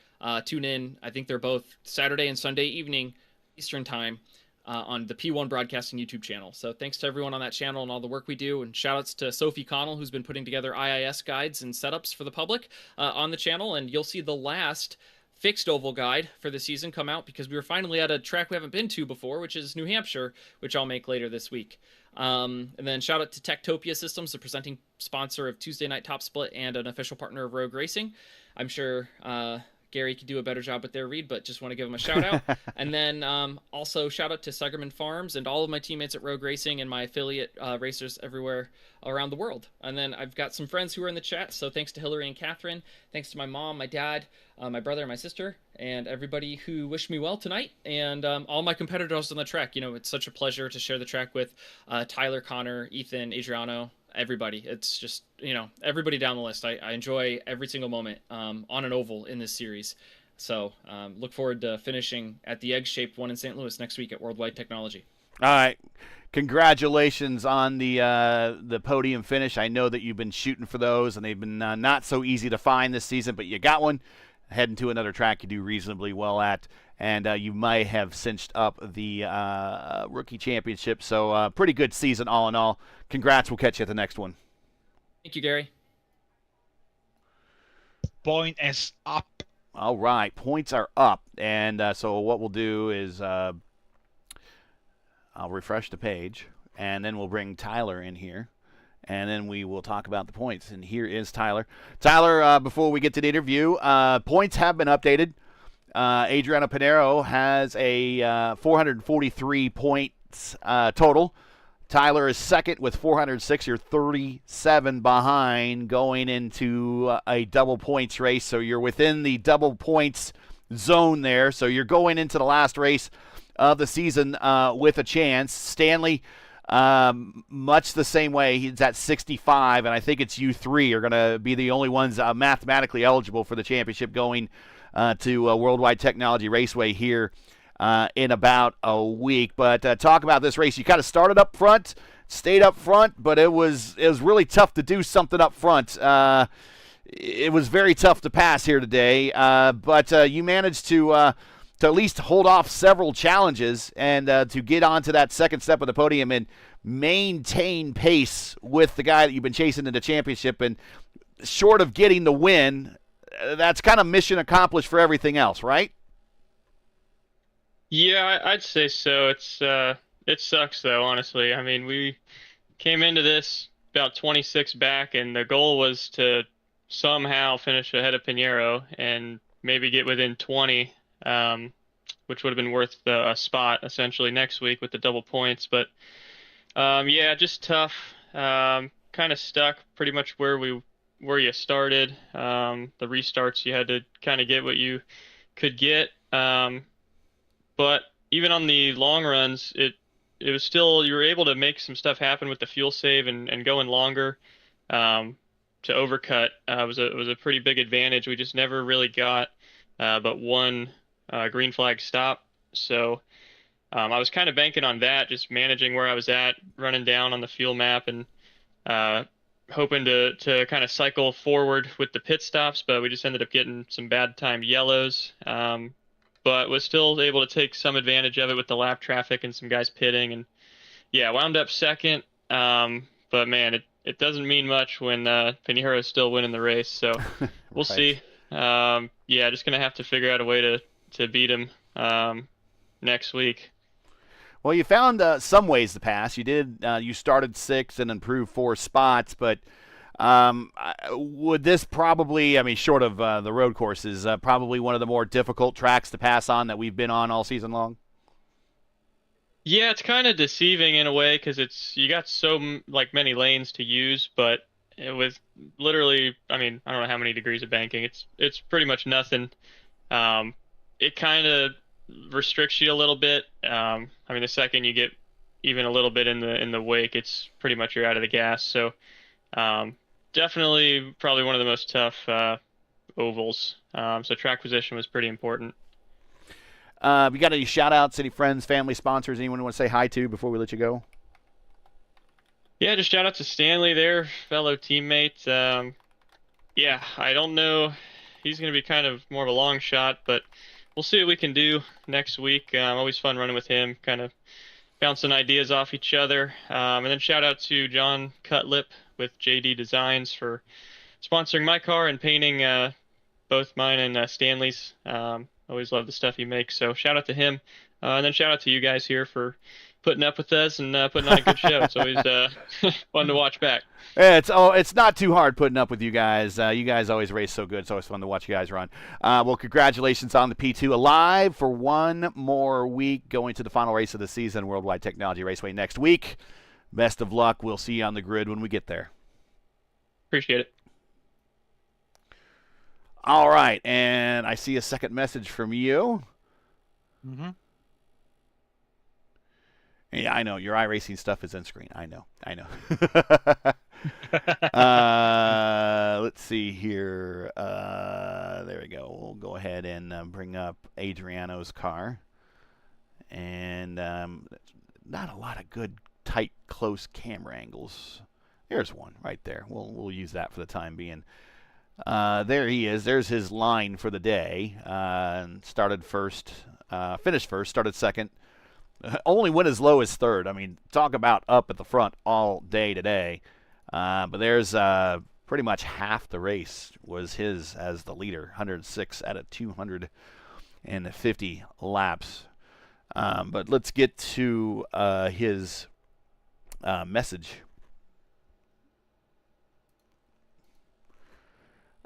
Tune in. I think they're both Saturday and Sunday evening Eastern time on the P1 Broadcasting YouTube channel. So thanks to everyone on that channel and all the work we do. And shout outs to Sophie Connell, who's been putting together IIS guides and setups for the public on the channel. And you'll see the last fixed oval guide for the season come out, because we were finally at a track we haven't been to before, which is New Hampshire, which I'll make later this week. And then shout out to Techtopia Systems, the presenting sponsor of Tuesday Night Top Split and an official partner of Rogue Racing. I'm sure Gary could do a better job with their read, but just want to give him a shout out. And then also shout out to Sugerman Farms and all of my teammates at Rogue Racing and my affiliate racers everywhere around the world. And then I've got some friends who are in the chat, so thanks to Hillary and Catherine, thanks to my mom, my dad, my brother and my sister, and everybody who wished me well tonight, and all my competitors on the track. You know, it's such a pleasure to share the track with Tyler, Connor, Ethan, Adriano, everybody. It's just, you know, everybody down the list. I enjoy every single moment on an oval in this series. So look forward to finishing at the egg-shaped one in St. Louis next week at World Wide Technology. All right. Congratulations on the podium finish. I know that you've been shooting for those, and they've been not so easy to find this season, but you got one. Heading to another track you do reasonably well at, and you might have cinched up the rookie championship. So pretty good season all in all. Congrats. We'll catch you at the next one. Thank you, Gary. Point is up. All right. Points are up. And so what we'll do is I'll refresh the page, and then we'll bring Tyler in here. And then we will talk about the points. And here is Tyler. Tyler, before we get to the interview, points have been updated. Adriano Pinero has a 443 points total. Tyler is second with 406. You're 37 behind going into a double points race. So you're within the double points zone there. So you're going into the last race of the season with a chance. Stanley, much the same way. He's at 65, and I think it's you three are going to be the only ones mathematically eligible for the championship going to World Wide Technology Raceway here in about a week. But talk about this race. You kind of started up front, stayed up front, but it was really tough to do something up front. It was very tough to pass here today, but you managed to at least hold off several challenges and to get onto that second step of the podium and maintain pace with the guy that you've been chasing in the championship. And short of getting the win, that's kind of mission accomplished for everything else, right? Yeah, I'd say so. It sucks though, honestly. I mean, we came into this about 26 back, and the goal was to somehow finish ahead of Pinheiro and maybe get within 20. Which would have been worth a spot essentially next week with the double points. But yeah, just tough. Kind of stuck pretty much where you started. The restarts, you had to kind of get what you could get. But even on the long runs, it was still, you were able to make some stuff happen with the fuel save and going longer to overcut. Was a pretty big advantage. We just never really got but one green flag stop. So I was kind of banking on that, just managing where I was at, running down on the fuel map, and hoping to kind of cycle forward with the pit stops, but we just ended up getting some bad timed yellows. But was still able to take some advantage of it with the lap traffic and some guys pitting, and yeah, wound up second. But man, it doesn't mean much when Pinheiro is still winning the race. So we'll see. Yeah, just gonna have to figure out a way to beat him next week. Well, you found some ways to pass. You did. You started 6th and improved 4 spots, but would this probably, I mean, short of the road courses, probably one of the more difficult tracks to pass on that we've been on all season long? Yeah, it's kind of deceiving in a way because you got so many lanes to use, but with literally, I mean, I don't know how many degrees of banking. It's pretty much nothing. It kind of restricts you a little bit. I mean, the second you get even a little bit in the wake, it's pretty much you're out of the gas. So Definitely probably one of the most tough ovals. So track position was pretty important. You got any shout-outs, any friends, family, sponsors, anyone you want to say hi to before we let you go? Yeah, just shout out to Stanley there, fellow teammate. Yeah, I don't know. He's going to be kind of more of a long shot, but we'll see what we can do next week. Always fun running with him, kind of bouncing ideas off each other. And then shout out to John Cutlip with JD Designs for sponsoring my car and painting both mine and Stanley's. Always love the stuff he makes, so shout out to him. And then shout out to you guys here for putting up with us and putting on a good show. It's always fun to watch back. Yeah, it's not too hard putting up with you guys. You guys always race so good. It's always fun to watch you guys run. Well, congratulations on the P2 alive for one more week, going to the final race of the season, World Wide Technology Raceway next week. Best of luck. We'll see you on the grid when we get there. Appreciate it. All right, and I see a second message from you. Mm-hmm. Yeah, I know. Your iRacing stuff is in screen. I know. Let's see here. There we go. We'll go ahead and bring up Adriano's car. And not a lot of good, tight, close camera angles. There's one right there. We'll use that for the time being. There he is. There's his line for the day. Started first, finished first, started second. Only went as low as third. I mean, talk about up at the front all day today. But there's pretty much half the race was his as the leader, 106 out of 250 laps. But let's get to his message.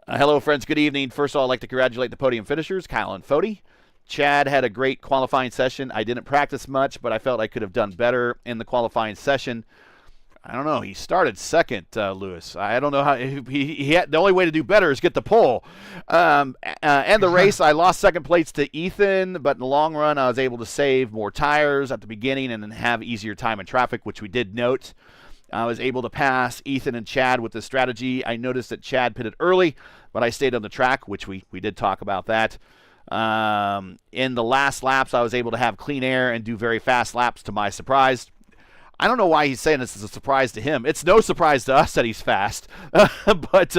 Hello, friends. Good evening. First of all, I'd like to congratulate the podium finishers, Kyle and Fody. Chad had a great qualifying session. I didn't practice much, but I felt I could have done better in the qualifying session. I don't know. He started second, Lewis. I don't know how he had, the only way to do better is get the pole. And the race, I lost second place to Ethan, but in the long run, I was able to save more tires at the beginning and then have easier time in traffic, which we did note. I was able to pass Ethan and Chad with this strategy. I noticed that Chad pitted early, but I stayed on the track, which we did talk about that. In the last laps, I was able to have clean air and do very fast laps to my surprise. I don't know why he's saying this is a surprise to him. It's no surprise to us that he's fast. But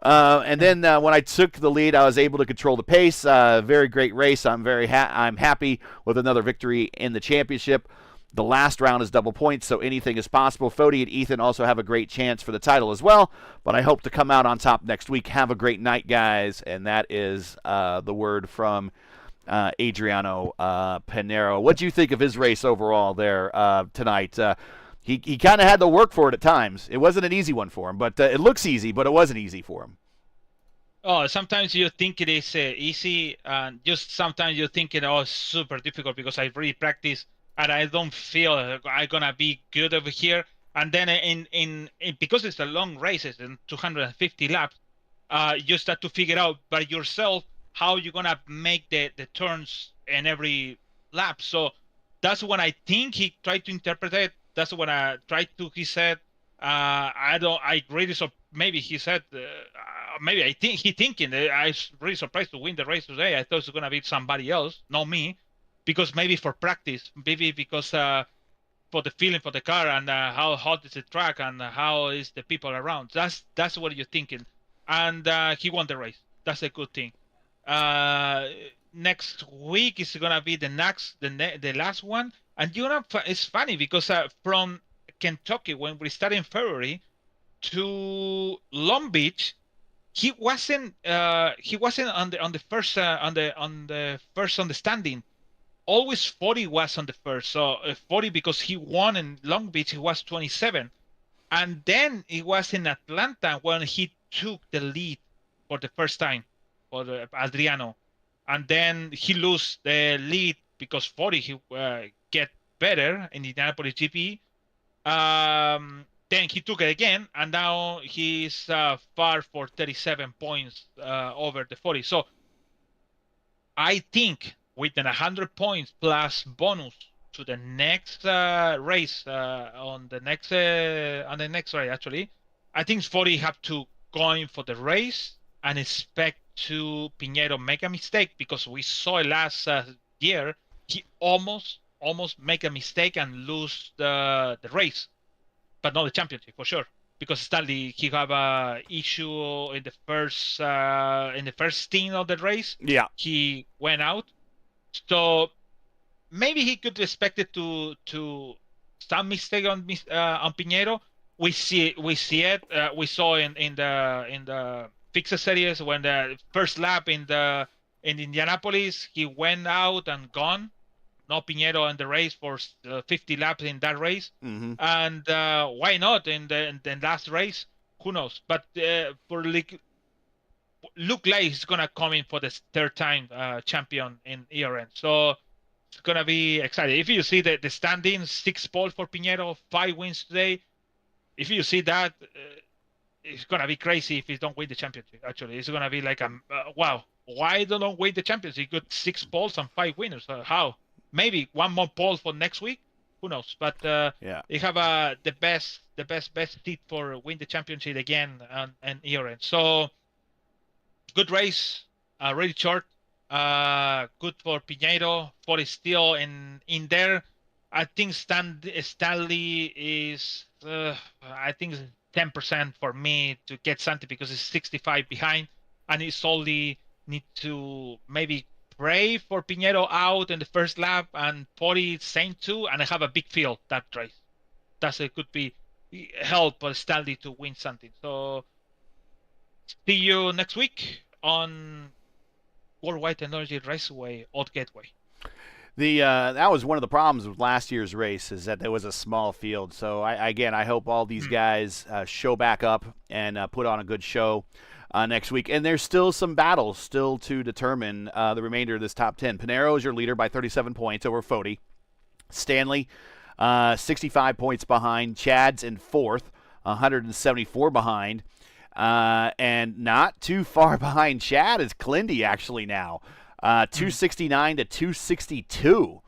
and then when I took the lead, I was able to control the pace. Very great race. I'm happy with another victory in the championship. The last round is double points, so anything is possible. Fody and Ethan also have a great chance for the title as well, but I hope to come out on top next week. Have a great night, guys. And that is the word from Adriano Pinero. What do you think of his race overall there tonight? He kind of had to work for it at times. It wasn't an easy one for him, but it looks easy, but it wasn't easy for him. Oh, sometimes you think it is easy, and just sometimes you think it's super difficult because I really practice and I don't feel I'm gonna be good over here. And then in because it's a long race, it's in 250 laps, you start to figure out by yourself how you're gonna make the turns in every lap. So that's when I think he tried to interpret it. That's when I tried to. He said, maybe he said, maybe I think he thinking that I was really surprised to win the race today. I thought it was gonna be somebody else, not me. Because maybe for practice, maybe because for the feeling for the car and how hot is the track and how is the people around. That's what you're thinking. And he won the race. That's a good thing. Next week is gonna be the last one. And it's funny because from Kentucky when we started in February to Long Beach, he wasn't on the first standing. Always 40 was on the first, so 40 because he won in Long Beach, he was 27. And then it was in Atlanta when he took the lead for the first time for Adriano. And then he lost the lead because 40 he get better in the Indianapolis GP. Then he took it again, and now he's far for 37 points over the 40. So I think with an 100 points plus bonus to the next race on the next race, actually, I think Fori have to go in for the race and expect to Piñero make a mistake, because we saw it last year. He almost make a mistake and lose the race, but not the championship for sure. Because Stanley, he have a issue in the first stint of the race. Yeah. He went out, so maybe he could expect it to some mistake on Piñero. We see it. We saw in the fixed series when the first lap in Indianapolis, he went out and gone. No Piñero in the race for 50 laps in that race. Mm-hmm. And why not in the last race? Who knows? But look like he's gonna come in for the third time champion in ERN. So it's gonna be exciting. If you see the standings, 6 poles for Piñero, 5 wins today. If you see that, it's gonna be crazy if he don't win the championship. Actually, it's gonna be like wow. Why don't win the championship? He got 6 poles and 5 winners. How? Maybe 1 more pole for next week. Who knows? But you have the best seat for win the championship again and ERN. So good race, really short. Good for Piñero. For still in there. I think Stanley is I think 10% for me to get something, because it's 65 behind, and it's only need to maybe pray for Piñero out in the first lap, and 40 same too, and I have a big field that race. It could be help Stanley to win something. So see you next week on World Wide Technology Raceway Old Gateway. That was one of the problems with last year's race, is that there was a small field. So I hope all these guys show back up and put on a good show next week. And there's still some battles still to determine the remainder of this top 10. Pinero is your leader by 37 points over Foti. Stanley, 65 points behind. Chad's in 4th, 174 behind. And not too far behind Chad is Clindy actually now. 269 to 262.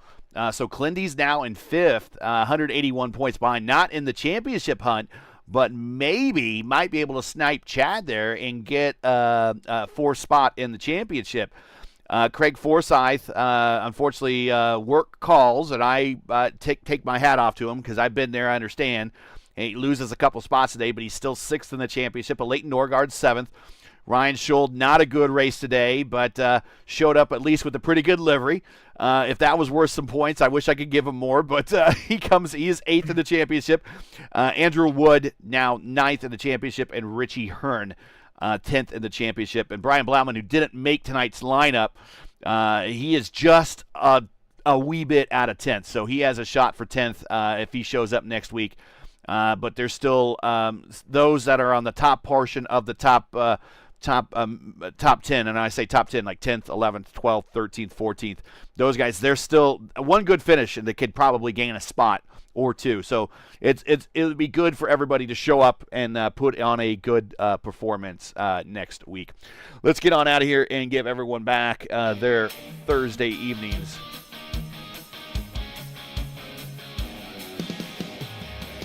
So Clindy's now in 5th, 181 points behind. Not in the championship hunt, but maybe might be able to snipe Chad there and get a 4th spot in the championship. Craig Forsyth, unfortunately, work calls, and I take my hat off to him, because I've been there, I understand. And he loses a couple spots today, but he's still 6th in the championship. But Leighton Norgard, 7th. Ryan Schuld, not a good race today, but showed up at least with a pretty good livery. If that was worth some points, I wish I could give him more, but he is 8th in the championship. Andrew Wood, now 9th in the championship, and Richie Hearn, 10th in the championship. And Brian Blauman, who didn't make tonight's lineup, he is just a wee bit out of 10th, so he has a shot for 10th if he shows up next week. But there's still those that are on the top portion of the top 10, and I say top 10 like 10th, 11th, 12th, 13th, 14th. Those guys, they're still one good finish, and they could probably gain a spot or two. So it would be good for everybody to show up and put on a good performance next week. Let's get on out of here and give everyone back their Thursday evenings.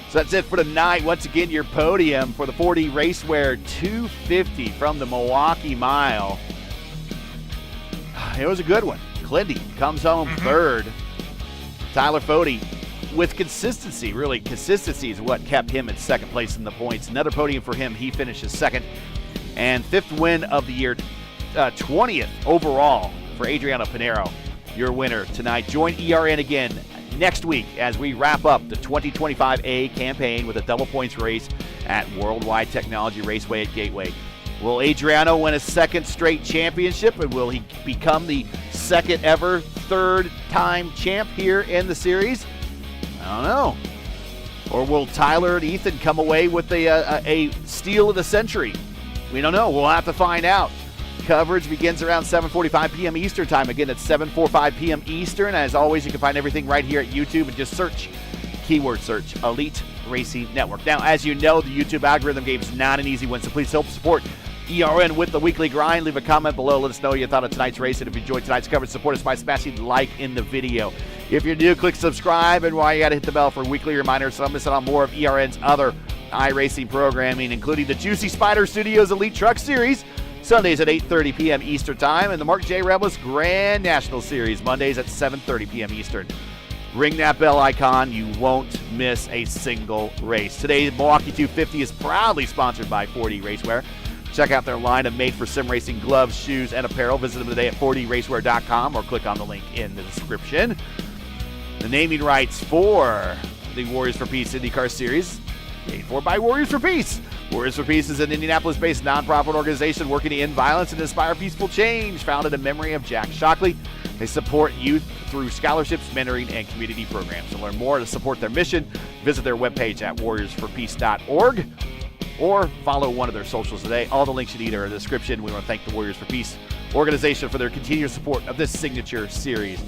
So that's it for tonight. Once again, your podium for the 4D Racewear 250 from the Milwaukee Mile. It was a good one. Clindy comes home 3rd. Tyler Foti with consistency. Really, consistency is what kept him in 2nd place in the points. Another podium for him. He finishes 2nd. And 5th win of the year, 20th overall for Adriano Pinero, your winner tonight. Join ERN again next week as we wrap up the 2025 A campaign with a double points race at World Wide Technology Raceway at Gateway. Will Adriano win a 2nd straight championship, and will he become the 2nd ever 3rd time champ here in the series? I don't know. Or will Tyler and Ethan come away with a steal of the century? We don't know. We'll have to find out. Coverage begins around 7:45 p.m. Eastern Time. Again, it's 7:45 p.m. Eastern. As always, you can find everything right here at YouTube and just keyword search, Elite Racing Network. Now, as you know, the YouTube algorithm game is not an easy one, so please help support ERN with the weekly grind. Leave a comment below. Let us know what you thought of tonight's race, and if you enjoyed tonight's coverage, support us by smashing like in the video. If you're new, click subscribe, and while you got to hit the bell for weekly reminders so don't miss out on more of ERN's other iRacing programming, including the Juicy Spider Studios Elite Truck Series, Sundays at 8:30 p.m. Eastern Time, and the Mark J. Rebilas Grand National Series, Mondays at 7:30 p.m. Eastern. Ring that bell icon. You won't miss a single race. Today, Milwaukee 250 is proudly sponsored by 4D Racewear. Check out their line of made-for-sim racing gloves, shoes, and apparel. Visit them today at 4dracewear.com or click on the link in the description. The naming rights for the Warriors for Peace IndyCar Series, paid for by Warriors for Peace. Warriors for Peace is an Indianapolis-based nonprofit organization working to end violence and inspire peaceful change, founded in memory of Jack Shockley. They support youth through scholarships, mentoring, and community programs. To learn more to support their mission, visit their webpage at warriorsforpeace.org or follow one of their socials today. All the links you need are in the description. We want to thank the Warriors for Peace organization for their continued support of this signature series.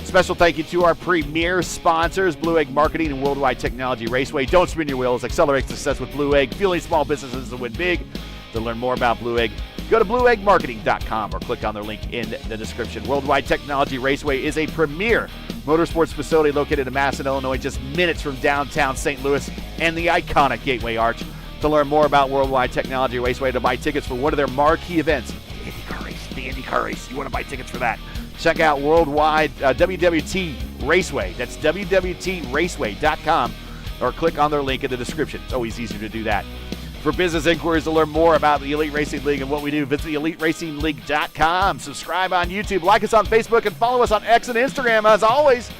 Special thank you to our premier sponsors, Blue Egg Marketing and World Wide Technology Raceway. Don't spin your wheels. Accelerate success with Blue Egg, fueling small businesses to win big. To learn more about Blue Egg, go to blueeggmarketing.com or click on their link in the description. World Wide Technology Raceway is a premier motorsports facility located in Madison, Illinois, just minutes from downtown St. Louis and the iconic Gateway Arch. To learn more about World Wide Technology Raceway, to buy tickets for one of their marquee events, the IndyCar race. You want to buy tickets for that? Check out Worldwide WWT Raceway. That's WWTRaceway.com or click on their link in the description. It's always easier to do that. For business inquiries to learn more about the Elite Racing League and what we do, visit EliteRacingLeague.com. Subscribe on YouTube, like us on Facebook, and follow us on X and Instagram. As always,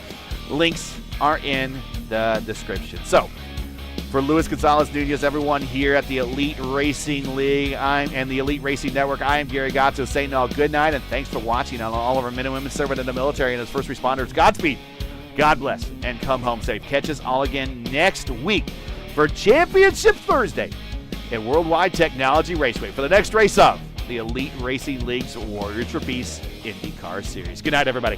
links are in the description. So, for Luis Gonzalez Nunez, everyone here at the Elite Racing League and the Elite Racing Network, I am Gary Gatto saying all good night, and thanks for watching on all of our men and women serving in the military and as first responders. Godspeed, God bless, and come home safe. Catch us all again next week for Championship Thursday at Worldwide Technology Raceway for the next race of the Elite Racing League's Warriors for Peace IndyCar Series. Good night, everybody.